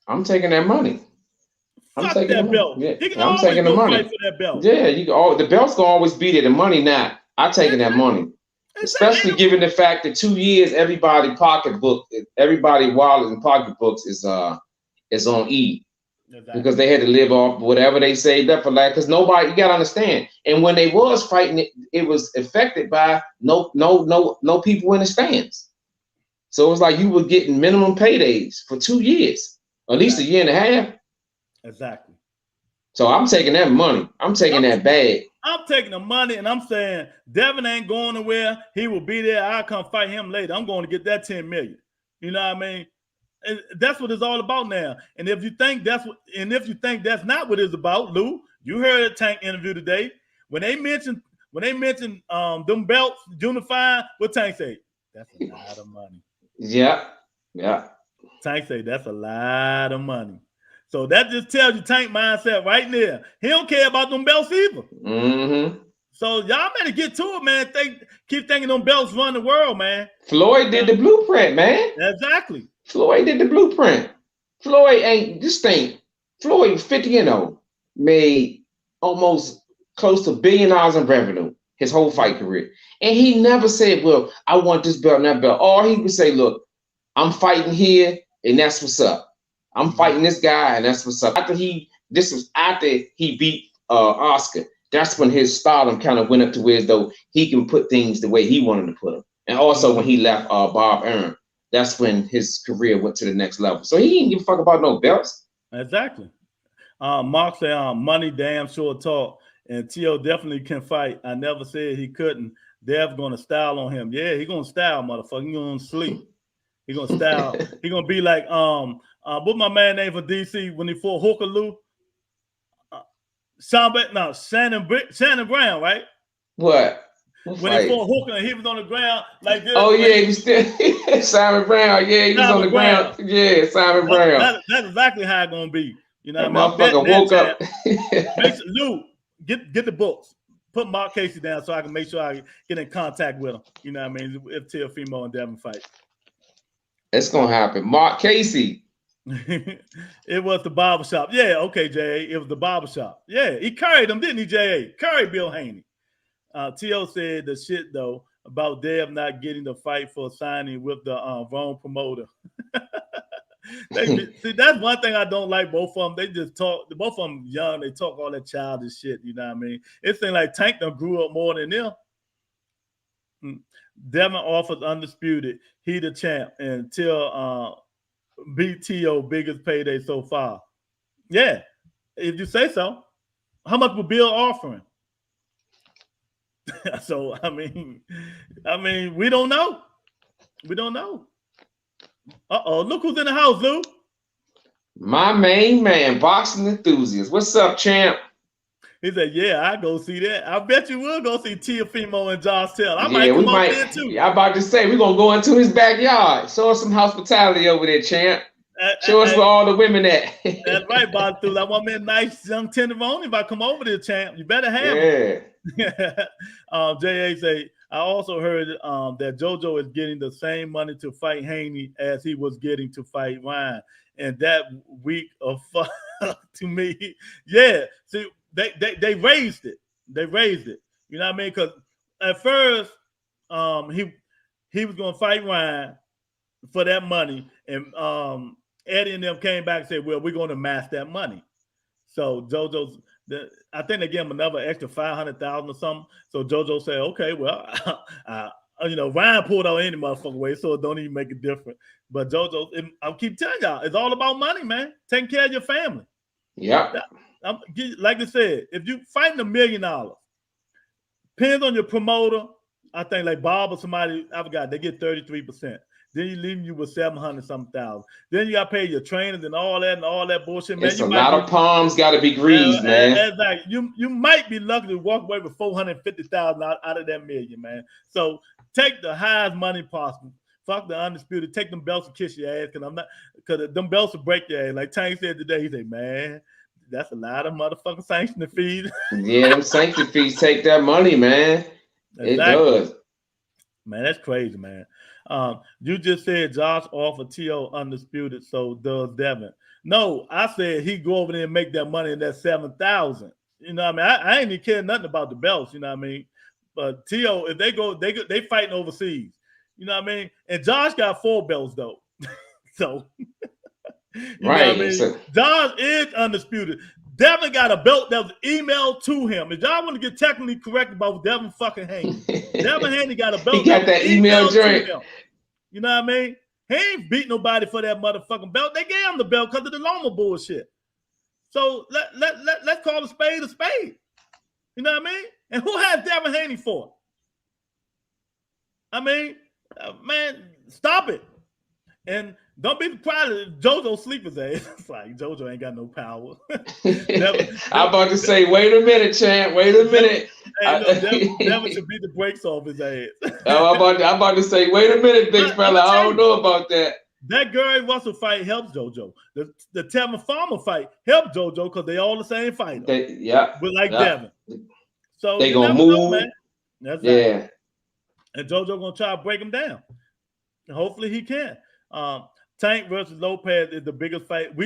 I'm taking that money.
Fuck that belt.
Yeah,
he can
I'm
always
taking the money
fight for that belt.
Yeah, the belt's gonna always be there. The money not. I'm taking that money. Especially given the fact that 2 years everybody wallet and pocketbooks is on E. Exactly. Because they had to live off whatever they saved up for life. Because nobody, you gotta understand. And when they was fighting it was affected by no people in the stands. So it was like you were getting minimum paydays for 2 years, at least a year and a half.
Exactly.
So I'm taking that money. I'm taking that bag.
I'm taking the money and I'm saying Devin ain't going nowhere. He will be there. I'll come fight him later. I'm going to get that 10 million. You know what I mean? And that's what it's all about now. And if you think that's not what it's about, Lou, you heard a Tank interview today. When they mentioned them belts unifying, what Tank say? That's a lot of money.
Yeah.
Tank say that's a lot of money. So that just tells you Tank mindset right there. He don't care about them belts either.
Mm-hmm.
So y'all better get to it, man. Keep thinking them belts run the world, man.
Floyd did the blueprint, man.
Exactly.
Floyd did the blueprint. Floyd ain't this thing. Floyd 50-0, made almost close to $1 billion in revenue his whole fight career. And he never said, well, I want this belt and that belt. Or he would say, look, I'm fighting here and that's what's up. I'm fighting this guy, and that's what's up. This was after he beat Oscar. That's when his stardom kind of went up to where as though he can put things the way he wanted to put them. And also when he left Bob Arum. that's when his career went to the next level. So he didn't give a fuck about no belts.
Exactly. Mark said, money damn sure talk. And T.O. definitely can fight. I never said he couldn't. Dev's going to style on him. Yeah, he going to style, motherfucker. He going to sleep. He going to style. He going to be like, what my man name for DC when he fought Hooker Lou? Shannon Brown, right?
What?
When he fought Hooker and he was on the ground like this.
Oh, yeah, he was still Simon Brown. Yeah, he was on the ground. Yeah, Simon Brown.
That's exactly how it's going to be. You know,
that motherfucker woke up.
Lou, get the books. Put Mark Casey down so I can make sure I get in contact with him. You know what I mean? If Teofimo and Devin fight.
It's going to happen. Mark Casey.
It was the barbershop. Yeah, okay, J.A. It was the barbershop. Yeah, he carried him, didn't he, J.A.? Carried Bill Haney. T.O. said the shit, though, about Dev not getting the fight for signing with the wrong promoter. See, that's one thing I don't like. Both of them, they just talk. Both of them young. They talk all that childish shit. You know what I mean? It seems like Tank done grew up more than them. Devin offers undisputed. He the champ until BTO biggest payday so far. Yeah, if you say so. How much will Bill offering? So I mean, we don't know. We don't know. Look who's in the house, Lou.
My main man, boxing enthusiast. What's up, champ?
He said, yeah, I go see that. I bet you will go see Teofimo and Josh Taylor. I might come over there too.
I'm about to say, we're going to go into his backyard. Show us some hospitality over there, champ. Show us where all the women at.
That's right, Batu. I want me a nice young tenderoni if I come over there, champ. You better have it. J.A. say, I also heard that JoJo is getting the same money to fight Haney as he was getting to fight Ryan. And that week of fuck to me. Yeah. See, they raised it. They raised it. You know what I mean? Because at first, he was going to fight Ryan for that money. And Eddie and them came back and said, well, we're going to match that money. So JoJo's, I think they gave him another extra $500,000 or something. So JoJo said, okay, well, Ryan pulled out any motherfucking way, so it don't even make a difference. But JoJo, I'll keep telling y'all, it's all about money, man. Taking care of your family.
Yeah.
Like I said, if you fighting $1 million, depends on your promoter. I think like Bob or somebody, I forgot, they get 33%. Then you leave you with 700-something thousand. Then you got to pay your trainers and all that bullshit, man.
It's a lot of palms got to be greased, man.
Exactly. You might be lucky to walk away with $450,000 out of that $1 million, man. So take the highest money possible. Fuck the undisputed. Take them belts and kiss your ass, because them belts will break your ass. Like Tank said today, he said, man, that's a lot of motherfucking sanction fees.
Yeah, them sanction fees take that money, man. Exactly. It does.
Man, that's crazy, man. You just said Josh offered T.O. undisputed, so does Devin. No, I said he go over there and make that money in that 7,000. You know what I mean? I ain't even care nothing about the belts, you know what I mean? But T.O., if they fighting overseas. You know what I mean? And Josh got 4 belts though. So you know what I mean? So, Josh is undisputed. Devin got a belt that was emailed to him. If y'all want to get technically correct about Devin fucking Haney, Devin Haney got a belt.
He got that email joint.
You know what I mean? He ain't beat nobody for that motherfucking belt. They gave him the belt because of the Loma bullshit. So let's call a spade a spade. You know what I mean? And who has Devin Haney for? I mean, man, stop it. And don't be surprised if JoJo sleep his ass. It's like JoJo ain't got no power.
I'm about to say, wait a minute, champ. Wait a minute.
Devin should beat the brakes off his ass.
I'm about to say, wait a minute, big fella. I don't know about that.
That Gary Russell fight helps JoJo. The Tevin Farmer fight helped JoJo because they all the same fighter. But like Devin. So
they gonna move.
Know, man. That's right. And JoJo gonna try to break him down. And hopefully he can. Tank versus Lopez is the biggest fight.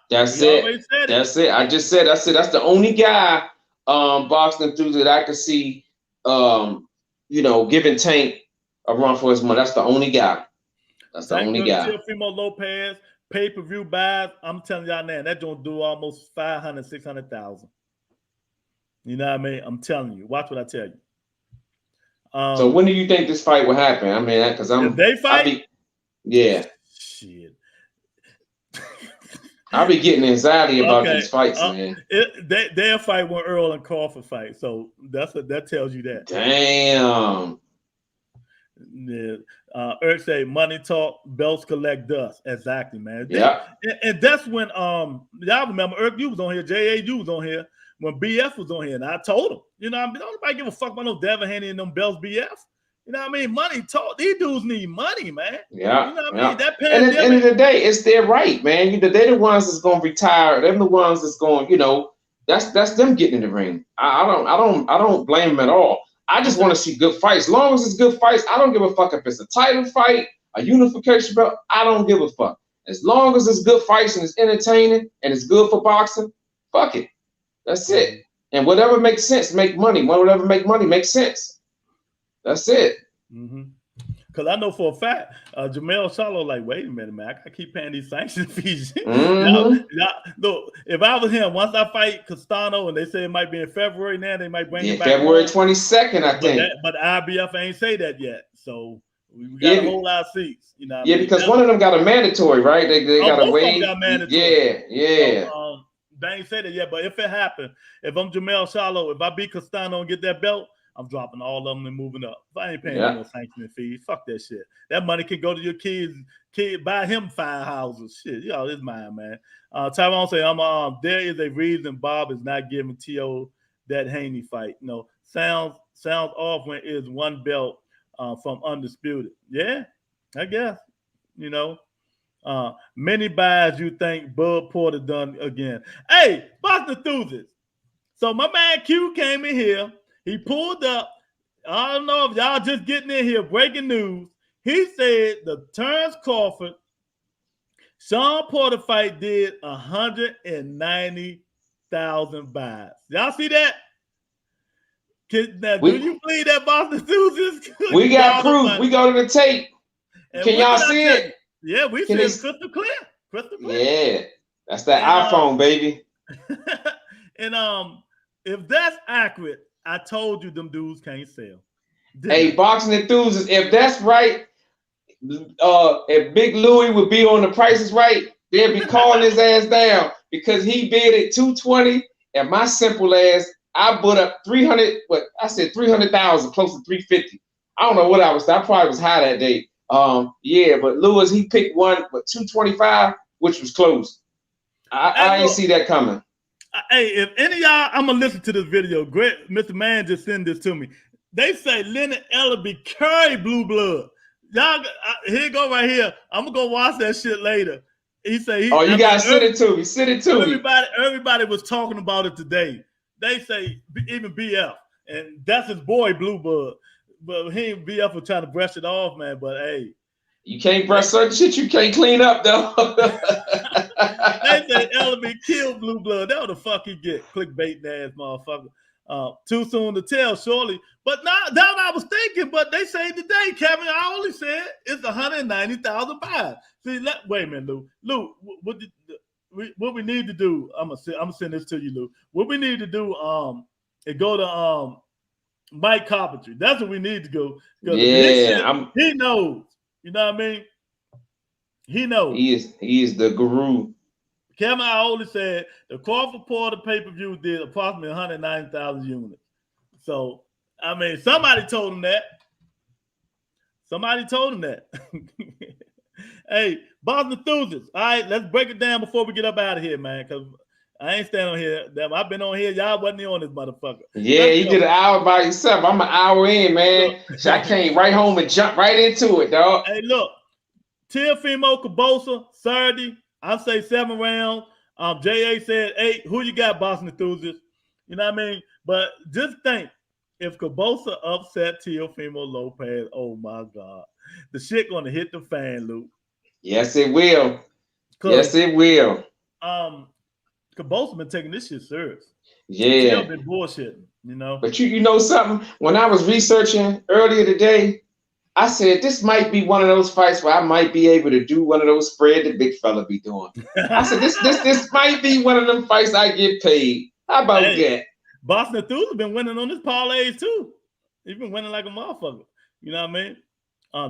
That's it. I just said that's
the only guy boxing through that I could see giving Tank a run for his money. That's the only guy. That's the only guy.
Teofimo Lopez pay-per-view buys. I'm telling y'all now, that don't do almost 500, 600,000. You know what I mean? I'm telling you. Watch what I tell you.
So when do you think this fight will happen? I mean, because
if they fight.
Yeah.
Shit.
I'll be getting anxiety about these fights, man.
They'll fight when Earl and Crawford fight. So that tells you that.
Damn.
Yeah. Eric say money talk, belts collect dust. Exactly, man.
Yeah.
And that's when y'all remember Eric, you was on here, you was on here when BF was on here, and I told him, you know, I mean, don't nobody give a fuck about no Devin Haney and them belts, BF. You know what I mean? Money talk. These dudes need money, man.
Yeah.
You know what I mean? That
pandemic. And at the end of the day, it's their right, man. They're the ones that's gonna retire. They're the ones that's going, you know, that's them getting in the ring. I don't blame them at all. I just want to see good fights. As long as it's good fights, I don't give a fuck if it's a title fight, a unification belt. I don't give a fuck. As long as it's good fights and it's entertaining and it's good for boxing, fuck it. That's it. And whatever makes sense, make money. Whatever make money makes sense. That's it.
Because I know for a fact, Jamel Charlo, like, wait a minute, man, I gotta keep paying these sanction fees. Look, if I was him, once I fight Castano and they say it might be in February now, they might bring it back.
February 22nd, I think.
But IBF ain't say that yet. So we got a whole lot of seats. You know.
Because one of them got a mandatory, right? They got to wait. Yeah.
So, they ain't say that yet. But if it happened, if I'm Jamel Charlo, if I beat Castano and get that belt, I'm dropping all of them and moving up. If I ain't paying no sanctioning fees, fuck that shit. That money can go to your kids, buy him fine houses. Shit, y'all, it's mine, man. Tyrone say, there is a reason Bob is not giving T.O. that Haney fight. No, sounds off when it is one belt from Undisputed. Yeah, I guess. You know, many buys you think Bud Porter done again. Hey, box enthusiasts. So my man Q came in here. He pulled up. I don't know if y'all just getting in here. Breaking news. He said the Terrence Crawford, Sean Porter fight did 190,000 buys. Y'all see that? Do you believe that, Boston enthusiasts?
We got proof. We go to the tape. Can y'all see it?
Yeah, we see it crystal clear. Crystal clear.
Yeah, that's that iPhone, baby.
And if that's accurate, I told you them dudes can't sell.
Hey, boxing enthusiasts, if that's right, if Big Louie would be on The Price is Right, they'd be calling his ass down because he bid at 220, and my simple ass, I put up 300. What I said, 300,000, close to 350. I don't know what I probably was high that day. But Lewis, he picked one, 225, which was close. I ain't see that coming.
Hey, if any of y'all, I'm gonna listen to this video. Great, Mr. Man just sent this to me. They say Leonard Ellaby carry blue blood. Y'all, here you go right here. I'm gonna go watch that shit later. He say,
you gotta send it to me. Send it to me.
Everybody was talking about it today. They say even BF, and that's his boy Blue Blood. But he ain't BF was trying to brush it off, man. But hey,
you can't brush certain shit you can't clean up though.
They say Ellaby killed Blue Blood. That what the fuck he get. Clickbait ass motherfucker. Too soon to tell, surely. But that's what I was thinking. But they say today, Kevin, I only said it's 190,000 buys. See, wait a minute, Lou. Lou, what we need to do? I'm gonna send this to you, Lou. What we need to do? And go to Mike Carpentry. That's what we need to go.
Yeah,
he knows. You know what I mean? He knows.
He is the guru.
Kevin Ioli said the Crawford Porter pay-per-view did approximately 190,000 units. So, I mean, somebody told him that. Hey, Boston enthusiasts. All right, let's break it down before we get up out of here, man, because I ain't standing on here. I've been on here. Y'all wasn't on this motherfucker.
Yeah, you did an hour by yourself. I'm an hour in, man. So I came right home and jump right into it, dog.
Hey, look. Teofimo Cabosa, Saturday. I say 7 rounds. JA said 8. Who you got, Boston enthusiasts? You know what I mean? But just think, if Cabosa upset Teofimo Lopez, oh my God. The shit gonna hit the fan, Luke.
Yes, it will. Yes, it will.
Cabosa been taking this shit serious.
Yeah.
Been bullshitting, you know.
But you know something? When I was researching earlier today, I said this might be one of those fights where I might be able to do one of those spread the big fella be doing. I said this might be one of them fights I get paid. How about that? Boston
Thule been winning on his parlays too. He's been winning like a motherfucker. You know what I mean?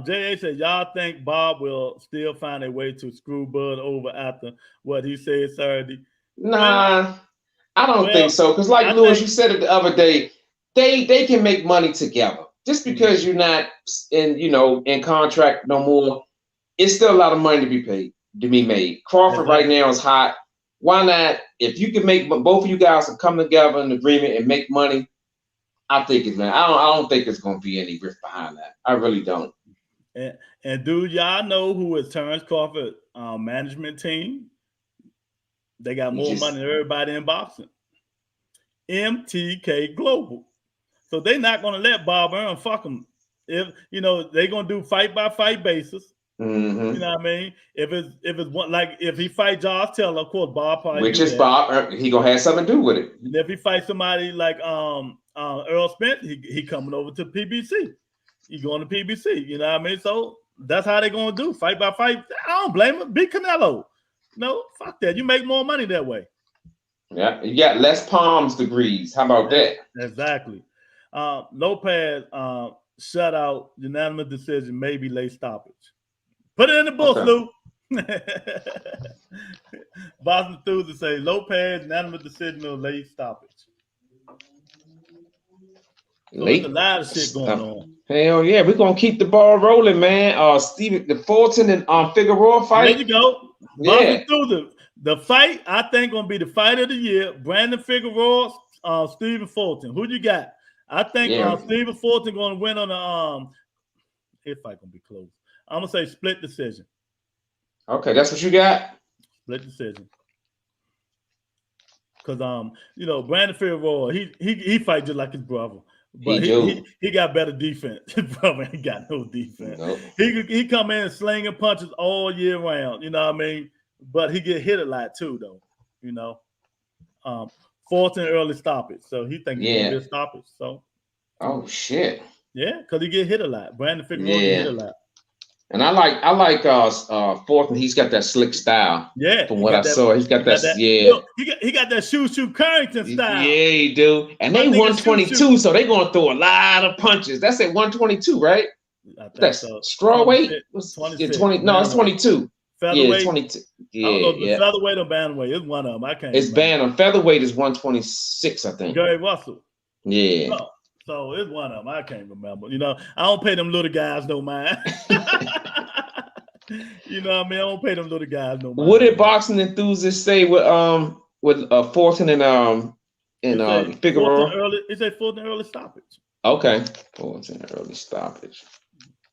J.A. said, y'all think Bob will still find a way to screw Bud over after what he said Saturday?
Nah, I don't think so. Because like Lewis, you said it the other day, they can make money together. Just because you're not in contract no more, it's still a lot of money to be made. Crawford right now is hot. Why not? If you can make both of you guys can come together in agreement and make money, I think it's man. I don't think it's gonna be any rift behind that. I really don't.
And do y'all know who is Terrence Crawford management team? They got more money than everybody in boxing. MTK Global. So they're not gonna let Bob Arum fuck him. If they're gonna do fight by fight basis.
Mm-hmm.
You know what I mean? If it's one, like if he fight Josh Taylor, of course Bob probably
which is that. Bob, he gonna have something to do with it.
And if he fights somebody like Earl Spence, he coming over to PBC. He going to PBC. You know what I mean? So that's how they're gonna do fight by fight. I don't blame him. Beat Canelo. No, fuck that. You make more money that way.
Yeah, you got less palms degrees. How about that?
Exactly. Lopez shut out, unanimous decision, maybe late stoppage. Put it in the books, Lou. Boston Enthusiast say Lopez, unanimous decision or late stoppage. So there's a lot of shit going on.
Hell yeah, we're gonna keep the ball rolling, man. Steven, the Fulton and Figueroa fight.
There you go. Yeah. The fight, I think, gonna be the fight of the year. Brandon Figueroa, Stephen Fulton. Who you got? I think Stephen Fulton gonna win on the his fight gonna be close. I'm gonna say split decision.
Okay, that's what you got.
Split decision. Cause Brandon Figueroa, he fight just like his brother. But he got better defense. His brother ain't got no defense. Nope. He come in slinging punches all year round. You know what I mean? But he get hit a lot too, though. Fourth and early stoppage. So he think he's gonna be a stoppage. So.
Oh shit.
Yeah, because he get hit a lot. Brandon Figueroa get hit a lot.
And I like Fulton. He's got that slick style.
Yeah,
from what I saw, he's got that.
He got that Shoo Carrington style.
Yeah, he do. And they 122, so they gonna throw a lot of punches. That's at 122, right? That's straw weight. 20. No, it's 22.
Featherweight.
Yeah, 22. Yeah,
I don't know if it's featherweight or bantamweight. It's one of them. I can't.
It's bantam. Featherweight is 126, I think.
Gary Russell.
Yeah.
Oh, so it's one of them. I can't remember. I don't pay them little guys no mind. You know what I mean? I don't pay them little guys no mind.
What did boxing enthusiasts say with Fulton and Figueroa?
It's a Fulton early stoppage.
Okay, Fulton early stoppage.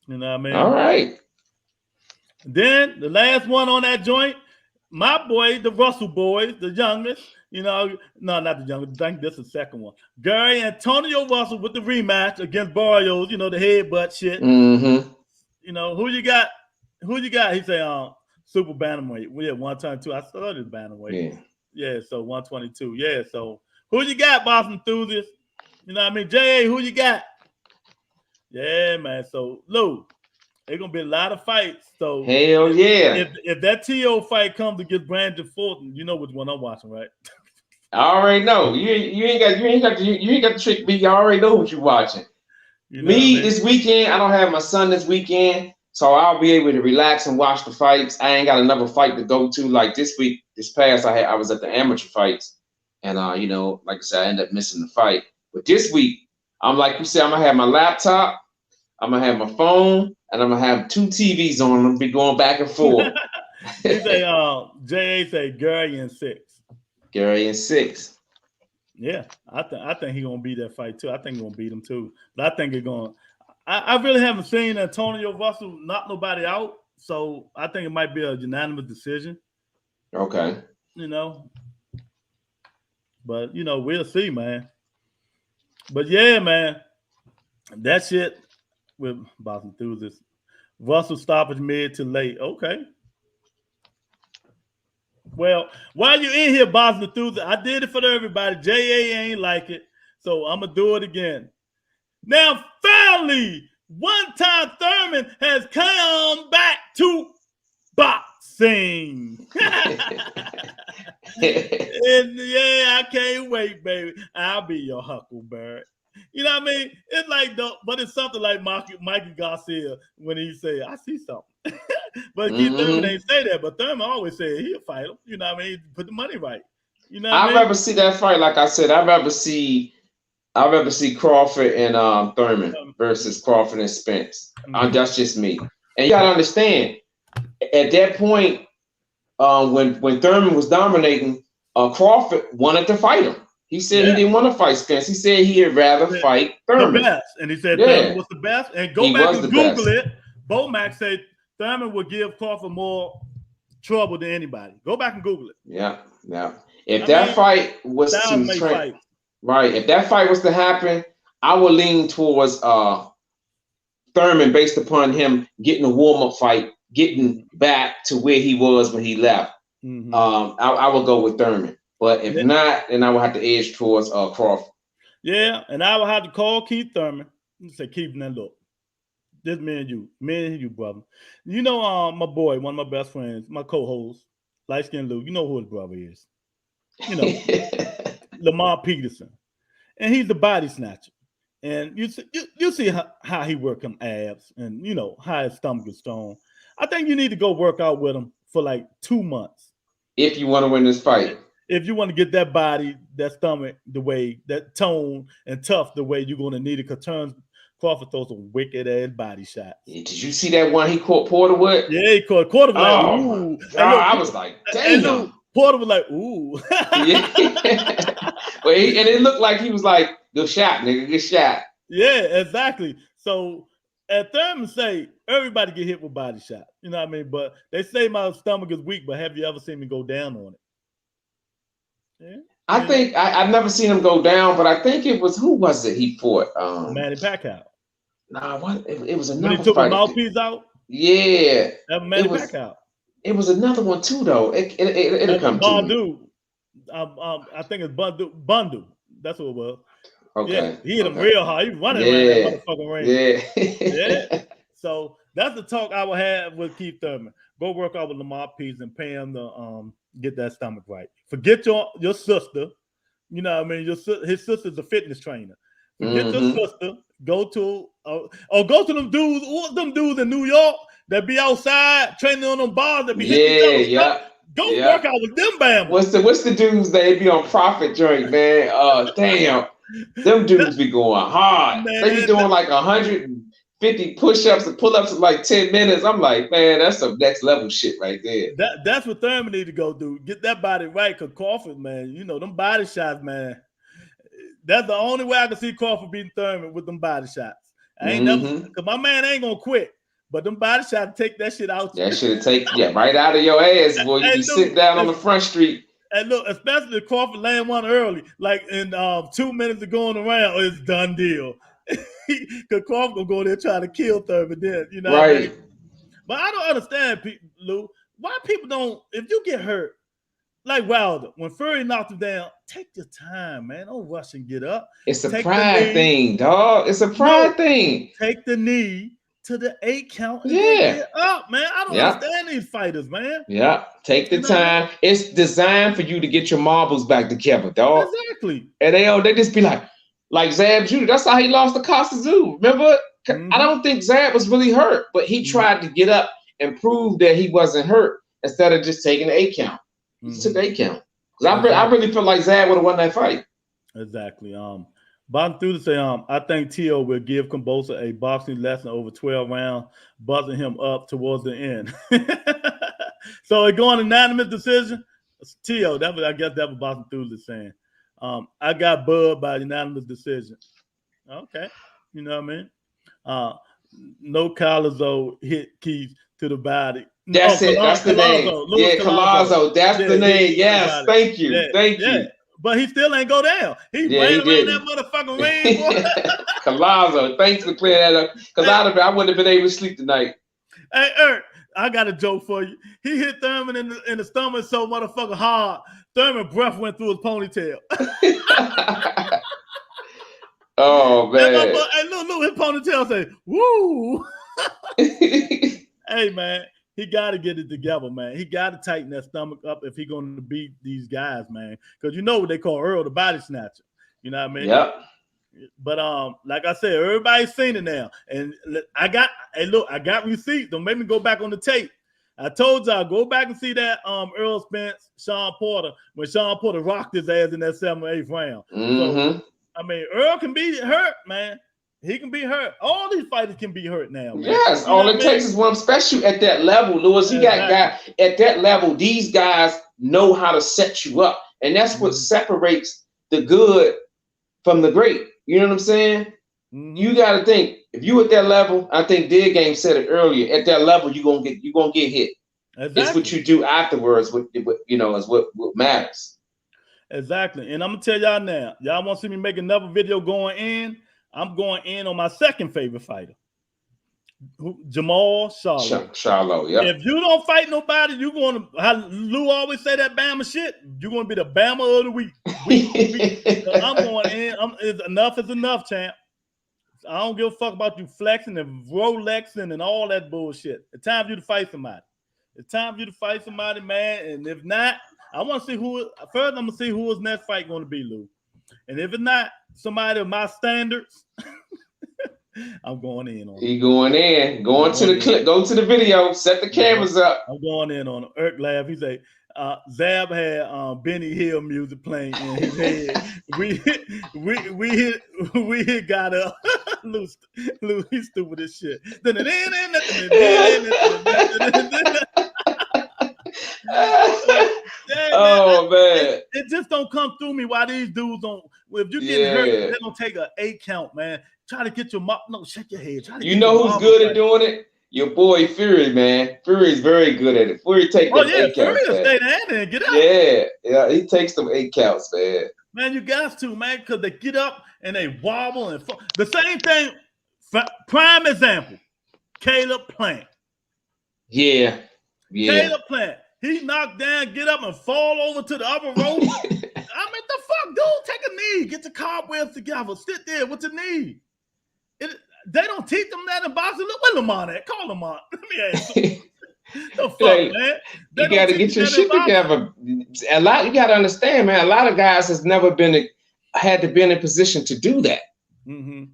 You know what I mean?
All right.
Then the last one on that joint, my boy, the Russell boys, the youngest. No, not the youngest. I think this is the second one. Gary Antonio Russell with the rematch against Barrios. The headbutt shit.
Mm-hmm.
Who you got? Who you got? He say, super bantamweight. We had 122. I started bantamweight. Yeah. So 122. Yeah. So who you got, Boston Enthusiast? You know what I mean? J.A., who you got? Yeah, man. So Lou, there's gonna be a lot of fights. So
hell yeah.
If that T.O. fight comes against Brandon Fulton, you know which one I'm watching, right?
I already know. You ain't got to trick me. You already know what you're watching. This weekend, I don't have my son this weekend, so I'll be able to relax and watch the fights. I ain't got another fight to go to. Like this week, this past, I was at the amateur fights, and like I said, I ended up missing the fight. But this week, I'm like you said, I'm gonna have my laptop, I'm gonna have my phone, and I'm gonna have 2 TVs on. I'm gonna be going back and forth.
He say, J.A. say Gary in 6.
Gary in 6.
Yeah, I think he's gonna beat that fight too. I think he's gonna beat him too. But I think he's gonna. I really haven't seen Antonio Russell knock nobody out, so I think it might be a unanimous decision.
Okay.
But we'll see, man. But yeah, man, that shit with Boston Enthusiast. Russell stoppage mid to late. Okay. Well, while you're in here, Boston Enthusiast, I did it for everybody. J.A. ain't like it, so I'm gonna do it again. Now, finally, one-time Thurman has come back to boxing. And yeah, I can't wait, baby. I'll be your Huckleberry. You know what I mean? It's like, but it's something like Mikey Garcia when he said, "I see something." But Keith Thurman ain't say that. But Thurman always said he'll fight him. You know what I mean? Put the money right. You know what I mean?
I'd rather see that fight. Like I said, I'd rather see Crawford and Thurman versus Crawford and Spence. That's just me. And you gotta understand, at that point, when Thurman was dominating, Crawford wanted to fight him. He said he didn't want to fight Spence. He said he'd rather fight Thurman.
The best. And he said Thurman was the best. And go back and Google it. Bomac said Thurman would give Crawford more trouble than anybody. Go back and Google it.
Yeah. If that fight was to right, if that fight was to happen, I would lean towards Thurman based upon him getting a warm-up fight, getting back to where he was when he left. I would go with Thurman. But if not, then I would have to edge towards Crawford.
Yeah, and I would have to call Keith Thurman and say, Keith, now look, this me and you, brother. You know, my boy, one of my best friends, my co-host, light skinned Lou. You know who his brother is. You know, Lamar Peterson, and he's the body snatcher. And you see how he work him abs, and you know how his stomach is strong. I think you need to go work out with him for like 2 months
if you want to win this fight.
If you want to get that body, that stomach, the way, that tone and tough, the way you're going to need it. Because Crawford throws a wicked ass body shot.
Did you see that one he caught Porter with?
Yeah, he caught Porter. Like, ooh.
I was like, damn.
Porter was like, ooh.
Yeah. Well, and it looked like he was like, good shot, nigga, good shot.
Yeah, exactly. So at Thurman say, everybody get hit with body shot. You know what I mean? But they say my stomach is weak, but have you ever seen me go down on it? Yeah.
I think I've never seen him go down, but I think it was, who was it he fought?
Manny Pacquiao.
Nah, what? It was another
when he took
fight.
the mouthpiece out?
Yeah.
That was Manny Pacquiao.
It was another one too, though. It'll come to me.
I think it's Bundu. That's what it was.
Okay.
Yeah, he hit him real hard. He was running around that motherfucking ring.
Yeah.
So that's the talk I would have with Keith Thurman. Go work out with Lamar Pease and pay him to get that stomach right. Forget your sister. You know what I mean? His sister's a fitness trainer. Forget your sister. Go to them dudes in New York that be outside training on them bars that be hitting each other. Go work out with them bam.
What's the dudes that be on profit joint, man? Damn. Them dudes be going hard. Man, they be doing like 150 push-ups and pull-ups in like 10 minutes. I'm like, man, that's some next level shit right there.
That's what Thurman need to go do. Get that body right, because Crawford, man, you know, them body shots, man. That's the only way I can see Crawford beating Thurman, with them body shots. I ain't never, because my man ain't gonna quit. But them body shots take that shit out.
That shit take right out of your ass, boy. You be sitting down on the front street.
And look, especially if Crawford land one early, like in 2 minutes of going around, it's done deal. Because Crawford gonna go there trying to kill Thurman then, you know. Right. What I mean? But I don't understand, Lou, why people don't, if you get hurt, like Wilder, when Fury knocked him down, take your time, man. Don't rush and get up.
It's a pride thing, dog. It's a pride thing.
Take the knee to the 8 count and get up, man. I don't understand these fighters, man.
Yeah, take the time. It's designed for you to get your marbles back together, dog.
Exactly.
And they just be like Zab Judah. That's how he lost to Costa Zoo. Remember? I don't think Zab was really hurt, but he tried to get up and prove that he wasn't hurt instead of just taking the 8 count. He took the 8 count. Because I really feel like Zab would have won that fight.
Exactly. Bottom through to say, I think T.O. will give Kambosa a boxing lesson over 12 rounds, buzzing him up towards the end. So it going unanimous decision. T.O. I guess that was Bottom through to saying. I got Bud by unanimous decision. Okay. You know what I mean? No Calazo hit Keith to the body.
That's it. That's the name. Yeah, Calazo. That's the name. Yes. Thank you. Thank you.
But he still ain't go down. He ran around that motherfucking ring, boy.
Calazo, thanks for clearing that up. Because I wouldn't have been able to sleep tonight.
Hey, Eric, I got a joke for you. He hit Thurman in the stomach so motherfucking hard, Thurman breath went through his ponytail.
Oh, man.
Hey, look, his ponytail say, woo. Hey, man. He got to get it together, man. He got to tighten that stomach up if he's going to beat these guys, man. Because you know what they call Earl the body snatcher. You know what I mean?
Yep.
But like I said, everybody's seen it now, and I got receipts. Don't make me go back on the tape. I told y'all, go back and see that Earl Spence, Sean Porter, when Sean Porter rocked his ass in that 7th or 8th round. So, I mean, Earl can be hurt, man. He can be hurt. All these fighters can be hurt now, man.
Yes, you know all it takes is one special at that level, Lewis. You got guys at that level. These guys know how to set you up, and that's what separates the good from the great. You know what I'm saying? You got to think, if you at that level, I think Dead Game said it earlier. At that level, you're gonna get hit. Exactly. It's what you do afterwards. What you know is what matters.
Exactly. And I'm gonna tell y'all now. Y'all want to see me make another video going in? I'm going in on my second favorite fighter, Jamal Charlo.
Charlo, yeah.
If you don't fight nobody, you're going to, how Lou always say that Bama shit, you're going to be the Bama of the week. So I'm going in. Enough is enough, champ. I don't give a fuck about you flexing and Rolexing and all that bullshit. It's time for you to fight somebody. It's time for you to fight somebody, man. And if not, I want to see first I'm going to see who his next fight going to be, Lou. And if it's not somebody of my standards, I'm going in on it.
He going in. Going to the clip. Go to the video. Set the cameras up.
I'm going in on it. Irk laugh. He say, Zab had Benny Hill music playing in his head. We got up. Lou, he's stupid as shit.
Oh man,
it just don't come through me why these dudes don't. If you get hurt, they're gonna take an 8 count, man. Try to get your mouth. No, shake your head.
You know who's good at doing it? Your boy Fury, man. Fury's very good at it. Fury take them 8 counts.
Fury will stay there and get up.
Yeah, he takes them 8 counts, man.
Man, you got to, man, because they get up and they wobble and the same thing. Prime example, Caleb Plant.
Yeah.
Caleb Plant. He knocked down, get up, and fall over to the upper rope. I mean, the fuck, dude, take a knee. Get the cobwebs together. Sit there with the knee. They don't teach them that in boxing. Look, where Lamont at? Call Lamont. Let me ask you. The fuck, man?
You got to get your shit together. You got to understand, man, a lot of guys has never had to be in a position to do that.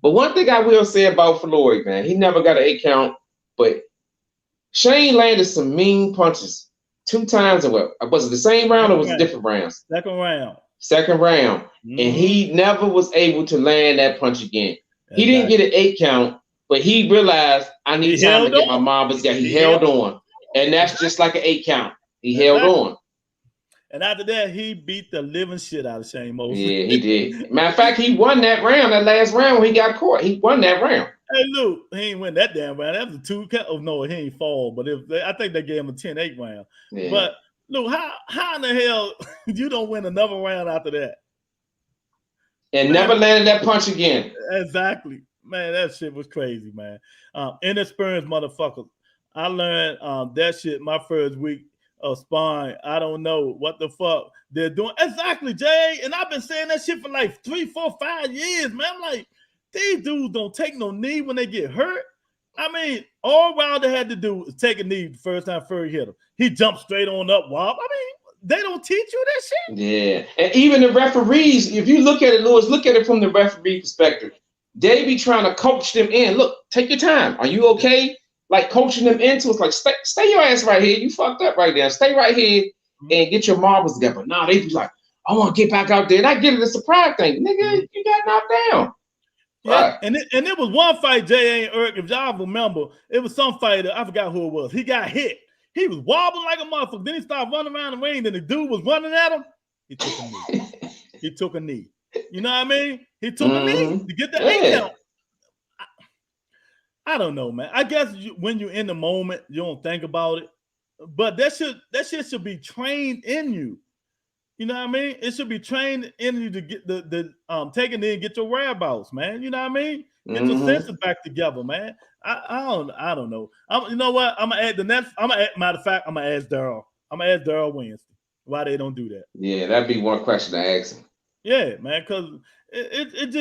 But one thing I will say about Floyd, man, he never got an 8 count, but Shane landed some mean punches 2 times. Was it the same round or was it different rounds? Second round. And he never was able to land that punch again. He didn't get an 8 count, but he realized I need time to get my marbles. Yeah, he held on. And that's just like an 8 count. He held on.
And after that, he beat the living shit out of Shane Mosley.
Yeah, he did. Matter of fact, he won that round, that last round when he got caught. He won that round.
Hey, Luke, he ain't win that damn round. That was a 2 count. Oh, no, he ain't fall. But I think they gave him a 10-8 round. Yeah. But, Luke, how in the hell you don't win another round after that?
And never landed that punch again.
Exactly. Man, that shit was crazy, man. Inexperienced motherfuckers. I learned that shit my first week of sparring. I don't know what the fuck they're doing. Exactly, Jay. And I've been saying that shit for like 3, 4, 5 years, man. I'm like, these dudes don't take no knee when they get hurt. I mean, all Wilder had to do was take a knee the first time Fury hit him. He jumped straight on up, Wob. I mean, they don't teach you that shit.
Yeah. And even the referees, if you look at it, Lewis, look at it from the referee perspective. They be trying to coach them in. Look, take your time. Are you okay? Like coaching them into it's like, stay your ass right here. You fucked up right there. Stay right here and get your marbles together. Nah, they be like, I want to get back out there. And I get it a surprise thing. Nigga, you got knocked down.
Yeah, right. And it was one fight, J.A. and Irk, if y'all remember, it was some fighter, I forgot who it was. He got hit. He was wobbling like a motherfucker. Then he started running around the ring. Then the dude was running at him. He took a knee. He took a knee. You know what I mean? He took a knee to get the 8 count. I don't know, man. I guess when you're in the moment, you don't think about it. But that shit should be trained in you. You know what I mean? It should be trained in you to get the take a knee and get your whereabouts, man. You know what I mean? Get your senses back together, man. I don't know. You know what? I'm gonna add the next. Matter of fact, I'm gonna ask Daryl. I'm gonna ask Daryl Wednesday why they don't do that.
Yeah, that'd be one question to ask him.
Yeah, man, because it's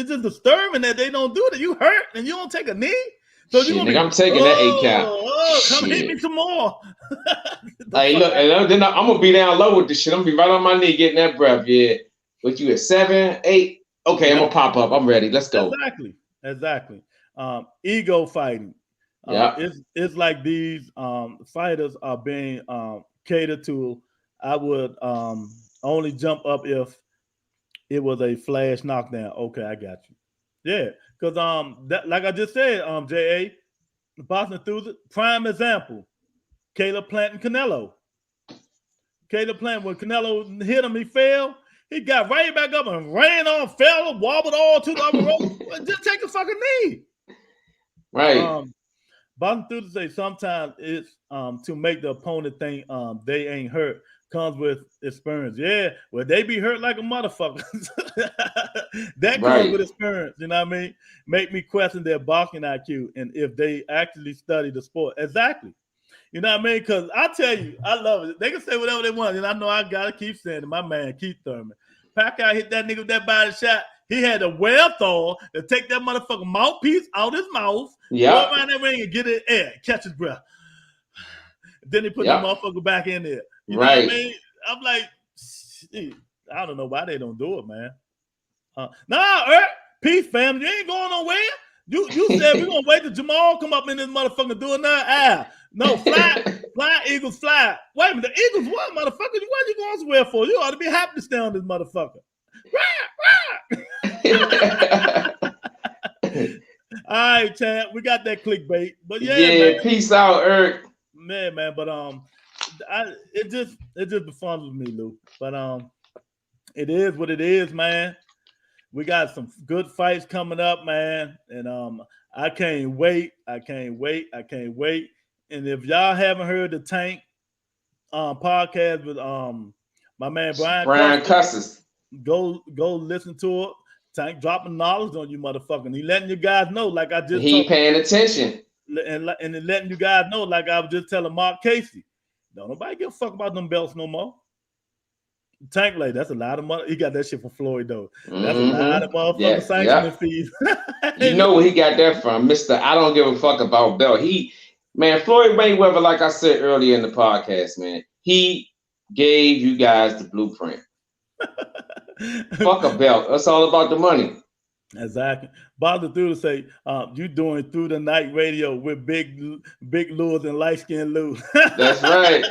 just disturbing that they don't do that. You hurt and you don't take a knee. So
shit, nigga, I'm taking that 8 count.
Come hit me some more.
Hey, look, and then I'm gonna be down low with this shit. I'm gonna be right on my knee getting that breath. Yeah. What you at 7, 8? Okay, I'm gonna pop up. I'm ready. Let's go.
Exactly. Ego fighting. It's like these fighters are being catered to. I would only jump up if it was a flash knockdown. Okay, I got you. Yeah, because that, like I just said, JA, Boston enthusiast, prime example. Caleb Plant and Canelo. Caleb Plant, when Canelo hit him, he fell. He got right back up and ran on, fell, wobbled all to the other rope. Just take a fucking knee.
Right.
Boston enthusiasts say sometimes it's to make the opponent think they ain't hurt. Comes with experience. Yeah, well, they be hurt like a motherfucker. That comes with experience. You know what I mean? Make me question their boxing IQ and if they actually study the sport. Exactly. You know what I mean? Because I tell you, I love it. They can say whatever they want, and I know I gotta keep saying it. My man, Keith Thurman. Pacquiao hit that nigga with that body shot. He had a wherewithal to take that motherfucking mouthpiece out his mouth, go around that ring and get it in air, catch his breath. Then he put the motherfucker back in there. You know what I mean? I'm like, I don't know why they don't do it, man. Peace, fam. You ain't going nowhere. You said we're gonna wait till Jamal come up in this motherfucker doing that. No, fly, Eagles, fly. Wait a minute, the Eagles, what, motherfucker? What you going somewhere for? You ought to be happy to stay on this motherfucker. All right, Chad, we got that clickbait, but man.
Peace out, Eric.
Man, but it just befuddles me, Lou. But it is what it is, man. We got some good fights coming up, man, and I can't wait. And if y'all haven't heard the Tank podcast with my man Brian
Cusses,
go listen to it. Tank dropping knowledge on you, motherfucker. And he letting you guys know, like I just
he paying attention,
and letting you guys know, like I was just telling Mark Casey. Don't nobody give a fuck about them belts no more. Tank, like, that's a lot of money. He got that shit from Floyd, though. That's a lot of motherfucking sanctioning fees.
You know where he got that from, Mr. I don't give a fuck about belt. Floyd Mayweather, like I said earlier in the podcast, man, he gave you guys the blueprint. Fuck a belt. That's all about the money.
Exactly. Bother through to say, you doing through the night radio with big Lewis and light skinned Lou.
That's right.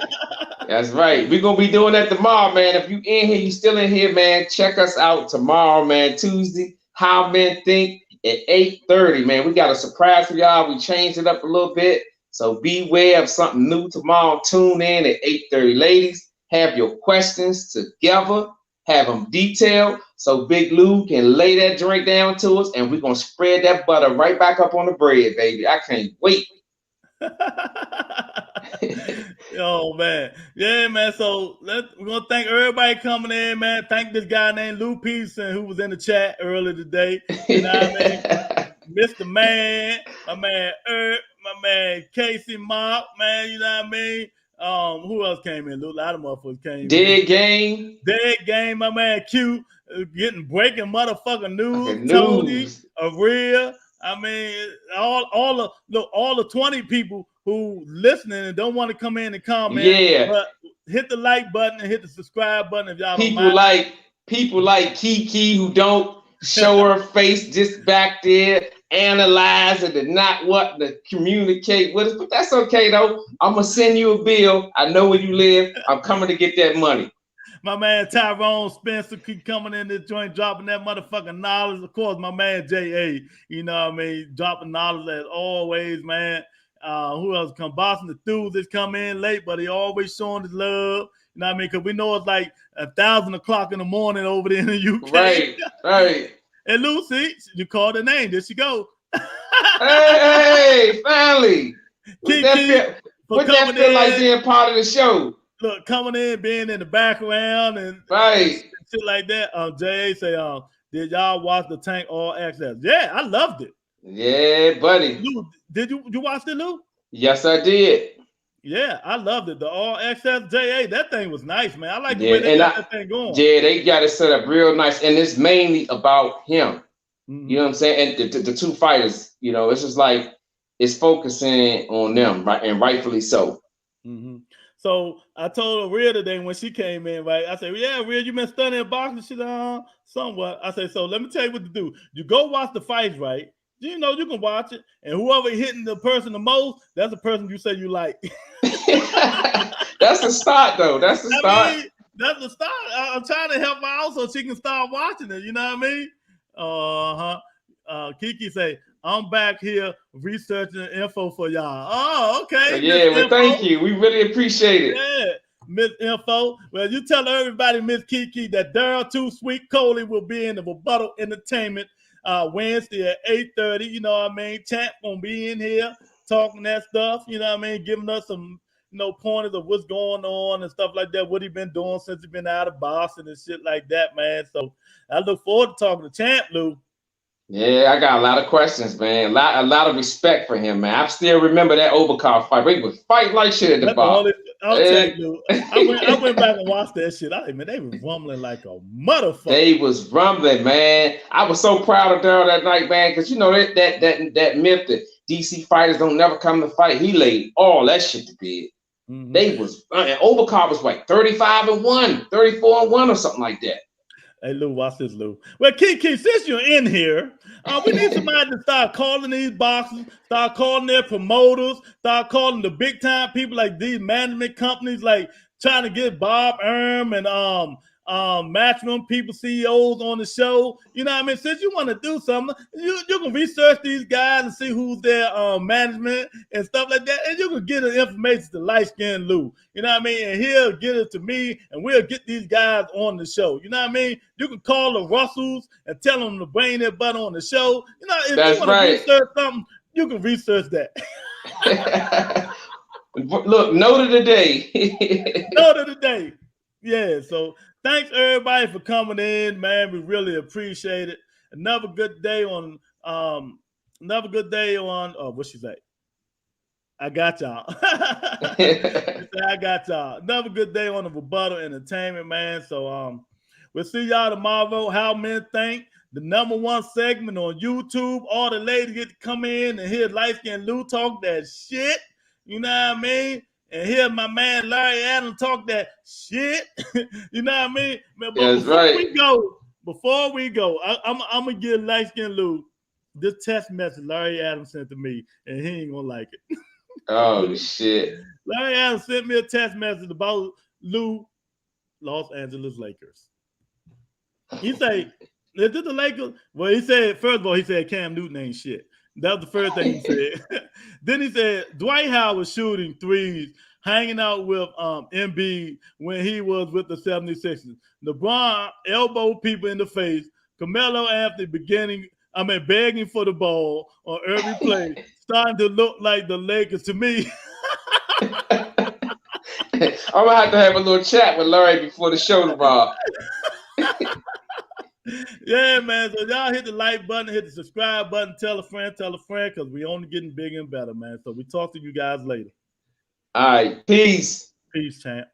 That's right. We're gonna be doing that tomorrow, man. If you in here, you still in here, man. Check us out tomorrow, man. Tuesday, How Men Think at 8:30, man. We got a surprise for y'all. We changed it up a little bit. So beware of something new tomorrow. Tune in at 8:30. Ladies, have your questions together. Have them detailed so Big Lou can lay that drink down to us, and we're gonna spread that butter right back up on the bread, baby. I can't wait.
Oh man, yeah, man. So we're gonna thank everybody coming in, man. Thank this guy named Lou Peterson who was in the chat earlier today. You know what I mean? Mr. Man, my man my man Casey Mark, man. You know what I mean? Who else came in? A lot of motherfuckers came in. Dead Game, my man Q, getting breaking motherfucking news. Tony, Aria. I mean, all the 20 people who listening and don't want to come in and comment.
Yeah.
But hit the like button and hit the subscribe button if y'all
people
don't mind.
People like Kiki who don't show her face just back there, analyze it and not want to communicate with us. But that's okay though. I'm gonna send you a bill. I know where you live. I'm coming to get that money.
My man Tyrone Spencer keep coming in this joint, dropping that motherfucking knowledge. Of course, my man J.A., you know what I mean, dropping knowledge as always, man. Who else come? Boston Enthusiast come in late, but he always showing his love. You know what I mean? Because we know it's like 1,000 o'clock in the morning over there in the UK.
Right.
And Lucy, you called her name. There she go.
Hey, finally. What that feel like being part of the show?
Look, coming in, being in the background and shit like that. Jay say, did y'all watch the Tank All Access? Yeah, I loved it.
Yeah, buddy.
Lou, did you watch it, Lou?
Yes, I did.
Yeah, I loved it. The All Access JA, that thing was nice, man. I like the way they got that thing going.
Yeah, they got it set up real nice, and it's mainly about him. Mm-hmm. You know what I'm saying? And the two fighters, you know, it's just like it's focusing on them, right, and rightfully so.
Mm-hmm. So I told her Rhea today when she came in, right? I said, yeah, Rhea, you been studying boxing? She said, somewhat. I said, so let me tell you what to do. You go watch the fights, right? You know, you can watch it. And whoever hitting the person the most, that's the person you say you like.
That's the start, though. That's the start.
I mean, that's the start. I'm trying to help her out so she can start watching it. You know what I mean? Kiki say, I'm back here researching info for y'all. Oh, okay.
Yeah, well, thank you. We really appreciate it.
Yeah, Miss Info. Well, you tell everybody, Miss Kiki, that Daryl Too Sweet Coley will be in the Rebuttal Entertainment Wednesday at 8:30. You know what I mean? Champ gonna be in here talking that stuff. You know what I mean? Giving us some pointers of what's going on and stuff like that. What he been doing since he been out of Boston and shit like that, man. So I look forward to talking to Champ, Lou.
Yeah, I got a lot of questions, man. A lot of respect for him, man. I still remember that Overcard fight. We was fighting like shit at the bar.
I'll tell you, I went back and watched that shit. Man, they were rumbling like a motherfucker.
They was rumbling, man. I was so proud of Daryl that night, man, because you know that myth that DC fighters don't never come to fight. He laid all that shit to bed. Mm-hmm. They was, and Overcard was like 35-1, 34-1 or something like that.
Hey, Lou, watch this, Lou. Well, Kiki, since you're in here, we need somebody to start calling these boxers, start calling their promoters, start calling the big-time people like these management companies, like trying to get Bob Erm and Matchroom people, CEOs on the show. You know what I mean? Since you want to do something, you can research these guys and see who's their management and stuff like that, and you can get the information to light-skinned Lou. You know what I mean? And he'll get it to me, and we'll get these guys on the show. You know what I mean? You can call the Russells and tell them to bring their butt on the show. You know, if you want to research something, you can research that.
Look, note of the day.
Note of the day. Yeah, so thanks everybody for coming in, man. We really appreciate it. Another good day on what she say? I got y'all. I got y'all. Another good day on the Rebuttal Entertainment, man. So we'll see y'all tomorrow. How men think. The #1 segment on YouTube. All the ladies get to come in and hear light skinned Lou talk that shit. You know what I mean? And hear my man Larry Adams talk that shit. You know what I mean? But
that's right.
Before we go, I'm gonna give light skinned Lou this text message Larry Adams sent to me, and he ain't gonna like it.
Oh shit!
Larry Adams sent me a text message about Lou, Los Angeles Lakers. He said, "Is it the Lakers?" Well, he said first of all, he said Cam Newton ain't shit. That was the first thing he said. Then he said Dwight Howard was shooting threes, hanging out with Embiid when he was with the 76ers. LeBron elbowed people in the face. Carmelo Anthony begging for the ball on every play, starting to look like the Lakers to me.
I'm gonna have a little chat with Larry before the show tomorrow.
Yeah, man. So y'all hit the like button, hit the subscribe button, tell a friend, because we only getting bigger and better, man. So we talk to you guys later.
All right. Peace.
Peace, champ.